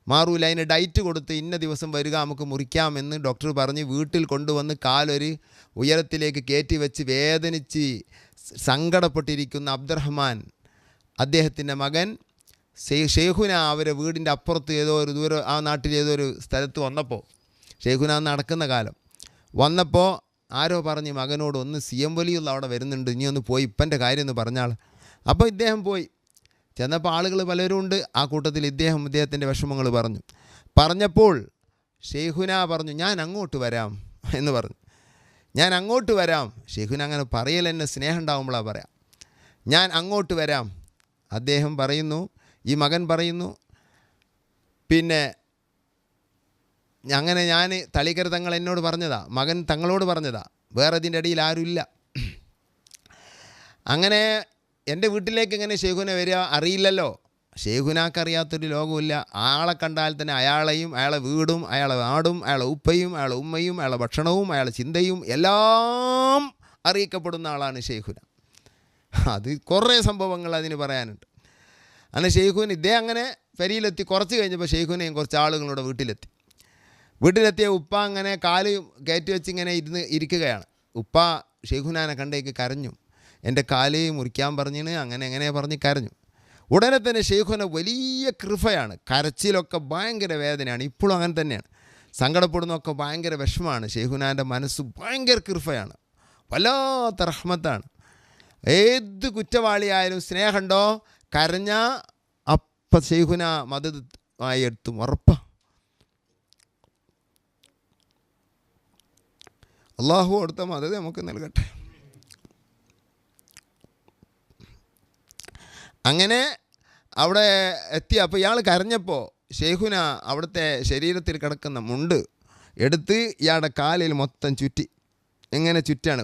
മാറൂല. അതിന് ഡയറ്റ് കൊടുത്ത് ഇന്ന ദിവസം വരിക നമുക്ക് മുറിക്കാമെന്ന് ഡോക്ടർ പറഞ്ഞ് വീട്ടിൽ കൊണ്ടുവന്ന് കാലൊരു ഉയരത്തിലേക്ക് കയറ്റി വെച്ച് വേദനിച്ച് സങ്കടപ്പെട്ടിരിക്കുന്ന അബ്ദുറഹ്മാൻ, അദ്ദേഹത്തിൻ്റെ മകൻ ഷെയ്ഖുന അവരെ വീടിൻ്റെ അപ്പുറത്ത് ഏതോ ഒരു ദൂരം ആ നാട്ടിൽ ഏതോ ഒരു സ്ഥലത്ത് വന്നപ്പോൾ, ഷെയ്ഖുന നടക്കുന്ന കാലം വന്നപ്പോൾ ആരോ പറഞ്ഞ് മകനോട് ഒന്ന് CM വലിയുള്ള അവിടെ വരുന്നുണ്ട്, ഇനി ഒന്ന് പോയി ഇപ്പൻ്റെ കാര്യം എന്ന് പറഞ്ഞാൾ. അപ്പോൾ ഇദ്ദേഹം പോയി. ചെന്നപ്പോൾ ആളുകൾ പലരും ഉണ്ട്. ആ കൂട്ടത്തിൽ ഇദ്ദേഹത്തിൻ്റെ വിഷമങ്ങൾ പറഞ്ഞപ്പോൾ ഷെയ്ഖുന പറഞ്ഞു ഞാൻ അങ്ങോട്ട് വരാം എന്ന് പറഞ്ഞു. ഞാൻ അങ്ങോട്ട് വരാം. ഷെയ്ഖുന അങ്ങനെ പറയൽ എന്നെ സ്നേഹം ഉണ്ടാകുമ്പോഴാണ് പറയാം. ഞാൻ അങ്ങോട്ട് വരാം. അദ്ദേഹം പറയുന്നു, ഈ മകൻ പറയുന്നു, പിന്നെ അങ്ങനെ ഞാൻ തളിക്കര തങ്ങൾ എന്നോട് പറഞ്ഞതാ, മകൻ തങ്ങളോട് പറഞ്ഞതാ, വേറെ ഇതിൻ്റെ ഇടയിൽ ആരുമില്ല. അങ്ങനെ എൻ്റെ വീട്ടിലേക്ക് എങ്ങനെ ഷെയ്ഖുന വരിക അറിയില്ലല്ലോ. ഷെയ്ഖുനാക്കറിയാത്തൊരു ലോകമില്ല. ആളെ കണ്ടാൽ തന്നെ അയാളെയും അയാളെ വീടും അയാളെ നാടും അയാളെ ഉപ്പയും അയാളെ ഉമ്മയും അയാളെ ഭക്ഷണവും അയാളെ ചിന്തയും എല്ലാം അറിയിക്കപ്പെടുന്ന ആളാണ് ഷെയ്ഖുന. അത് കുറേ സംഭവങ്ങൾ അതിന് പറയാനുണ്ട്. അങ്ങനെ ഷെയ്ഖുന ഇദ്ദേഹം അങ്ങനെ പെരിയിലെത്തി. കുറച്ച് കഴിഞ്ഞപ്പോൾ ഷെയ്ഖുനയും കുറച്ച് ആളുകളുടെ വീട്ടിലെത്തിയ ഉപ്പ അങ്ങനെ കാല് കയറ്റി വെച്ച് ഇങ്ങനെ ഇരിക്കുകയാണ്. ഉപ്പ ഷെയ്ഖുനാനെ കണ്ടേക്ക് കരഞ്ഞു. എൻ്റെ കാല് മുറിക്കാൻ പറഞ്ഞിന് അങ്ങനെ പറഞ്ഞ് കരഞ്ഞു. ഉടനെ തന്നെ ഷെയ്ഖുന വലിയ കൃപയാണ്, കരച്ചിലൊക്കെ ഭയങ്കര വേദനയാണ്. ഇപ്പോഴും അങ്ങനെ തന്നെയാണ്. സങ്കടപ്പെടുന്നതൊക്കെ ഭയങ്കര വിഷമമാണ്. ഷെയ്ഖുനാൻ്റെ മനസ്സ് ഭയങ്കര കൃപയാണ്, വല്ലാത്ത റഹ്മത്താണ്. ഏത് കുറ്റവാളിയായാലും സ്നേഹമുണ്ടോ, കരഞ്ഞ അപ്പം ഷെയ്ഖുന മദത് ആയി എടുത്തും ഉറപ്പാണ്. അള്ളാഹു കൊടുത്ത മദത് നമുക്ക് നൽകട്ടെ. അങ്ങനെ അവിടെ എത്തി. അപ്പോൾ ഇയാൾ കരഞ്ഞപ്പോൾ ഷെയ്ഖുന അവിടുത്തെ ശരീരത്തിൽ കിടക്കുന്ന മുണ്ട് എടുത്ത് ഇയാളുടെ കാലിൽ മൊത്തം ചുറ്റി. എങ്ങനെ ചുറ്റാണ്,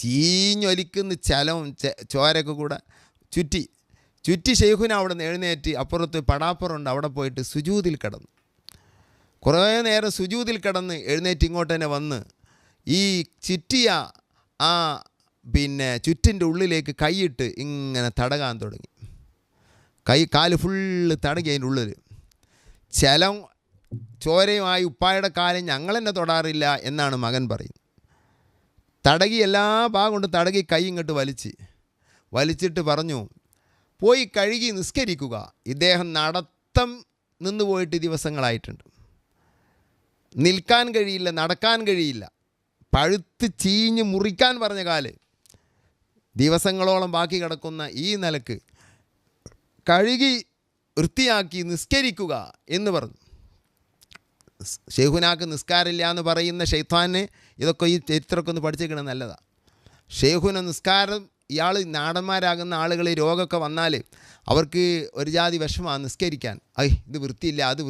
ചീഞ്ഞൊലിക്കുന്ന ചലവും ചോരയൊക്കെ കൂടെ ചുറ്റി ഷെയ്ഖുന അവിടെ നിന്ന് എഴുന്നേറ്റ് അപ്പുറത്ത് പടാപ്പുറമുണ്ട്, അവിടെ പോയിട്ട് സുജൂദിൽ കിടന്നു. കുറേ നേരം സുജൂദിൽ കിടന്ന് എഴുന്നേറ്റ് ഇങ്ങോട്ട് തന്നെ വന്ന് ഈ ചുറ്റിയ ആ ചുറ്റിൻ്റെ ഉള്ളിലേക്ക് കൈയിട്ട് ഇങ്ങനെ തടകാൻ തുടങ്ങി. കാല് ഫുള്ള് തടകി അതിൻ്റെ ഉള്ളിൽ. ചലം ചോരയുമായി ഉപ്പായുടെ കാലം ഞങ്ങൾ തന്നെ തൊടാറില്ല എന്നാണ് മകൻ പറയുന്നത്. തടകി എല്ലാ ഭാഗം കൊണ്ട് തടകി കൈ ഇങ്ങോട്ട് വലിച്ചിട്ട് പറഞ്ഞു, പോയി കഴുകി നിസ്കരിക്കുക. ഇദ്ദേഹം നടത്തം നിന്ന് പോയിട്ട് ദിവസങ്ങളായിട്ടുണ്ട്. നിൽക്കാൻ കഴിയില്ല, നടക്കാൻ കഴിയില്ല, പഴുത്ത് ചീഞ്ഞ് മുറിക്കാൻ പറഞ്ഞ കാല് ദിവസങ്ങളോളം ബാക്കി കിടക്കുന്ന ഈ നിലക്ക് കഴുകി വൃത്തിയാക്കി നിസ്കരിക്കുക എന്ന് പറഞ്ഞു. ഷെയ്ഖുനാക്ക് നിസ്കാരമില്ല എന്ന് പറയുന്ന ഷെയ്ത്താന് ഇതൊക്കെ ഈ ചരിത്രമൊക്കെ ഒന്ന് പഠിച്ചേക്കണം, നല്ലതാണ്. ഷെയ്ഖുന നിസ്കാരം, ഇയാൾ നാടന്മാരാകുന്ന ആളുകൾ രോഗമൊക്കെ വന്നാൽ അവർക്ക് ഒരു ജാതി വിഷമമാണ് നിസ്കരിക്കാൻ. ഇത് വൃത്തിയില്ല, അത്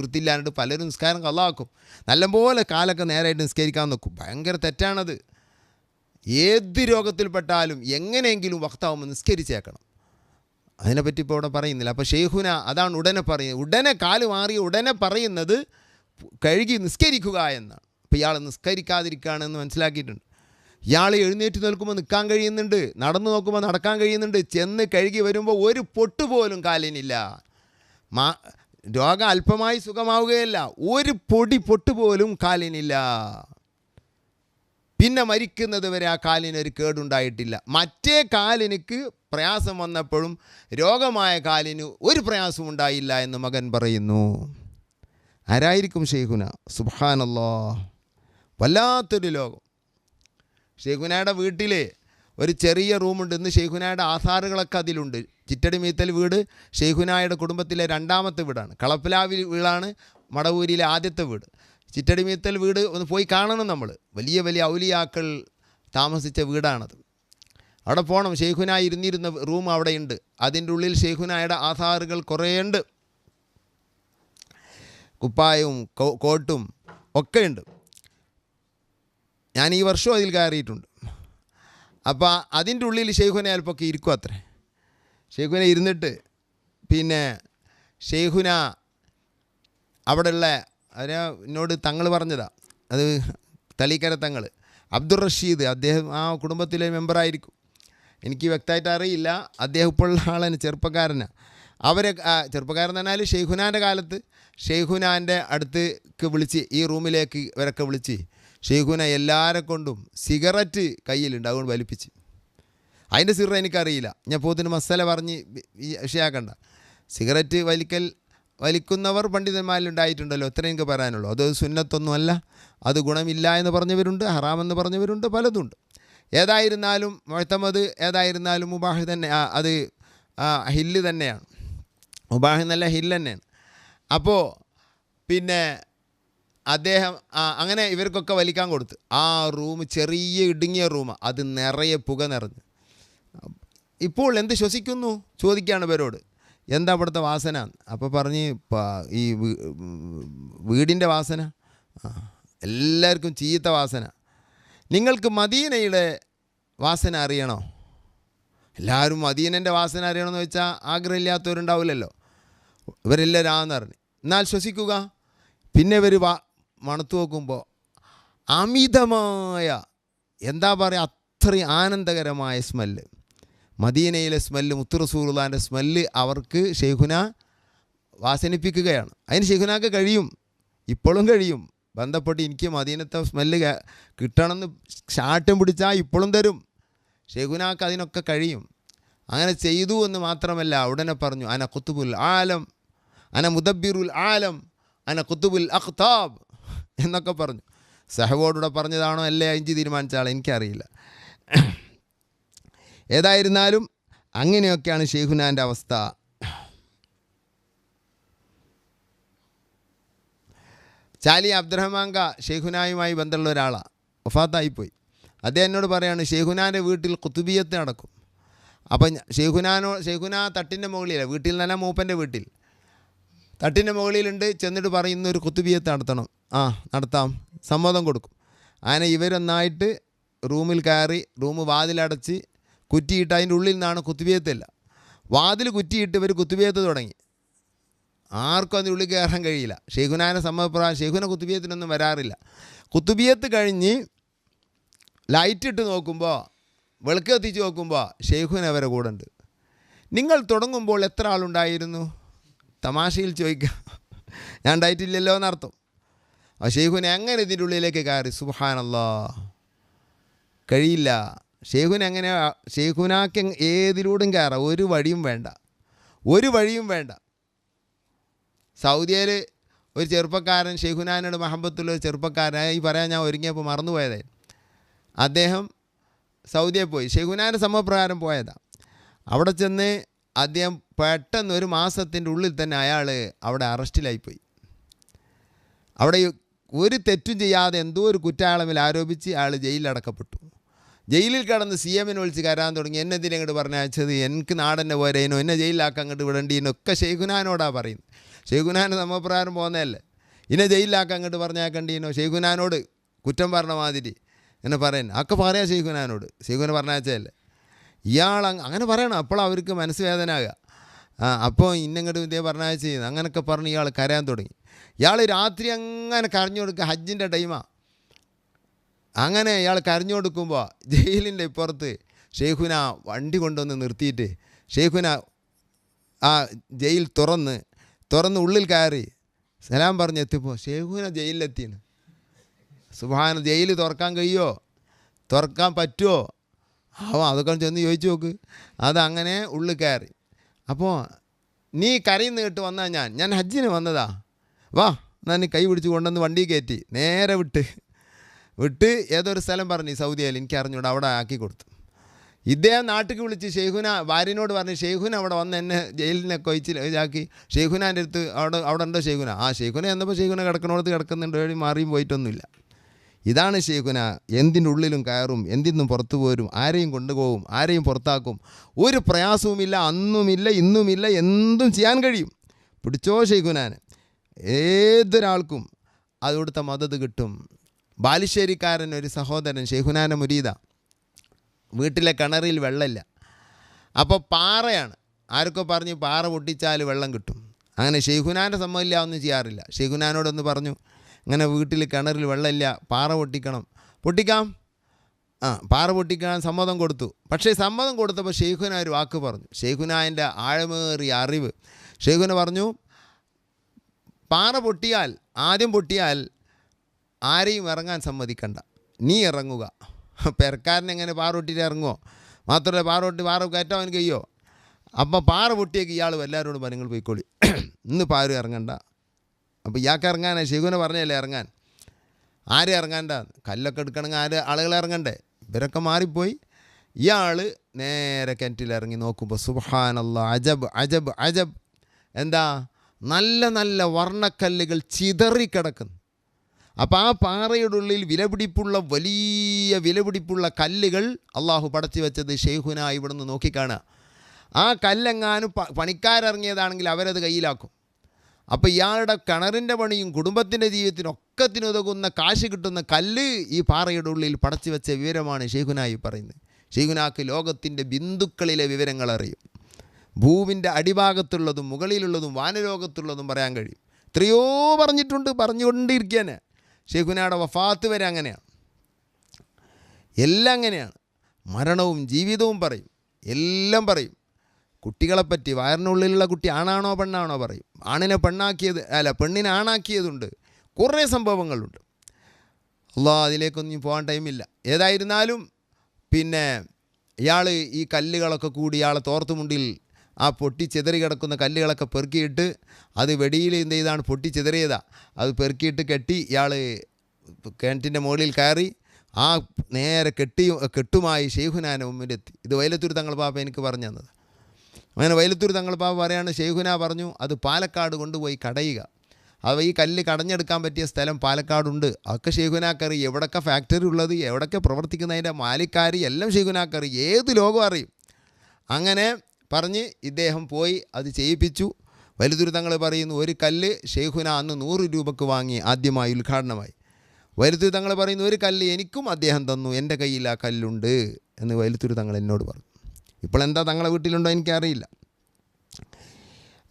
വൃത്തിയില്ല എന്നിട്ട് പലരും നിസ്കാരം കള്ളാക്കും. നല്ലപോലെ കാലൊക്കെ നേരായിട്ട് നിസ്കരിക്കാൻ നോക്കും. ഭയങ്കര തെറ്റാണത്. ഏത് രോഗത്തിൽപ്പെട്ടാലും എങ്ങനെയെങ്കിലും വക്താവുമ്പോൾ നിസ്കരിച്ചേക്കണം. അതിനെപ്പറ്റി ഇപ്പോൾ ഇവിടെ പറയുന്നില്ല. അപ്പോൾ ഷെയ്ഖുന അതാണ് ഉടനെ കാല് മാറി ഉടനെ പറയുന്നത് കഴുകി നിസ്കരിക്കുക എന്നാണ്. അപ്പോൾ ഇയാൾ നിസ്കരിക്കാതിരിക്കുകയാണെന്ന് മനസ്സിലാക്കിയിട്ടുണ്ട്. ഇയാൾ എഴുന്നേറ്റ് നിൽക്കുമ്പോൾ നിൽക്കാൻ കഴിയുന്നുണ്ട്, നടന്നു നോക്കുമ്പോൾ നടക്കാൻ കഴിയുന്നുണ്ട്. ചെന്ന് കഴുകി വരുമ്പോൾ ഒരു പൊട്ട് പോലും കാലിനില്ല. രോഗം അല്പമായി സുഖമാവുകയല്ല, ഒരു പൊട്ട് പോലും കാലിനില്ല. പിന്നെ മരിക്കുന്നത് വരെ ആ കാലിനൊരു കേടുണ്ടായിട്ടില്ല. മറ്റേ കാലിനിക്ക് പ്രയാസം വന്നപ്പോഴും രോഗമായ കാലിന് ഒരു പ്രയാസവും ഉണ്ടായില്ല എന്ന് മകൻ പറയുന്നു. ആരായിരിക്കും ഷെയ്ഖുന? സുബ്ഹാനല്ലാഹ്, വല്ലാത്തൊരു ലോകം. ഷെയ്ഖുനയുടെ വീട്ടിൽ ഒരു ചെറിയ റൂമുണ്ട്. ഇന്ന് ഷെയ്ഖുനയുടെ ആധാറുകളൊക്കെ അതിലുണ്ട്. ചിറ്റടി മീത്തൽ വീട് ഷെയ്ഖുനയുടെ കുടുംബത്തിലെ രണ്ടാമത്തെ വീടാണ്. കളപ്പിലാവിൽ വീടാണ് മടവൂരിലെ ആദ്യത്തെ വീട്. ചിറ്റടി മീത്തൽ വീട് ഒന്ന് പോയി കാണണം നമ്മൾ. വലിയ വലിയ ഔലിയാക്കൾ താമസിച്ച വീടാണത്. അവിടെ പോകണം. ഷെയ്ഖുന ഇരുന്നിരുന്ന റൂം അവിടെയുണ്ട്. അതിൻ്റെ ഉള്ളിൽ ഷെയ്ഖുനയുടെ ആധാറുകൾ കുറേ ഉണ്ട്. കുപ്പായവും കോട്ടും ഒക്കെ ഉണ്ട്. ഞാൻ ഈ വർഷവും അതിൽ കയറിയിട്ടുണ്ട്. അപ്പോൾ അതിൻ്റെ ഉള്ളിൽ ഷെയ്ഖുന ചിലപ്പോൾ ഇരിക്കും അത്രേ. ഷെയ്ഖുന ഇരുന്നിട്ട് ഷെയ്ഖുന അവിടെയുള്ള എന്നോട് തങ്ങൾ പറഞ്ഞതാണ്, അത് തളീക്കര തങ്ങൾ അബ്ദുൾ റഷീദ്, അദ്ദേഹം ആ കുടുംബത്തിലെ മെമ്പറായിരിക്കും. എനിക്ക് വ്യക്തമായിട്ട് അറിയില്ല. അദ്ദേഹം ഇപ്പോഴുള്ള ആളാണ്, ചെറുപ്പക്കാരനാണ്. അവരെ ചെറുപ്പക്കാരൻ പറഞ്ഞാൽ ഷെയ്ഖുനാൻ്റെ കാലത്ത് ഷെയ്ഖുനാൻ്റെ അടുത്തേക്ക് വിളിച്ച്, ഈ റൂമിലേക്ക് ഇവരൊക്കെ വിളിച്ച് ഷെയ്ഖുന എല്ലാവരെ കൊണ്ടും സിഗരറ്റ് കയ്യിലുണ്ട്, അതുകൊണ്ട് വലിപ്പിച്ച്. അതിൻ്റെ സിറ എനിക്കറിയില്ല. ഞാൻ പോത്തിന് മസാല പറഞ്ഞ് വിഷയാക്കണ്ട. സിഗരറ്റ് വലിക്കുന്നവർ പണ്ഡിതന്മാരിലുണ്ടായിട്ടുണ്ടല്ലോ, ഇത്ര എനിക്ക് പറയാനുള്ളൂ. അത് സുന്നത്തൊന്നുമല്ല, അത് ഗുണമില്ല എന്ന് പറഞ്ഞവരുണ്ട്, ഹറാമെന്ന് പറഞ്ഞവരുണ്ട്, പലതുണ്ട്. ഏതായിരുന്നാലും മുഅ്തമദ് ഏതായിരുന്നാലും മുബാഹ് തന്നെ, അത് ഹില്ല് തന്നെയാണ്. മുബാഹ് എന്നല്ല, ഹില്ല് തന്നെയാണ്. അപ്പോൾ അദ്ദേഹം അങ്ങനെ ഇവർക്കൊക്കെ വലിക്കാൻ കൊടുത്ത്. ആ റൂം ചെറിയ ഇടുങ്ങിയ റൂമാണ്, അത് നിറയെ പുക നിറഞ്ഞ്. ഇപ്പോൾ എന്ത് ശ്വസിക്കുന്നു ചോദിക്കുകയാണ് ഇവരോട്, എന്താ അവിടുത്തെ വാസന? അപ്പോൾ പറഞ്ഞ് ഈ വീടിൻ്റെ വാസന, എല്ലാവർക്കും ചീത്ത വാസന. നിങ്ങൾക്ക് മദീനയുടെ വാസന അറിയണോ? എല്ലാവരും മദീനൻ്റെ വാസന അറിയണമെന്ന് വെച്ചാൽ ആഗ്രഹമില്ലാത്തവരുണ്ടാവില്ലല്ലോ. ഇവരെല്ലാവരും ആന്ന് പറഞ്ഞു. എന്നാൽ ശ്വസിക്കുക. പിന്നെ ഇവർ മണത്തു നോക്കുമ്പോൾ അമിതമായ, എന്താ പറയുക, അത്രയും ആനന്ദകരമായ സ്മെല്ല്. മദീനയിലെ സ്മെല്ല്, മുത്ത് റസൂലുള്ളാഹിൻ്റെ സ്മെല്ല് അവർക്ക് ഷെയ്ഖുന വാസനിപ്പിക്കുകയാണ്. അതിന് ഷെയ്ഖുനാക്ക് കഴിയും, ഇപ്പോഴും കഴിയും. ബന്ധപ്പെട്ട് എനിക്ക് മദീനത്തെ സ്മെല്ല് കിട്ടണമെന്ന് ഷാട്ടും പിടിച്ചാൽ ഇപ്പോഴും തരും. ഷെയ്ഖുനാക്ക് അതിനൊക്കെ കഴിയും. അങ്ങനെ ചെയ്തു എന്ന് മാത്രമല്ല, ഉടനെ പറഞ്ഞു, അന ഖുത്ബുൽ ആലം, അന മുദബ്ബിറുൽ ആലം, അന ഖുത്ബുൽ അഖ്താബ് എന്നൊക്കെ പറഞ്ഞു. സഹബോടൂടെ പറഞ്ഞതാണോ അല്ലേ അഞ്ച് തീരുമാനിച്ച ആൾ എനിക്കറിയില്ല. ഏതായിരുന്നാലും അങ്ങനെയൊക്കെയാണ് ഷെയ്ഖുനാൻ്റെ അവസ്ഥ. ചാലി അബ്ദുറഹ്മാൻ ഷെയ്ഖുനായുമായി ബന്ധമുള്ള ഒരാളാണ്. വഫാത്തായിപ്പോയി. അദ്ദേഹം എന്നോട് പറയാണ് ഷെയ്ഖുനാൻ്റെ വീട്ടിൽ കുത്തുബിയത്ത് നടക്കും. അപ്പം ഷെയ്ഖുന തട്ടിൻ്റെ മുകളിലാണ്, വീട്ടിൽ നിന്നല്ല മൂപ്പൻ്റെ വീട്ടിൽ തട്ടിൻ്റെ മുകളിലുണ്ട്. ചെന്നിട്ട് പറയും ഇന്നൊരു കുത്തുബിയത്ത് നടത്തണം. ആ നടത്താം, സമ്മതം കൊടുക്കും. അങ്ങനെ ഇവരൊന്നായിട്ട് റൂമിൽ കയറി റൂം വാതിലടച്ച് കുറ്റിയിട്ട് അതിൻ്റെ ഉള്ളിൽ നിന്നാണ് കുത്തുബിയത്തല്ല, വാതിൽ കുറ്റിയിട്ട് ഇവർ കുത്തുബിയത്ത് തുടങ്ങി. ആർക്കും അതിൻ്റെ ഉള്ളിൽ കയറാൻ കഴിയില്ല. ഷെയ്ഖുനാൻ്റെ സമ്മതപ്രകാരം ഷെയ്ഖുന കുത്തുബിയത്തിനൊന്നും വരാറില്ല. കുത്തുബിയത്ത് കഴിഞ്ഞ് ലൈറ്റ് ഇട്ട് നോക്കുമ്പോൾ, വിളക്ക് കത്തിച്ച് നോക്കുമ്പോൾ ഷെയ്ഖുന അവരെ കൂടെ ഉണ്ട്. നിങ്ങൾ തുടങ്ങുമ്പോൾ എത്ര ആളുണ്ടായിരുന്നു? തമാശയിൽ ചോദിക്കുക, ഞാൻ ഉണ്ടായിട്ടില്ലല്ലോ എന്നർത്ഥം. ആ ഷെയ്ഖുന എങ്ങനെ ഇതിൻ്റെ ഉള്ളിലേക്ക് കയറി? സുബ്ഹാനല്ലാഹ്, കഴിയില്ല. ഷെയ്ഖുന എങ്ങനെ, ഷെയ്ഖുനാക്ക് ഏതിലൂടെയും കയറാം, ഒരു വഴിയും വേണ്ട, ഒരു വഴിയും വേണ്ട. സൗദിയിൽ ഒരു ചെറുപ്പക്കാരൻ, ഷെയ്ഖുനാനോട് മഹബത്തുള്ള ഒരു ചെറുപ്പക്കാരൻ, ഈ പറയാൻ ഞാൻ ഒരുങ്ങിയപ്പോൾ മറന്നുപോയതായി. അദ്ദേഹം സൗദിയിൽ പോയി, ഷെയ്ഖുനാൻ്റെ സമ്മതപ്രകാരം പോയതാണ്. അവിടെ ചെന്ന് അദ്ദേഹം പെട്ടെന്ന് ഒരു മാസത്തിൻ്റെ ഉള്ളിൽ തന്നെ അയാൾ അവിടെ അറസ്റ്റിലായിപ്പോയി. അവിടെ ഒരു തെറ്റും ചെയ്യാതെ എന്തോ ഒരു കുറ്റാളമിൽ ആരോപിച്ച് അയാൾ ജയിലിലടക്കപ്പെട്ടു. ജയിലിൽ കിടന്ന് CM വിളിച്ച് കരാൻ തുടങ്ങി. എന്നെ ഇതിനെ അങ്ങോട്ട് പറഞ്ഞയച്ചത്, എനിക്ക് നാടെന്നെ പോരേനോ, എന്നെ ജയിലിലാക്കാൻ അങ്ങോട്ട് വിടേണ്ടീനൊക്കെ ഷെയ്ഖുനാനോടാണ് പറയുന്നത്. ഷെയ്ഖുനാൻ്റെ സമ്മതപ്രകാരം പോകുന്നതല്ലേ, ഇന്നെ ജയിലിലാക്കാൻ അങ്ങോട്ട് പറഞ്ഞേക്കണ്ടീനോ, ഷെയ്ഖുനാനോട് കുറ്റം പറഞ്ഞ മാതിരി എന്നെ പറയുന്നത് ഒക്കെ പറയാം ഷെയ്ഖുനാനോട്. ഷെയ്ഖുന പറഞ്ഞയച്ചതല്ലേ, ഇയാൾ അങ്ങനെ പറയണം. അപ്പോൾ അവർക്ക് മനസ്സുവേദനാകുക. അപ്പോൾ ഇന്നങ്ങോട്ട് ഇതേ പറഞ്ഞയച്ച് ചെയ്യുന്നത് അങ്ങനെയൊക്കെ പറഞ്ഞ് ഇയാൾ കരയാൻ തുടങ്ങി. ഇയാൾ രാത്രി അങ്ങനെ കരഞ്ഞു കൊടുക്കുക, ഹജ്ജിൻ്റെ ടൈമാണ്. അങ്ങനെ ഇയാൾ കരഞ്ഞു കൊടുക്കുമ്പോൾ ജയിലിൻ്റെ ഇപ്പുറത്ത് ഷെയ്ഖുന വണ്ടി കൊണ്ടുവന്ന് നിർത്തിയിട്ട് ഷെയ്ഖുന ആ ജയിൽ തുറന്ന് ഉള്ളിൽ കയറി സലാം പറഞ്ഞെത്തിയപ്പോൾ ഷെയ്ഖുന ജയിലിലെത്തിയാണ്. സുബ്ഹാന, ജയിൽ തുറക്കാൻ കഴിയുമോ, തുറക്കാൻ പറ്റുമോ? അതൊക്കെ ചെന്ന് ചോദിച്ചു നോക്ക്. അതങ്ങനെ ഉള്ളിൽ കയറി. അപ്പോൾ നീ കരയുന്ന കേട്ട് വന്നാൽ ഞാൻ ഹജ്ജിന് വന്നതാ, വാ ഞാൻ കൈ പിടിച്ച് കൊണ്ടുവന്ന് വണ്ടി കയറ്റി നേരെ വിട്ട് ഏതൊരു സ്ഥലം പറഞ്ഞു സൗദിയിൽ, എനിക്ക് അറിഞ്ഞൂടെ, അവിടെ ആക്കി കൊടുത്തു. ഇദ്ദേഹം നാട്ടിലേക്ക് വിളിച്ച് ഷെയ്ഖുന ഭാര്യനോട് പറഞ്ഞു, ഷെയ്ഖുന അവിടെ വന്ന് എന്നെ ജയിലിനൊക്കെ ഒഴിച്ച് ഇതാക്കി. ഷെയ്ഖുനാൻ്റെ അടുത്ത് അവിടെ ഉണ്ടോ ഷെയ്ഖുന? ആ ഷെയ്ഖുന എന്നപ്പോൾ ഷെയ്ഖുന കിടക്കണോടത്ത് കിടക്കുന്നുണ്ട്, വഴി മാറിയും പോയിട്ടൊന്നുമില്ല. ഇതാണ് ഷെയ്ഖുന. എന്തിൻ്റെ ഉള്ളിലും കയറും, എന്തിന്നും പുറത്തു പോരും, ആരെയും കൊണ്ടുപോകും, ആരെയും പുറത്താക്കും. ഒരു പ്രയാസവുമില്ല, അന്നുമില്ല ഇന്നുമില്ല, എന്തും ചെയ്യാൻ കഴിയും. പിടിച്ചോ ഷെയ്ഖുനാന്, ഏതൊരാൾക്കും അവിടുത്തെ മദത് കിട്ടും. ബാലുശ്ശേരിക്കാരൻ ഒരു സഹോദരൻ ഷെയ്ഖുനാൻ്റെ മുരീദ, വീട്ടിലെ കിണറിൽ വെള്ളമില്ല. അപ്പോൾ പാറയാണ്, ആരൊക്കെ പറഞ്ഞ് പാറ പൊട്ടിച്ചാൽ വെള്ളം കിട്ടും. അങ്ങനെ ഷെയ്ഖുനാൻ്റെ സമ്മതമില്ല, ഒന്നും ചെയ്യാറില്ല. ഷെയ്ഖുനാനോടൊന്ന് പറഞ്ഞു, ഇങ്ങനെ വീട്ടിൽ കിണറിൽ വെള്ളമില്ല, പാറ പൊട്ടിക്കാം. പാറ പൊട്ടിക്കാൻ സമ്മതം കൊടുത്തു. പക്ഷേ സമ്മതം കൊടുത്തപ്പോൾ ഷെയ്ഖുന ഒരു വാക്ക് പറഞ്ഞു. ഷെയ്ഖുനാൻ്റെ ആഴമേറിയ അറിവ്. ഷെയ്ഖുന പറഞ്ഞു, പാറ ആദ്യം പൊട്ടിയാൽ ആരെയും ഇറങ്ങാൻ സമ്മതിക്കണ്ട, നീ ഇറങ്ങുക. പെരക്കാരനെങ്ങനെ പാറ പൊട്ടിയിട്ട് ഇറങ്ങുമോ? മാത്രമല്ല പാറ കയറ്റാൻ അവന് കഴിയുമോ? അപ്പം പാറ പൊട്ടിയേക്ക് ഇയാൾ എല്ലാവരോടും നിങ്ങൾ പോയിക്കോളി, ഇന്ന് പാരും ഇറങ്ങണ്ട. അപ്പോൾ ഇയാൾക്ക് ഇറങ്ങാനാണ്, ഷെയ്ഖുന പറഞ്ഞല്ലേ ഇറങ്ങാൻ. ആരും ഇറങ്ങാണ്ട, കല്ലൊക്കെ എടുക്കണമെങ്കിൽ ആളുകൾ ഇറങ്ങണ്ടേ. ഇവരൊക്കെ മാറിപ്പോയി. ഇയാൾ നേരെ കിണറ്റിലിറങ്ങി നോക്കുമ്പോൾ സുബ്ഹാനല്ലാഹ്, അജബ്. എന്താ, നല്ല നല്ല വർണ്ണക്കല്ലുകൾ ചിതറിക്കിടക്കുന്നു. അപ്പോൾ ആ പാറയുടെ ഉള്ളിൽ വലിയ വിലപിടിപ്പുള്ള കല്ലുകൾ അള്ളാഹു പടച്ചു വെച്ചത് ഷെയ്ഖുന ഇവിടുന്ന് നോക്കിക്കാണുക. ആ കല്ലെങ്ങാനും പണിക്കാരിറങ്ങിയതാണെങ്കിൽ അവരത് കയ്യിലാക്കും. അപ്പോൾ ഇയാളുടെ കിണറിൻ്റെ പണിയും കുടുംബത്തിൻ്റെ ജീവിതത്തിനൊക്കത്തിനുതകുന്ന കാശ് കിട്ടുന്ന കല്ല് ഈ പാറയുടെ ഉള്ളിൽ പടച്ചു വെച്ച വിവരമാണ് ഷെയ്ഖുനായി പറയുന്നത്. ഷെയ്ഖുനാക്ക് ലോകത്തിൻ്റെ ബിന്ദുക്കളിലെ വിവരങ്ങൾ അറിയും. ഭൂവിൻ്റെ അടിഭാഗത്തുള്ളതും മുകളിലുള്ളതും വാനലോകത്തുള്ളതും പറയാൻ കഴിയും. എത്രയോ പറഞ്ഞുകൊണ്ടിരിക്കാൻ. ഷെയ്ഖുനയുടെ വഫാത്ത് വരെ അങ്ങനെയാണ്. എല്ലാം അങ്ങനെയാണ്. മരണവും ജീവിതവും പറയും, എല്ലാം പറയും. കുട്ടികളെപ്പറ്റി, വയറിനുള്ളിലുള്ള കുട്ടി ആണാണോ പെണ്ണാണോ പറയും. പെണ്ണിനെ ആണാക്കിയതുണ്ട്. കുറേ സംഭവങ്ങളുണ്ട്. അതിലേക്കൊന്നും പോകാൻ ടൈമില്ല. ഏതായിരുന്നാലും പിന്നെ ഇയാൾ ഈ കല്ലുകളൊക്കെ കൂടി ഇയാളെ തോർത്തുമുണ്ടിൽ ആ പൊട്ടിച്ചെതറി കിടക്കുന്ന കല്ലുകളൊക്കെ പെറുക്കിയിട്ട് അത് വെടിയിൽ എന്ത് ചെയ്താണ് പൊട്ടിച്ചെതറിയതാണ്. അത് പെറുക്കിയിട്ട് കെട്ടി ഇയാൾ കിണറ്റിൻ്റെ മുകളിൽ കയറി ആ നേരെ കെട്ടുമായി ഷെയ്ഖുനാൻ്റെ മുമ്പിലെത്തി. ഇത് വൈലത്തൂർ തങ്ങൾ പാപ്പ എനിക്ക് പറഞ്ഞു തന്നത്. അങ്ങനെ വൈലത്തൂർ തങ്ങൾ പാപ്പ പറയാണ്, ഷെയ്ഖുന പറഞ്ഞു അത് പാലക്കാട് കൊണ്ടുപോയി കടയുക. അത് ഈ കല്ല് കടഞ്ഞെടുക്കാൻ പറ്റിയ സ്ഥലം പാലക്കാടുണ്ട്. അതൊക്കെ ഷെയ്ഖുനാക്കറി. എവിടെയൊക്കെ ഫാക്ടറി ഉള്ളത്, എവിടെയൊക്കെ പ്രവർത്തിക്കുന്നതിൻ്റെ മാലിക്കാർ എല്ലാം ഷെയ്ഖുനാക്കറി. ഏത് ലോകം അറിയും. അങ്ങനെ പറഞ്ഞ് ഇദ്ദേഹം പോയി അത് ചെയ്യിപ്പിച്ചു. വലുതുരു തങ്ങൾ പറയുന്നു, ഒരു കല്ല് ഷെയ്ഖുന അന്ന് 100 രൂപക്ക് വാങ്ങി ആദ്യമായി ഉദ്ഘാടനമായി. വലുതുരു തങ്ങൾ പറയുന്നു, ഒരു കല്ല് എനിക്കും അദ്ദേഹം തന്നു, എൻ്റെ കയ്യിൽ ആ കല്ലുണ്ട് എന്ന് വലുതുരു തങ്ങൾ എന്നോട് പറഞ്ഞു. ഇപ്പോൾ എന്താ തങ്ങളെ വീട്ടിലുണ്ടോ എനിക്കറിയില്ല.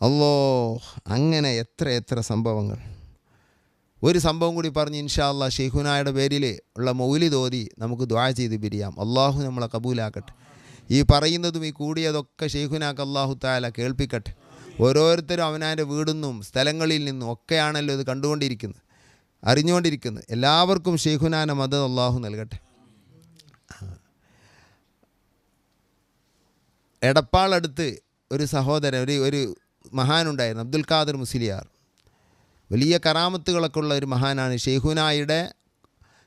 അല്ലോ, അങ്ങനെ എത്ര സംഭവങ്ങൾ. ഒരു സംഭവം കൂടി പറഞ്ഞ് ഇൻഷാ അല്ലാഹ് ഷെയ്ഖുനായുടെ പേരിൽ ഉള്ള മൗലിദ് ഓതി നമുക്ക് ദുആ ചെയ്ത് പിരിയാം. അള്ളാഹു നമ്മളെ കബൂലാക്കട്ടെ. ഈ പറയുന്നതും ഈ കൂടിയതൊക്കെ ഷെയ്ഖുനാക്ക് അള്ളാഹു തആല കേൾപ്പിക്കട്ടെ. ഓരോരുത്തരും അവനവൻ്റെ വീടുന്നും സ്ഥലങ്ങളിൽ നിന്നും ഒക്കെയാണല്ലോ ഇത് കണ്ടുകൊണ്ടിരിക്കുന്നത്, അറിഞ്ഞുകൊണ്ടിരിക്കുന്നത്. എല്ലാവർക്കും ഷെയ്ഖുനാനെ മദദ് അള്ളാഹു നൽകട്ടെ. എടപ്പാളടുത്ത് ഒരു സഹോദരൻ, ഒരു മഹാനുണ്ടായിരുന്നു, അബ്ദുൽ ഖാദർ മുസ്ലിയാർ. വലിയ കറാമത്തുകളൊക്കെ ഉള്ള ഒരു മഹാനാണ്. ഷെയ്ഖുനായുടെ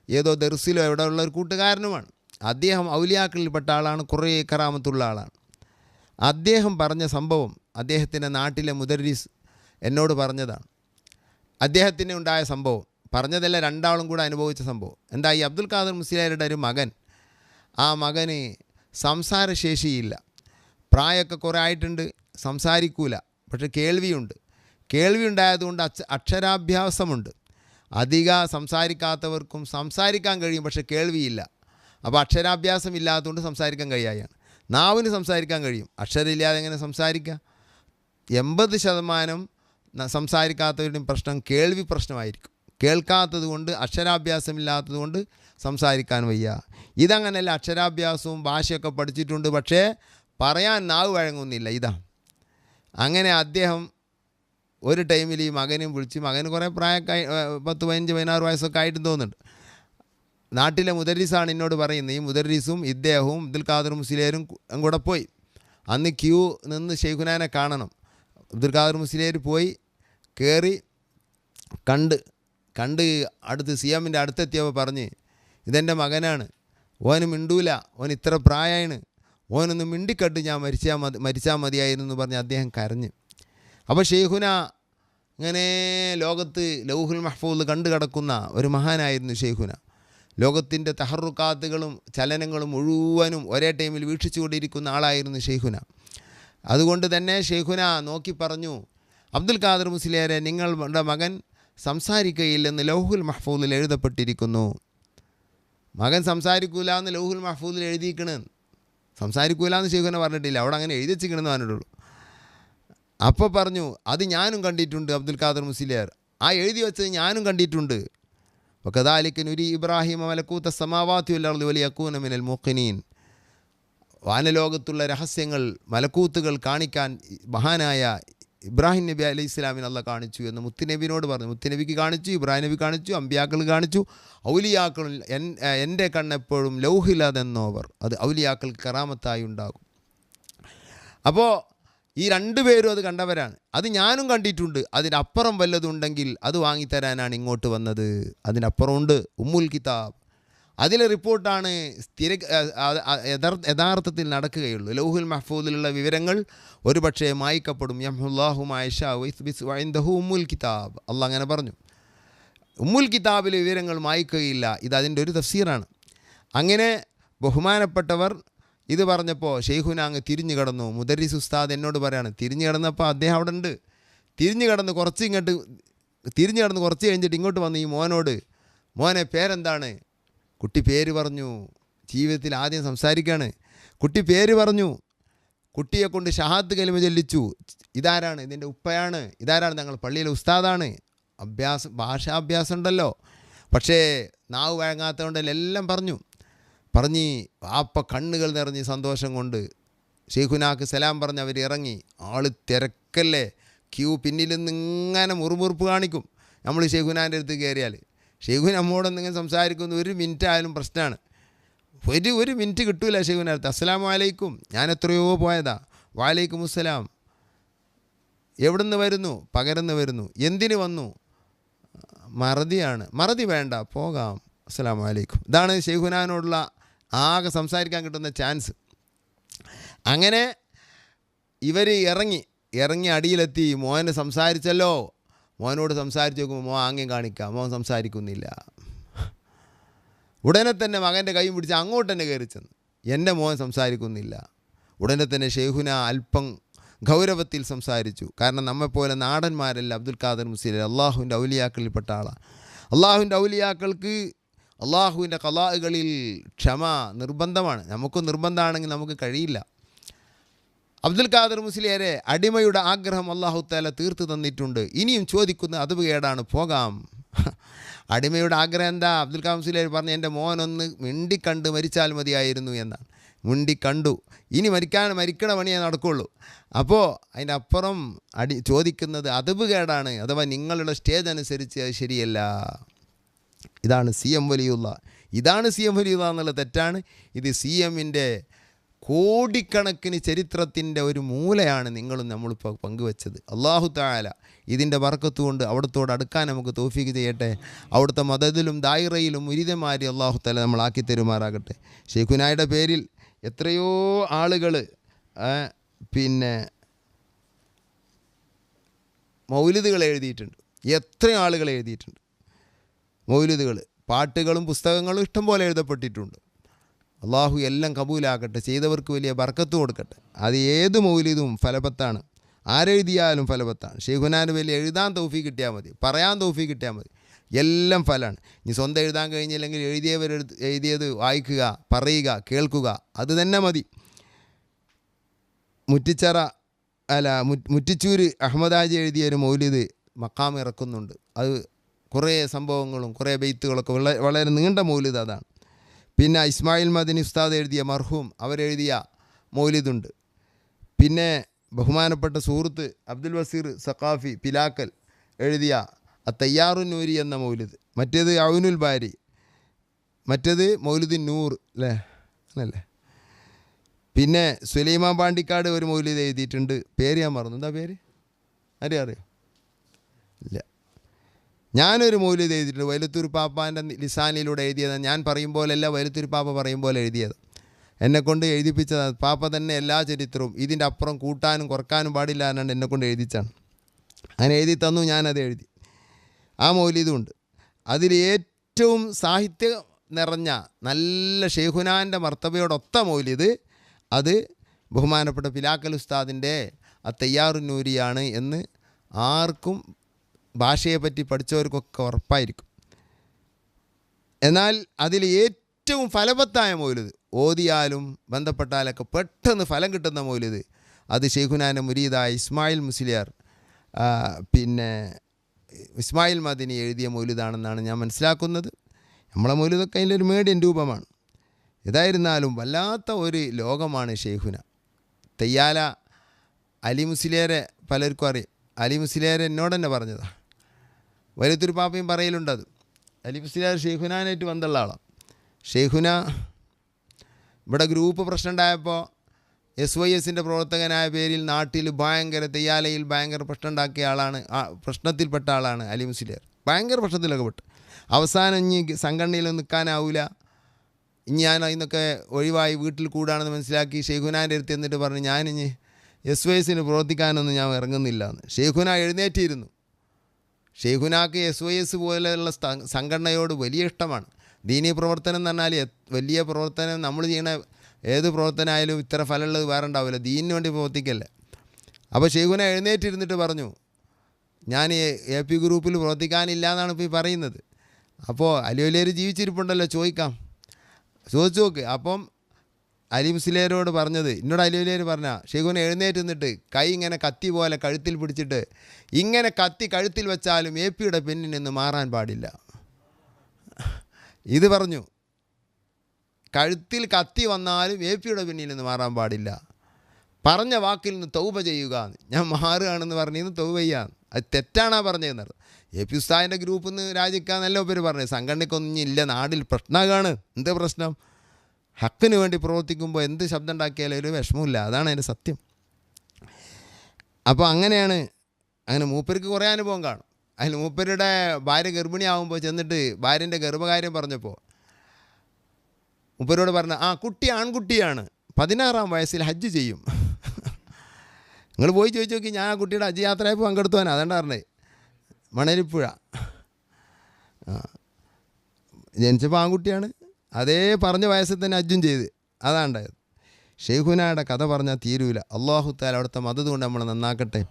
ഏതോ ദർസിലോ എവിടെ ഉള്ള ഒരു കൂട്ടുകാരനുമാണ്. അദ്ദേഹം ഔലിയാക്കളിൽപ്പെട്ട ആളാണ്, കുറേ കറാമത്തുള്ള ആളാണ്. അദ്ദേഹം പറഞ്ഞ സംഭവം അദ്ദേഹത്തിൻ്റെ നാട്ടിലെ മുദർരിസ് എന്നോട് പറഞ്ഞതാണ്. അദ്ദേഹത്തിന് ഉണ്ടായ സംഭവം പറഞ്ഞതല്ല, രണ്ടാളും കൂടെ അനുഭവിച്ച സംഭവം. എന്താ, ഈ അബ്ദുൽ ഖാദർ മുസ്ലിയാരുടെ ഒരു മകൻ, ആ മകന് സംസാരശേഷിയില്ല. പ്രായമൊക്കെ കുറേ ആയിട്ടുണ്ട്, സംസാരിക്കൂല, പക്ഷെ കേൾവിയുണ്ട്. കേൾവി ഉണ്ടായതുകൊണ്ട് അക്ഷരാഭ്യാസമുണ്ട്. അധിക സംസാരിക്കാത്തവർക്കും സംസാരിക്കാൻ കഴിയും, പക്ഷെ കേൾവിയില്ല. അപ്പോൾ അക്ഷരാഭ്യാസം ഇല്ലാത്തതുകൊണ്ട് സംസാരിക്കാൻ കഴിയായാണ്. നാവിന് സംസാരിക്കാൻ കഴിയും, അക്ഷരമില്ലാതെ എങ്ങനെ സംസാരിക്കുക? 80% സംസാരിക്കാത്തവരുടെയും പ്രശ്നം കേൾവി പ്രശ്നമായിരിക്കും. കേൾക്കാത്തത് കൊണ്ട്, അക്ഷരാഭ്യാസമില്ലാത്തത് കൊണ്ട് സംസാരിക്കാൻ വയ്യ. ഇതങ്ങനെയല്ല, അക്ഷരാഭ്യാസവും ഭാഷയൊക്കെ പഠിച്ചിട്ടുണ്ട്, പക്ഷേ പറയാൻ നാവ് വഴങ്ങുന്നില്ല. ഇതാ അങ്ങനെ അദ്ദേഹം ഒരു ടൈമിൽ ഈ മകനും വിളിച്ച്, മകന് കുറേ പ്രായമൊക്കെ 10, 15, 16 വയസ്സൊക്കെ ആയിട്ട് തോന്നുന്നുണ്ട്. നാട്ടിലെ മുദർരിസാണ് എന്നോട് പറയുന്നത്. ഈ മുദർരിസും ഇദ്ദേഹവും അബ്ദുൽ ഖാദർ മുസ്ലിയാരും കൂടെ പോയി. അന്ന് ക്യൂ നിന്ന് ഷെയ്ഖുനാനെ കാണണം. അബ്ദുൽ ഖാദർ മുസ്ലിയാർ പോയി കയറി കണ്ട് അടുത്ത് സിയാമിൻ്റെ അടുത്തെത്തിയപ്പോൾ പറഞ്ഞ്, ഇതെൻ്റെ മകനാണ്, ഓന് മിണ്ടൂല, ഓൻ ഇത്ര പ്രായമാണ്, ഓനൊന്ന് മിണ്ടിക്കട്ട് ഞാൻ മരിച്ചാൽ മതിയായിരുന്നു എന്ന് പറഞ്ഞ് അദ്ദേഹം കരഞ്ഞ്. അപ്പോൾ ഷെയ്ഖുന ഇങ്ങനെ ലോകത്ത് ലൗഹുൽ മഹ്ഫൂദ് കണ്ടു കിടക്കുന്ന ഒരു മഹാനായിരുന്നു ഷെയ്ഖുന. ലോകത്തിൻ്റെ തഹറുക്കാത്തുകളും ചലനങ്ങളും മുഴുവനും ഒരേ ടൈമിൽ വീക്ഷിച്ചുകൊണ്ടിരിക്കുന്ന ആളായിരുന്നു ഷെയ്ഖുന. അതുകൊണ്ട് തന്നെ ഷെയ്ഖുന നോക്കി പറഞ്ഞു, അബ്ദുൽ ഖാദർ മുസ്ലിയാരെ, നിങ്ങളുടെ മകൻ സംസാരിക്കുകയില്ലെന്ന് ലൗഹുൽ മഹ്ഫൂദിൽ എഴുതപ്പെട്ടിരിക്കുന്നു. മകൻ സംസാരിക്കൂല എന്ന് ലൗഹുൽ മഹ്ഫൂദിൽ എഴുതിയിരിക്കണ്. സംസാരിക്കൂല എന്ന് ഷെയ്ഖുന പറഞ്ഞിട്ടില്ല, അവിടെ അങ്ങനെ എഴുതി വെച്ചിരിക്കണമെന്ന് പറഞ്ഞിട്ടുള്ളൂ. അപ്പോൾ പറഞ്ഞു, അത് ഞാനും കണ്ടിട്ടുണ്ട് അബ്ദുൽ ഖാദർ മുസ്ലിയാർ, ആ എഴുതി വെച്ചത് ഞാനും കണ്ടിട്ടുണ്ട്. വകദാലിക നുരി ഇബ്രാഹിം മലക്കൂത്ത സമാവാതി വൽ അർളി വലിയകൂന മിനൽ മൂഖിനീൻ. വാനലോകത്തുള്ള രഹസ്യങ്ങൾ, മലക്കൂത്തുകൾ കാണിക്കാൻ മഹാനായ ഇബ്രാഹിം നബി അലൈഹി ഇസ്ലാമിന് അള്ളാഹ് കാണിച്ചു എന്ന് മുത്തുനബിനോട് പറഞ്ഞു. മുത്തുനബിക്ക് കാണിച്ചു, ഇബ്രാഹിം നബി കാണിച്ചു, അമ്പിയാക്കൾ കാണിച്ചു, ഔലിയാക്കൾ. എൻ്റെ കണ്ണെപ്പോഴും ലൗഹിലതെന്നോവർ, അത് ഔലിയാക്കൾക്ക് കറാമത്തായി ഉണ്ടാകും. അപ്പോൾ ഈ 2 പേരും അത് കണ്ടവരാണ്. അത് ഞാനും കണ്ടിട്ടുണ്ട്. അതിനപ്പുറം വല്ലതുണ്ടെങ്കിൽ അത് വാങ്ങിത്തരാനാണ് ഇങ്ങോട്ട് വന്നത്. അതിനപ്പുറമുണ്ട് ഉമ്മുൽ കിതാബ്. അതിലെ റിപ്പോർട്ടാണ് യഥാർത്ഥത്തിൽ നടക്കുകയുള്ളൂ. ലൗഹുൽ മഹ്ഫൂദിലുള്ള വിവരങ്ങൾ ഒരുപക്ഷെ മായ്ക്കപ്പെടും. യംഹുല്ലാഹു മാ യശാഉ വയസ്ബിസ് വഇൻദഹു ഉമ്മുൽ കിതാബ്. അള്ളാഹ് അങ്ങനെ പറഞ്ഞു. ഉമ്മുൽ കിതാബിലെ വിവരങ്ങൾ മായ്ക്കുകയില്ല. ഇത് അതിൻ്റെ ഒരു തഫ്സീറാണ്. അങ്ങനെ ബഹുമാനപ്പെട്ടവർ ഇത് പറഞ്ഞപ്പോൾ ഷെയ്ഖുന അങ്ങ് തിരിഞ്ഞു കിടന്നു. മുദർരിസ് ഉസ്താദ് എന്നോട് പറയാണ്, തിരിഞ്ഞു കിടന്നപ്പോൾ അദ്ദേഹം അവിടെ ഉണ്ട്. തിരിഞ്ഞു കിടന്ന് കുറച്ച് കഴിഞ്ഞിട്ട് ഇങ്ങോട്ട് വന്ന് ഈ മോനോട്, മോനെ പേരെന്താണ്? കുട്ടി പേര് പറഞ്ഞു. ജീവിതത്തിൽ ആദ്യം സംസാരിക്കുകയാണ്. കുട്ടി പേര് പറഞ്ഞു. കുട്ടിയെ കൊണ്ട് ഷഹാദത്ത് കലിമ ചൊല്ലിച്ചു. ഇതാരാണ്? ഇതിൻ്റെ ഉപ്പയാണ്. ഇതാരാണ്? ഞങ്ങൾ പള്ളിയിലെ ഉസ്താദാണ്. ഭാഷാഭ്യാസം ഉണ്ടല്ലോ, പക്ഷേ നാവ് വഴങ്ങാത്തതുകൊണ്ടല്ല എല്ലാം പറഞ്ഞ് വാപ്പ കണ്ണുകൾ നിറഞ്ഞ് സന്തോഷം കൊണ്ട് ഷെയ്ഖുനാക്ക് സലാം പറഞ്ഞ് അവർ ഇറങ്ങി. ആൾ തിരക്കല്ലേ, ക്യൂ പിന്നിൽ നിന്ന് ഇങ്ങനെ മുറുമുറുപ്പ് കാണിക്കും. നമ്മൾ ഷെയ്ഖുനാൻ്റെ അടുത്ത് കയറിയാൽ ഷെയ്ഖുൻ നമ്മോടൊന്നിങ്ങനെ സംസാരിക്കുന്ന 1 മിനിറ്റ് ആയാലും പ്രശ്നമാണ്. ഒരു മിനിറ്റ് കിട്ടൂല ഷെയ്ഖുനാൻ്റെ അടുത്ത്. അസ്സലാമു അലൈക്കും, ഞാൻ എത്രയോ പോയതാ. വഅലൈക്കും അസ്സലാം. എവിടുന്ന് വരുന്നു? പകരന്ന് വരുന്നു. എന്തിന് വന്നു? മറതിയാണ്. മറതി വേണ്ട, പോകാം, അസ്സലാമു അലൈക്കും. ഇതാണ് ഷെയ്ഖുനാനോടുള്ള ആകെ സംസാരിക്കാൻ കിട്ടുന്ന ചാൻസ്. അങ്ങനെ ഇവർ ഇറങ്ങി അടിയിലെത്തി. മോന് സംസാരിച്ചല്ലോ, മോനോട് സംസാരിച്ച് നോക്കുമ്പോൾ മോൻ ആംഗ്യം കാണിക്കാം, മോൻ സംസാരിക്കുന്നില്ല. ഉടനെ തന്നെ മകൻ്റെ കൈ പിടിച്ച് അങ്ങോട്ട് തന്നെ കയറി ചെന്ന്, എൻ്റെ മോൻ സംസാരിക്കുന്നില്ല. ഉടനെ തന്നെ ഷെയ്ഖുന അല്പം ഗൗരവത്തിൽ സംസാരിച്ചു. കാരണം നമ്മെപ്പോലെ നാടന്മാരല്ല അബ്ദുൽ ഖാദർ മുസ്ലിയാർ, അള്ളാഹുവിൻ്റെ ഔലിയാക്കളിൽപ്പെട്ട ആളാണ്. അള്ളാഹുവിൻ്റെ ഔലിയാക്കൾക്ക് അള്ളാഹുവിൻ്റെ ഖലാകളിൽ ക്ഷമ നിർബന്ധമാണ്. നമുക്ക് നിർബന്ധമാണെങ്കിൽ നമുക്ക് കഴിയില്ല. അബ്ദുൽ ഖാദർ മുസ്ലിയാരെ അടിമയുടെ ആഗ്രഹം അള്ളാഹു തആല തീർത്തു തന്നിട്ടുണ്ട്. ഇനിയും ചോദിക്കുന്ന അതവ് കേടാണ്, പോകാം. അടിമയുടെ ആഗ്രഹം എന്താ? അബ്ദുൽ ഖാദർ മുസ്ലിയാർ പറഞ്ഞു, എൻ്റെ മോനൊന്ന് മിണ്ടിക്കണ്ട് മരിച്ചാൽ മതിയായിരുന്നു എന്നാണ്. മിണ്ടിക്കണ്ടു, ഇനി മരിക്കണ പണിയേ നടക്കുള്ളൂ. അപ്പോൾ അതിൻ്റെ അപ്പുറം ചോദിക്കുന്നത് അതവ് കേടാണ്, അഥവാ നിങ്ങളുടെ സ്റ്റേജ് അനുസരിച്ച് അത് ശരിയല്ല. ഇതാണ് സി എം വലിയുള്ള എന്നുള്ള തെറ്റാണ്. ഇത് സി എമ്മിൻ്റെ കോടിക്കണക്കിന് ചരിത്രത്തിൻ്റെ ഒരു മൂലയാണ് നിങ്ങളും നമ്മളിപ്പോൾ പങ്കുവെച്ചത്. അല്ലാഹു തആല ഇതിൻ്റെ ബർക്കത്ത് കൊണ്ട് അവിടത്തോട് അടുക്കാൻ നമുക്ക് തൗഫീഖ് ചെയ്യട്ടെ. അവിടുത്തെ മദദിലും ദായിറയിലും മുരീദന്മാരെ അല്ലാഹു തആല നമ്മളാക്കി തരുമാറാകട്ടെ. ഷെയ്ഖുനായുടെ പേരിൽ എത്രയോ ആളുകൾ പിന്നെ മൗലിദുകൾ എഴുതിയിട്ടുണ്ട്. എത്രയോ ആളുകൾ എഴുതിയിട്ടുണ്ട് മൗലിദുകൾ. പാട്ടുകളും പുസ്തകങ്ങളും ഇഷ്ടം പോലെ എഴുതപ്പെട്ടിട്ടുണ്ട്. അള്ളാഹു എല്ലാം കബൂലാക്കട്ടെ, ചെയ്തവർക്ക് വലിയ ബർക്കത്ത് കൊടുക്കട്ടെ. അത് ഏത് മൗലിദും ഫലവത്താണ്, ആരെഴുതിയാലും ഫലവത്താണ്. ഷെയ്ഖുനാന് വലിയ എഴുതാൻ തൗഫീഖ് കിട്ടിയാൽ മതി, പറയാൻ തൗഫീഖ് കിട്ടിയാൽ മതി, എല്ലാം ഫലമാണ്. ഇനി സ്വന്തം എഴുതാൻ കഴിഞ്ഞില്ലെങ്കിൽ എഴുതിയത് വായിക്കുക, പറയുക, കേൾക്കുക, അത് തന്നെ മതി. മുറ്റിച്ചൂര് അഹമ്മദാജി എഴുതിയ ഒരു മൗലിദ് മക്കാം ഇറക്കുന്നുണ്ട്. അത് കുറേ സംഭവങ്ങളും കുറേ ബെയ്ത്തുകളൊക്കെ വളരെ നീണ്ട മൗലിദ് അതാണ്. പിന്നെ ഇസ്മായിൽ മദനി ഉസ്താദ് എഴുതിയ മർഹൂം അവരെഴുതിയ മൗലിദുണ്ട്. പിന്നെ ബഹുമാനപ്പെട്ട സുഹൃത്ത് അബ്ദുൽ വസീർ സഖാഫി പിലാക്കൽ എഴുതിയ തയ്യാറുൻ നൂരി എന്ന മൗലിദ്, മറ്റേത് ഔനുൽ ബാരി, മറ്റേത് മൗലിദുൻ നൂർ അല്ലേ. പിന്നെ സുലൈമാൻ പാണ്ടിക്കാട് ഒരു മൗലിദ് എഴുതിയിട്ടുണ്ട്, പേര് ഞാൻ മറന്നു. എന്താ പേര്? അറിയോ? ഇല്ല. ഞാനൊരു മൗലിദ് എഴുതിയിട്ടുണ്ട്, വൈലത്തൂർ പാപ്പാൻ്റെ ലിസാനിലൂടെ എഴുതിയത്. ഞാൻ പറയും പോലെയല്ല, വൈലത്തൂർ പാപ്പ പറയും പോലെ എഴുതിയത്, എന്നെക്കൊണ്ട് എഴുതിപ്പിച്ചത്. പാപ്പ തന്നെ എല്ലാ ചരിത്രവും ഇതിൻ്റെ അപ്പുറം കൂട്ടാനും കുറക്കാനും പാടില്ല എന്നാണ് എന്നെക്കൊണ്ട് എഴുതിച്ചാണ്. അങ്ങനെ എഴുതി തന്നു, ഞാനത് എഴുതി. ആ മൗലിദുണ്ട്. അതിൽ ഏറ്റവും സാഹിത്യം നിറഞ്ഞ നല്ല ഷെയ്ഖുനാൻ്റെ മർത്തബയോടൊത്ത മൗലിദ് അത് ബഹുമാനപ്പെട്ട പിലാക്കൽ ഉസ്താദിൻ്റെ തയ്യാറുൻ നൂരിയാണ് എന്ന് ആർക്കും ഭാഷയെപ്പറ്റി പഠിച്ചവർക്കൊക്കെ ഉറപ്പായിരിക്കും. എന്നാൽ അതിൽ ഏറ്റവും ഫലവത്തായ മൗലിദ്, ഓതിയാലും ബന്ധപ്പെട്ടാലൊക്കെ പെട്ടെന്ന് ഫലം കിട്ടുന്ന മൗലിദ്, അത് ഷെയ്ഖുനാൻ്റെ മുരീദായ ഇസ്മായിൽ മുസ്ലിയാർ പിന്നെ ഇസ്മായിൽ മദനി എഴുതിയ മൗലിദാണെന്നാണ് ഞാൻ മനസ്സിലാക്കുന്നത്. നമ്മളെ മൗലിദൊക്കെ അതിലൊരു മീഡിയം രൂപമാണ്. ഏതായിരുന്നാലും വല്ലാത്ത ഒരു ലോകമാണ് ഷെയ്ഖുന. തെയ്യാല അലി മുസ്ലിയാരെ പലർക്കും അറിയും. അലി മുസ്ലിയാരെ എന്നോട് തന്നെ പറഞ്ഞതാണ്, വലുത്തൊരു പാപ്പയും പറയലുണ്ടത്. അലി മുസ്ലിയാർ ഷെയ്ഖുനാനായിട്ട് ബന്ധമുള്ള ആളാണ്. ഷെയ്ഖുന ഇവിടെ ഗ്രൂപ്പ് പ്രശ്നം ഉണ്ടായപ്പോൾ SYS പ്രവർത്തകനായ പേരിൽ നാട്ടിൽ തെയ്യാലയിൽ ഭയങ്കര പ്രശ്നം ഉണ്ടാക്കിയ ആളാണ്, പ്രശ്നത്തിൽപ്പെട്ട ആളാണ് അലി മുസ്ലിയാർ. ഭയങ്കര പ്രശ്നത്തിലൊക്കെ പെട്ട് അവസാനം ഇനി സംഘടനയിലൊന്നും നിൽക്കാനാവില്ല, ഇനി ഞാൻ അതിനൊക്കെ ഒഴിവായി വീട്ടിൽ കൂടാണെന്ന് മനസ്സിലാക്കി ഷെയ്ഖുനാൻ്റെ അടുത്ത് എന്നിട്ട് പറഞ്ഞു, ഞാനിനി SYS പ്രവർത്തിക്കാനൊന്നും ഞാൻ ഇറങ്ങുന്നില്ല എന്ന്. ഷെയ്ഖുന എഴുന്നേറ്റിരുന്നു. ഷെയ്ഖുനാക്ക് SYS പോലെയുള്ള സംഘടനയോട് വലിയ ഇഷ്ടമാണ്. ദീനീ പ്രവർത്തനം എന്ന് പറഞ്ഞാൽ വലിയ പ്രവർത്തനം, നമ്മൾ ചെയ്യണ ഏത് പ്രവർത്തനമായാലും ഇത്ര ഫലമുള്ളത് വേറെ ഉണ്ടാവില്ല, ദീനിന് വേണ്ടി പ്രവർത്തിക്കല്ലേ. അപ്പോൾ ഷെയ്ഖുന എഴുന്നേറ്റിരുന്നിട്ട് പറഞ്ഞു, ഞാൻ AP ഗ്രൂപ്പിൽ പ്രവർത്തിക്കാനില്ല എന്നാണ് ഇപ്പോൾ ഈ പറയുന്നത്. അപ്പോൾ അലിവലിയർ ജീവിച്ചിരിപ്പുണ്ടല്ലോ, ചോദിച്ചു നോക്ക്. അപ്പം അലി മുസ്ലിയാരോട് പറഞ്ഞത്, എന്നോട് അലിവലിയർ പറഞ്ഞ ഷെയ്ഖുന എഴുന്നേറ്റ് നിന്നിട്ട് കൈ ഇങ്ങനെ കത്തി പോലെ കഴുത്തിൽ പിടിച്ചിട്ട് ഇങ്ങനെ കത്തി കഴുത്തിൽ വെച്ചാലും AP പിന്നിൽ നിന്ന് മാറാൻ പാടില്ല. ഇത് പറഞ്ഞു, കഴുത്തിൽ കത്തി വന്നാലും AP പിന്നിൽ നിന്ന് മാറാൻ പാടില്ല. പറഞ്ഞ വാക്കിൽ നിന്ന് തൗബ ചെയ്യുക, ഞാൻ മാറുകയാണെന്ന് പറഞ്ഞിരുന്നു, തൗബ ചെയ്യാന്ന്. അത് തെറ്റാണാ പറഞ്ഞതെന്നത്. AP ഉസ്താദിൻ്റെ ഗ്രൂപ്പിൽ നിന്ന് രാജിക്കാന്നല്ല പേര് പറഞ്ഞത്. സംഘടനയ്ക്കൊന്നും ഇല്ല, നാട്ടിൽ പ്രശ്നമാണ്. എന്ത് പ്രശ്നം? ഹക്കിന് വേണ്ടി പ്രവർത്തിക്കുമ്പോൾ എന്ത് ശബ്ദം ഉണ്ടാക്കിയാലും ഒരു വിഷമമില്ല, അതാണ് അതിൻ്റെ സത്യം. അപ്പോൾ അങ്ങനെ മൂപ്പർക്ക് കുറേ അനുഭവം കാണും. അതിൽ മൂപ്പരുടെ ഭാര്യ ഗർഭിണിയാവുമ്പോൾ ചെന്നിട്ട് ഭാര്യൻ്റെ ഗർഭകാര്യം പറഞ്ഞപ്പോൾ മൂപ്പരോട് പറഞ്ഞ, കുട്ടി ആൺകുട്ടിയാണ്, 16-ാം വയസ്സിൽ ഹജ്ജ് ചെയ്യും. നിങ്ങൾ പോയി ചോദിച്ചു നോക്കി, ഞാൻ ആ കുട്ടിയുടെ ഹജ്ജ് യാത്രയായപ്പോൾ പങ്കെടുത്തുവാൻ, അതുകൊണ്ട് പറഞ്ഞത്. മണലിപ്പുഴ. ജനിച്ചപ്പോൾ ആൺകുട്ടിയാണ്, അതേ പറഞ്ഞ വയസ്സിൽ തന്നെ ഹജ്ജും ചെയ്ത്. അതാണ്ടായത്. ഷെയ്ഖുനയുടെ കഥ പറഞ്ഞാൽ തീരൂല. അള്ളാഹു തആല അവിടുത്തെ മദദ് കൊണ്ട് നമ്മൾ നന്നാക്കട്ടെ.